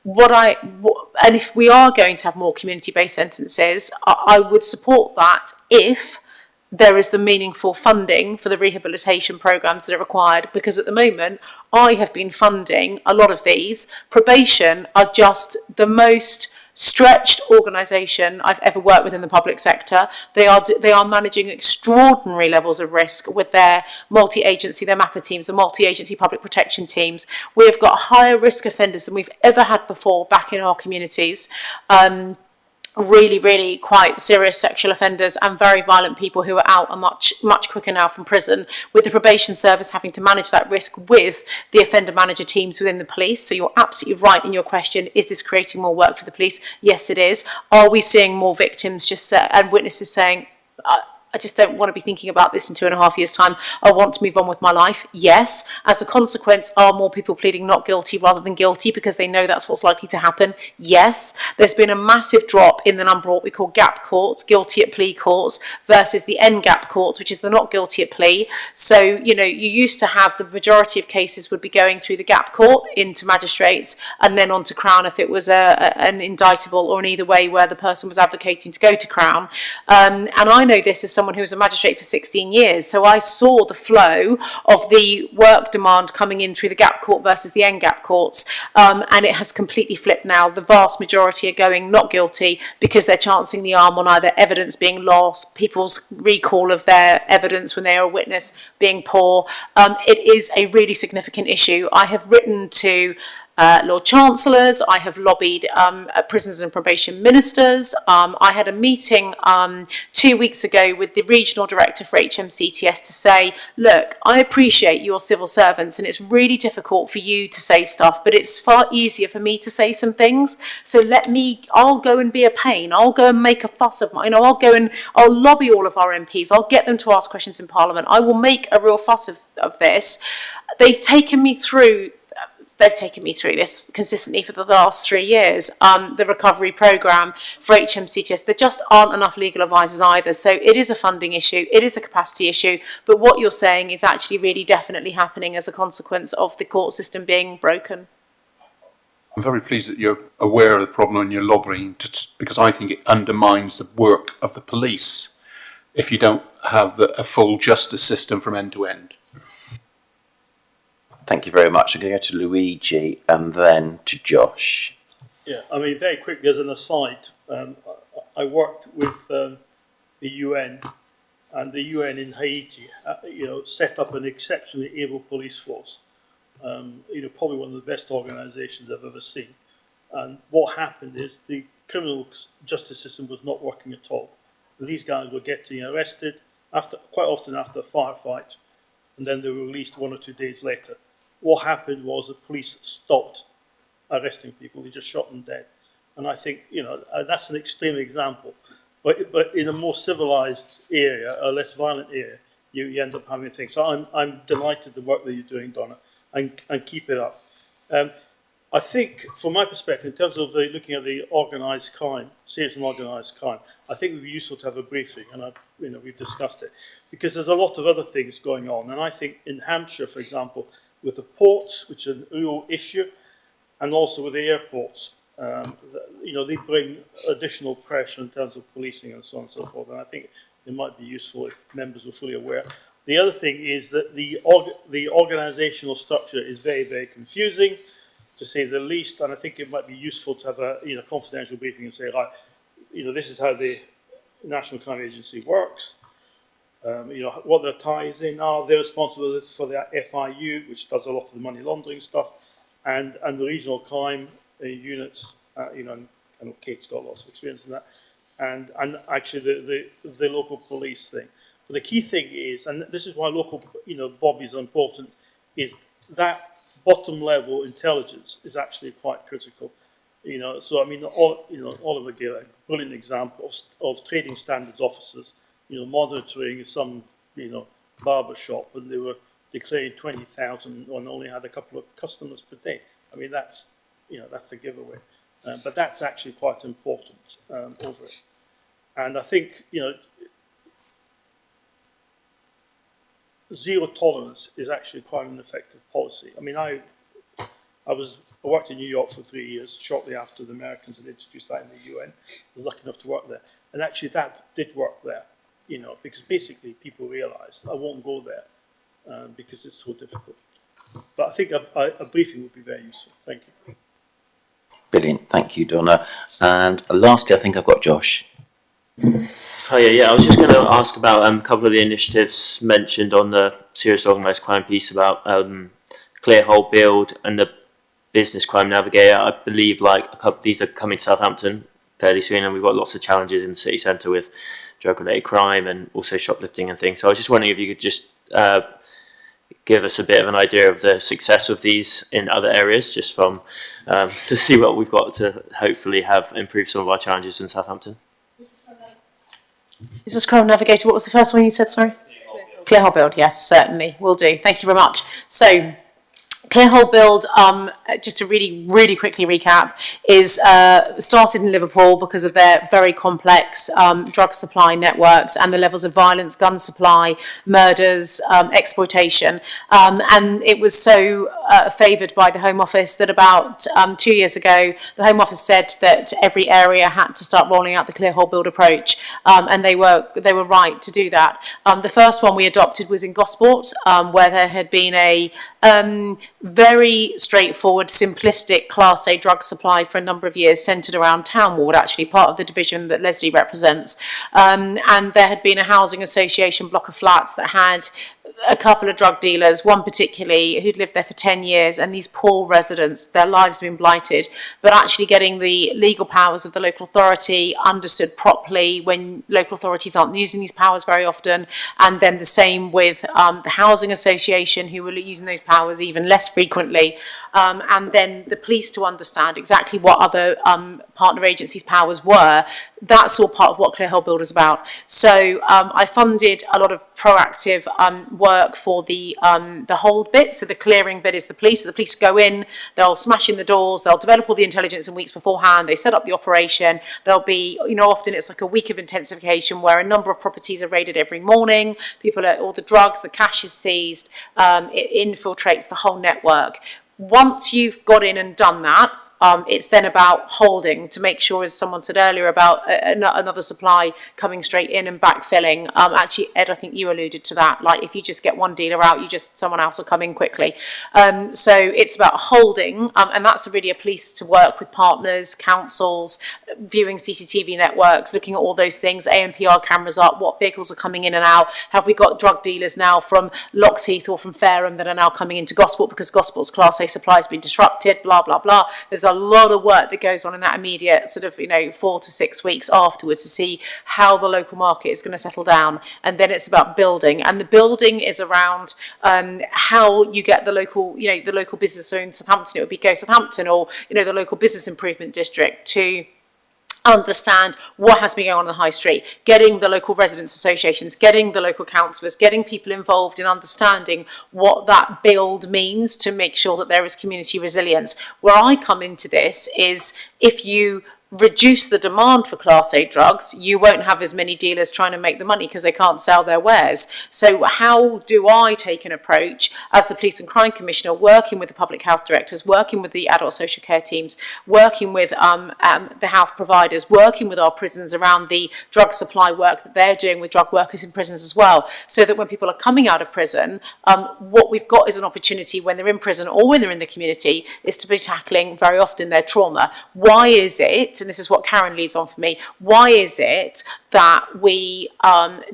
And if we are going to have more community-based sentences, I would support that if there is the meaningful funding for the rehabilitation programmes that are required, because at the moment I have been funding a lot of these. Probation are just the most stretched organisation I've ever worked with in the public sector. They are managing extraordinary levels of risk with their multi-agency, their MAPA teams, the multi-agency public protection teams. We have got higher risk offenders than we've ever had before back in our communities. Really, really quite serious sexual offenders and very violent people who are out are much quicker now from prison, with the probation service having to manage that risk with the offender manager teams within the police. So you're absolutely right in your question, is this creating more work for the police? Yes, it is. Are we seeing more victims and witnesses saying, I just don't want to be thinking about this in 2.5 years' time. I want to move on with my life. Yes. As a consequence, are more people pleading not guilty rather than guilty because they know that's what's likely to happen? Yes. There's been a massive drop in the number of what we call gap courts, guilty at plea courts, versus the NGAP courts, which is the not guilty at plea. So, you used to have the majority of cases would be going through the gap court into magistrates and then on to Crown if it was an indictable or an either way where the person was advocating to go to Crown. And I know this as someone who was a magistrate for 16 years, so I saw the flow of the work demand coming in through the gap court versus the NGAP courts, and it has completely flipped now. The vast majority are going not guilty because they're chancing the arm on either evidence being lost, people's recall of their evidence when they are a witness being poor. It is a really significant issue. I have written to Lord Chancellors, I have lobbied prisons and probation ministers. I had a meeting 2 weeks ago with the regional director for HMCTS to say, look, I appreciate you're civil servants and it's really difficult for you to say stuff, but it's far easier for me to say some things. So I'll go and be a pain. I'll go and make a fuss of mine. I'll lobby all of our MPs. I'll get them to ask questions in Parliament. I will make a real fuss of this. They've taken me through this consistently for the last 3 years, the recovery programme for HMCTS. There just aren't enough legal advisors either. So it is a funding issue, it is a capacity issue, but what you're saying is actually really definitely happening as a consequence of the court system being broken. I'm very pleased that you're aware of the problem and you're lobbying, just because I think it undermines the work of the police if you don't have a full justice system from end to end. Thank you very much. I'm going to go to Luigi and then to Josh. Yeah, I mean, very quickly as an aside, I worked with the UN, and the UN in Haiti, set up an exceptionally able police force. Probably one of the best organisations I've ever seen. And what happened is the criminal justice system was not working at all. These guys were getting arrested quite often after a firefight, and then they were released 1 or 2 days later. What happened was the police stopped arresting people; they just shot them dead. And I think that's an extreme example. But in a more civilised area, a less violent area, you end up having things. So I'm delighted the work that you're doing, Donna, and keep it up. I think, from my perspective, in terms of looking at the organised crime, serious and organised crime, I think it would be useful to have a briefing, and we've discussed it, because there's a lot of other things going on. And I think in Hampshire, for example, with the ports, which is a real issue, and also with the airports, they bring additional pressure in terms of policing and so on and so forth. And I think it might be useful if members were fully aware. The other thing is that the organisational structure is very, very confusing, to say the least. And I think it might be useful to have a confidential briefing and say, right, this is how the National Crime Agency works. What their ties in are. They're responsible for the FIU, which does a lot of the money laundering stuff, and the regional crime units. I know Kate's got lots of experience in that, and actually the local police thing. But the key thing is, and this is why local bobbies are important, is that bottom level intelligence is actually quite critical. So I mean, Oliver gave a brilliant example of trading standards officers. Monitoring some, barber shop, and they were declaring 20,000 and only had a couple of customers per day. I mean, that's a giveaway. But that's actually quite important over it. And I think, zero tolerance is actually quite an effective policy. I mean, I worked in New York for 3 years, shortly after the Americans had introduced that in the UN. I was lucky enough to work there. And actually that did work there. Because basically people realised I won't go there because it's so difficult. But I think a briefing would be very useful. Thank you. Brilliant. Thank you, Donna. And lastly, I think I've got Josh. Oh yeah. I was just going to ask about a couple of the initiatives mentioned on the serious organised crime piece about Clear Hole Build and the Business Crime Navigator. I believe these are coming to Southampton fairly soon, and we've got lots of challenges in the city centre with drug-related crime and also shoplifting and things. So I was just wondering if you could just give us a bit of an idea of the success of these in other areas, just from to see what we've got to hopefully have improved some of our challenges in Southampton. Business Crime Navigator, what was the first one you said, sorry? Clear Hole Build, yes, certainly, will do. Thank you very much. So, Clear Hole Build, just to really, really quickly recap, is started in Liverpool because of their very complex drug supply networks and the levels of violence, gun supply, murders, exploitation. And it was so favoured by the Home Office that about 2 years ago, the Home Office said that every area had to start rolling out the Clear Hole Build approach, and they were right to do that. The first one we adopted was in Gosport, where there had been a very straightforward, simplistic Class A drug supply for a number of years, centred around Town Ward, actually part of the division that Leslie represents. And there had been a housing association block of flats that had a couple of drug dealers, one particularly who'd lived there for 10 years, and these poor residents, their lives have been blighted, but actually getting the legal powers of the local authority understood properly when local authorities aren't using these powers very often, and then the same with the housing association, who were using those powers even less frequently, and then the police to understand exactly what other partner agencies' powers were. That's all part of what Clear Hill Build is about. So I funded a lot of proactive work for the hold bit, so the clearing bit is the police. So the police go in, they'll smash in the doors, they'll develop all the intelligence in weeks beforehand, they set up the operation, there'll be, often it's like a week of intensification where a number of properties are raided every morning, all the drugs, the cash is seized, it infiltrates the whole network. Once you've got in and done that, it's then about holding to make sure, as someone said earlier, about another supply coming straight in and backfilling. Actually, Ed, I think you alluded to that. Like, if you just get one dealer out, someone else will come in quickly. So it's about holding, and that's really a police to work with partners, councils, viewing CCTV networks, looking at all those things, ANPR cameras up, what vehicles are coming in and out. Have we got drug dealers now from Loxheath or from Fareham that are now coming into Gosport because Gosport's Class A supply has been disrupted, blah, blah, blah. There's a lot of work that goes on in that immediate sort of 4 to 6 weeks afterwards to see how the local market is going to settle down, and then it's about building, and the building is around how you get the local the local business. So in Southampton it would be Go Southampton, or the local business improvement district, to understand what has been going on in the high street, getting the local residents associations, getting the local councillors, getting people involved in understanding what that build means to make sure that there is community resilience. Where I come into this is, if you reduce the demand for Class A drugs, you won't have as many dealers trying to make the money because they can't sell their wares. So how do I take an approach as the Police and Crime Commissioner, working with the public health directors, working with the adult social care teams, working with the health providers, working with our prisons around the drug supply work that they're doing with drug workers in prisons as well, so that when people are coming out of prison, what we've got is an opportunity when they're in prison or when they're in the community is to be tackling very often their trauma. Why is it, and this is what Karen leads on for me, why is it that we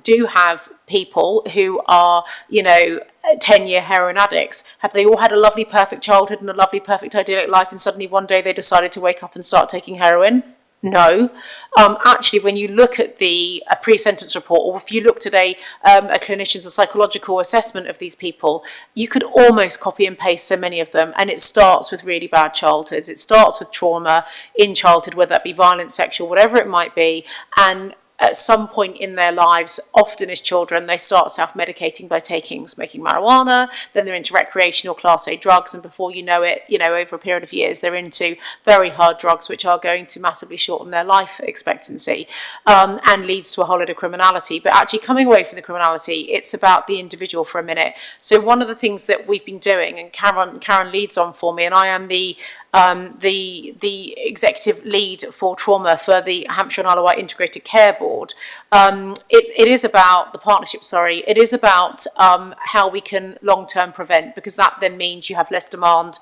do have people who are 10-year heroin addicts? Have they all had a lovely perfect childhood and a lovely perfect idyllic life, and suddenly one day they decided to wake up and start taking heroin? No. Actually, when you look at a pre-sentence report, or if you looked at a clinician's psychological assessment of these people, you could almost copy and paste so many of them. And it starts with really bad childhoods. It starts with trauma in childhood, whether that be violent, sexual, whatever it might be. And at some point in their lives, often as children, they start self-medicating by smoking marijuana, then they're into recreational Class A drugs, and before you know it, over a period of years, they're into very hard drugs which are going to massively shorten their life expectancy, and leads to a whole lot of criminality. But actually, coming away from the criminality, it's about the individual for a minute. So one of the things that we've been doing, and Karen leads on for me, and I am the executive lead for trauma for the Hampshire and Isle of Wight Integrated Care Board. It is about the partnership, it is about how we can long-term prevent, because that then means you have less demand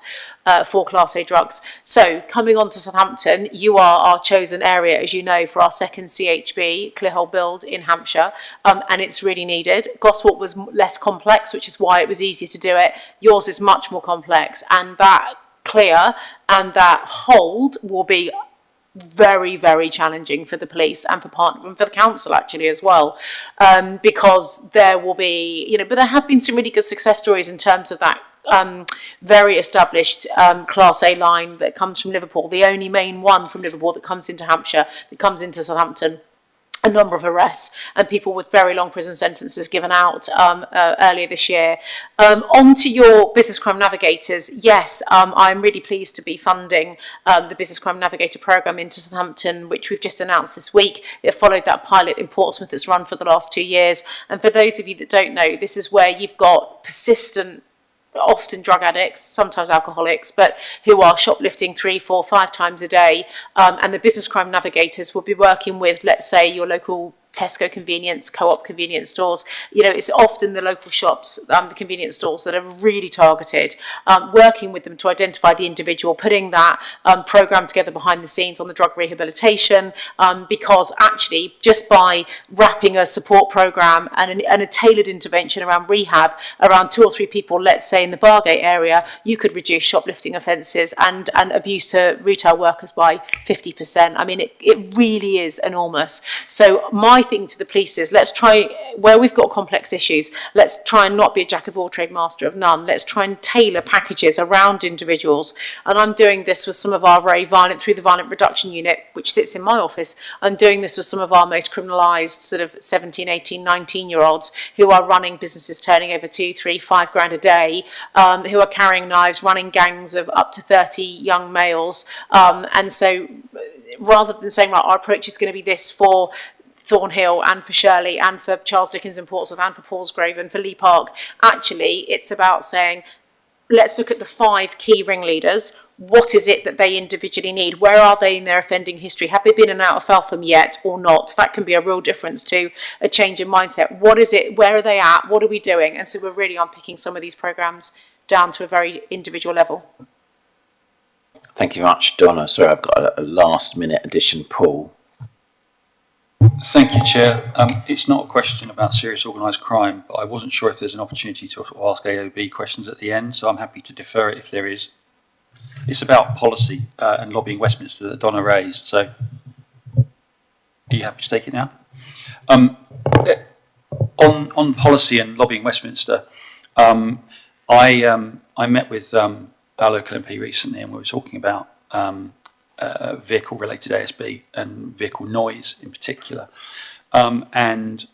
for Class A drugs. So coming on to Southampton, you are our chosen area, as you know, for our second CHB, Clear Hill Build in Hampshire, and it's really needed. Gosport was less complex, which is why it was easier to do it. Yours is much more complex, and that clear and that hold will be very, very challenging for the police and for the council actually as well, because there will be, but there have been some really good success stories in terms of that very established Class A line that comes from Liverpool, the only main one from Liverpool that comes into Hampshire, that comes into Southampton. A number of arrests and people with very long prison sentences given out earlier this year. On to your business crime navigators. Yes, I'm really pleased to be funding the business crime navigator programme into Southampton, which we've just announced this week. It followed that pilot in Portsmouth that's run for the last 2 years. And for those of you that don't know, this is where you've got persistent, often drug addicts, sometimes alcoholics, but who are shoplifting 3, 4, 5 times a day. And the business crime navigators will be working with, let's say, your local Tesco convenience, Co-op convenience stores. You know, it's often the local shops, the convenience stores that are really targeted, working with them to identify the individual, putting that programme together behind the scenes on the drug rehabilitation, because actually just by wrapping a support programme and a tailored intervention around rehab, around 2 or 3 people, let's say in the Bargate area, you could reduce shoplifting offences and abuse to retail workers by 50%. I mean, it really is enormous. So my thing to the police is, let's try, where we've got complex issues, let's try and not be a jack of all trade, master of none. Let's try and tailor packages around individuals. And I'm doing this with some of our very violent, through the Violent Reduction Unit, which sits in my office. I'm doing this with some of our most criminalised sort of 17, 18, 19-year-olds who are running businesses turning over 2, 3, 5 grand a day, who are carrying knives, running gangs of up to 30 young males. And so rather than saying, right, our approach is going to be this for Thornhill and for Shirley and for Charles Dickens and Portsmouth and for Paulsgrove and for Lee Park, actually it's about saying, let's look at the 5 key ringleaders. What is it that they individually need? Where are they in their offending history? Have they been in and out of Feltham yet or not? That can be a real difference to a change in mindset. What is it? Where are they at? What are we doing? And so we're really unpicking some of these programmes down to a very individual level. Thank you very much, Donna. Sorry, I've got a last minute addition, Paul. Thank you, Chair. It's not a question about serious organised crime, but I wasn't sure if there's an opportunity to ask AOB questions at the end, so I'm happy to defer it if there is. It's about policy and lobbying Westminster that Donna raised, so are you happy to take it now? On policy and lobbying Westminster, I met with our local MP recently, and we were talking about vehicle-related ASB and vehicle noise in particular, and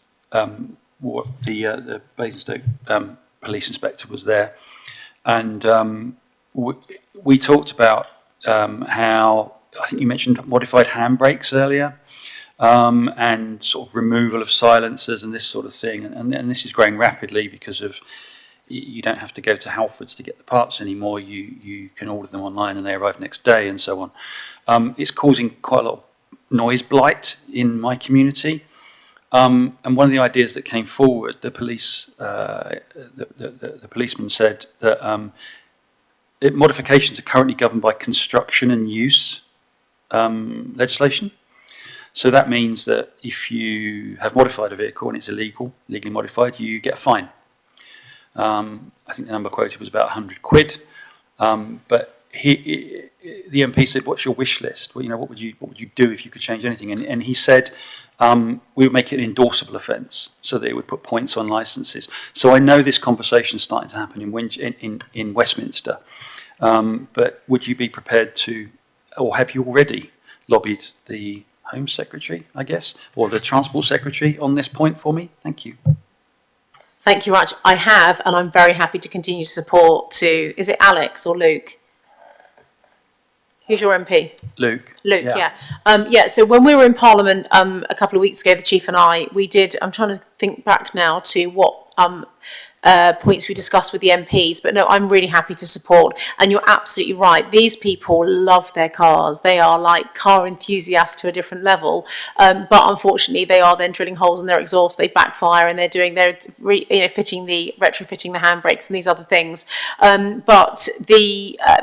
what the Basingstoke police inspector was there, and we talked about how, I think you mentioned modified handbrakes earlier, and sort of removal of silencers and this sort of thing, and this is growing rapidly because of, you don't have to go to Halfords to get the parts anymore. You can order them online and they arrive next day, and so on. It's causing quite a lot of noise blight in my community. And one of the ideas that came forward, the policeman said that modifications are currently governed by construction and use legislation. So that means that if you have modified a vehicle and it's legally modified, you get a fine. I think the number quoted was about £100. But the MP said, "What's your wish list? Well, what would you do if you could change anything?" And he said, "We would make it an endorsable offence, so that it would put points on licences." So I know this conversation is starting to happen in Westminster. But would you be prepared to, or have you already lobbied the Home Secretary, I guess, or the Transport Secretary on this point for me? Thank you. Thank you much. I have, and I'm very happy to continue to support is it Alex or Luke? Who's your MP? Luke. Luke, yeah. So when we were in Parliament a couple of weeks ago, the Chief and I, we did, I'm trying to think back now to what points we discussed with the MPs, but no, I'm really happy to support. And you're absolutely right. These people love their cars. They are like car enthusiasts to a different level. But unfortunately, they are then drilling holes in their exhaust. They backfire, and they're retrofitting the handbrakes and these other things. But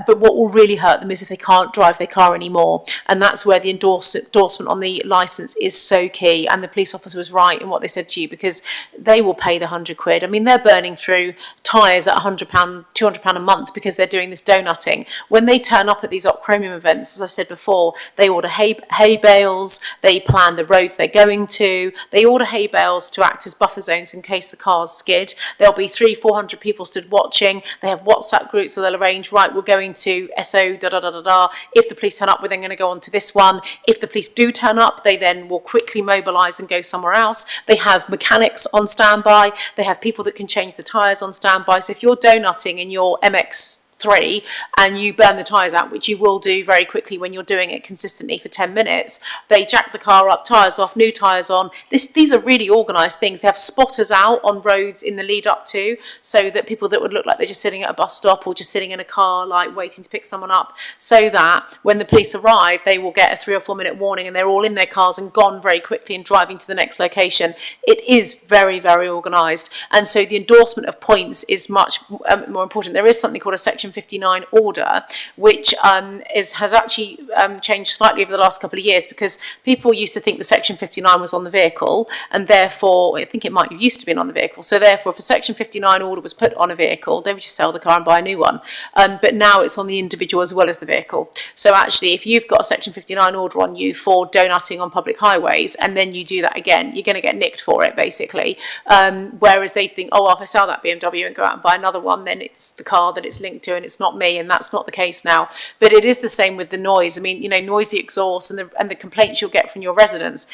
what will really hurt them is if they can't drive their car anymore. And that's where the endorsement on the licence is so key. And the police officer was right in what they said to you, because they will pay the £100. I mean, they're burning through tyres at £100, £200 a month because they're doing this donutting. When they turn up at these Op Chromium events, as I've said before, they order hay bales, they plan the roads they're going to, they order hay bales to act as buffer zones in case the cars skid. There'll be 300-400 people stood watching. They have WhatsApp groups, so they'll arrange, right, we're going to SO, da-da-da-da-da. If the police turn up, we're then going to go on to this one. If the police do turn up, they then will quickly mobilise and go somewhere else. They have mechanics on standby. They have people that can change the tyres on standby. So if you're donutting in your MX 3 and you burn the tyres out, which you will do very quickly when you're doing it consistently for 10 minutes, they jack the car up, tyres off, new tyres on. These are really organised things. They have spotters out on roads in the lead up to, so that people that would look like they're just sitting at a bus stop or just sitting in a car like waiting to pick someone up, so that when the police arrive they will get a 3 or 4 minute warning and they're all in their cars and gone very quickly and driving to the next location. It is very, very organised, and so the endorsement of points is much more important. There is something called a Section 59 order, which has actually changed slightly over the last couple of years, because people used to think the Section 59 was on the vehicle, and therefore I think it might have used to be on the vehicle. So therefore, if a Section 59 order was put on a vehicle, they would just sell the car and buy a new one. But now it's on the individual as well as the vehicle. So actually, if you've got a Section 59 order on you for donutting on public highways, and then you do that again, you're going to get nicked for it, basically. Whereas they think, oh, well, if I sell that BMW and go out and buy another one, then it's the car that it's linked to and it's not me, and that's not the case now. But it is the same with the noise. I mean, you know, noisy exhaust and the complaints you'll get from your residents.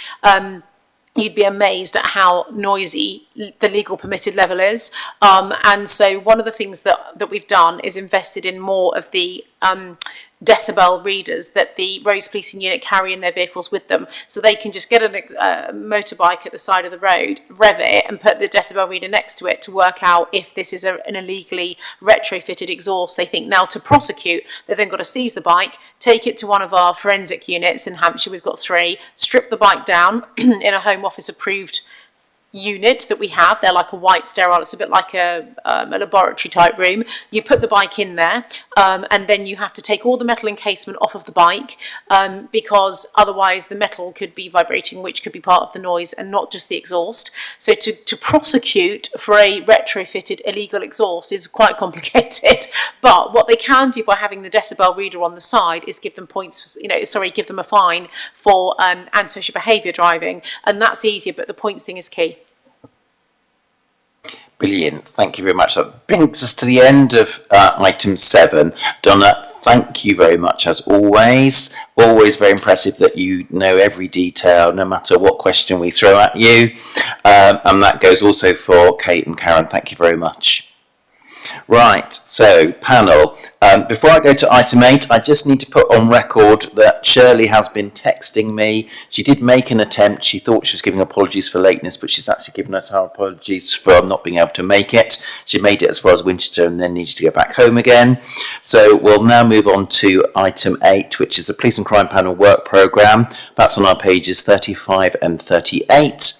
You'd be amazed at how noisy the legal permitted level is. And so one of the things that we've done is invested in more of the decibel readers that the roads policing unit carry in their vehicles with them, so they can just get a motorbike at the side of the road, rev it and put the decibel reader next to it to work out if this is an illegally retrofitted exhaust, they think. Now, to prosecute, they've then got to seize the bike, take it to one of our forensic units in Hampshire, we've got 3, strip the bike down in a Home Office approved unit that we have. They're like a white sterile, it's a bit like a laboratory type room. You put the bike in there, and then you have to take all the metal encasement off of the bike, because otherwise the metal could be vibrating, which could be part of the noise and not just the exhaust. So to prosecute for a retrofitted illegal exhaust is quite complicated. But what they can do by having the decibel reader on the side is give them points, give them a fine for antisocial behaviour driving, and that's easier, but the points thing is key. Brilliant. Thank you very much. That brings us to the end of item 7. Donna, thank you very much as always. Always very impressive that you know every detail, no matter what question we throw at you. And that goes also for Kate and Karen. Thank you very much. Right, so panel, before I go to item 8, I just need to put on record that Shirley has been texting me. She did make an attempt. She thought she was giving apologies for lateness, but she's actually given us her apologies for not being able to make it. She made it as far as Winchester and then needed to go back home again. So we'll now move on to item 8, which is the Police and Crime Panel Work Programme. That's on our pages 35 and 38.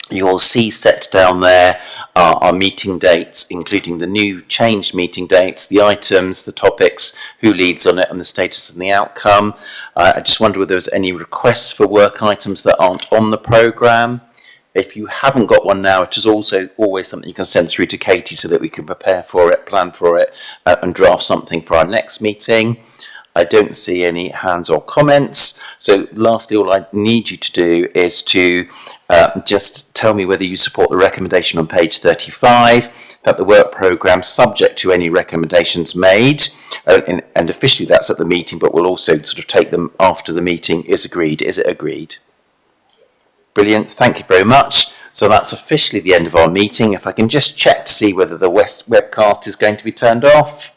You'll see set down there our meeting dates, including the new changed meeting dates, the items, the topics, who leads on it, and the status and the outcome. I just wonder whether there's any requests for work items that aren't on the programme. If you haven't got one now, it is also always something you can send through to Katie so that we can prepare for it, plan for it, and draft something for our next meeting. I don't see any hands or comments. So lastly, all I need you to do is to just tell me whether you support the recommendation on page 35, that the work programme, subject to any recommendations made, and officially that's at the meeting, but we'll also sort of take them after the meeting is agreed. Is it agreed? Brilliant. Thank you very much. So that's officially the end of our meeting. If I can just check to see whether the webcast is going to be turned off.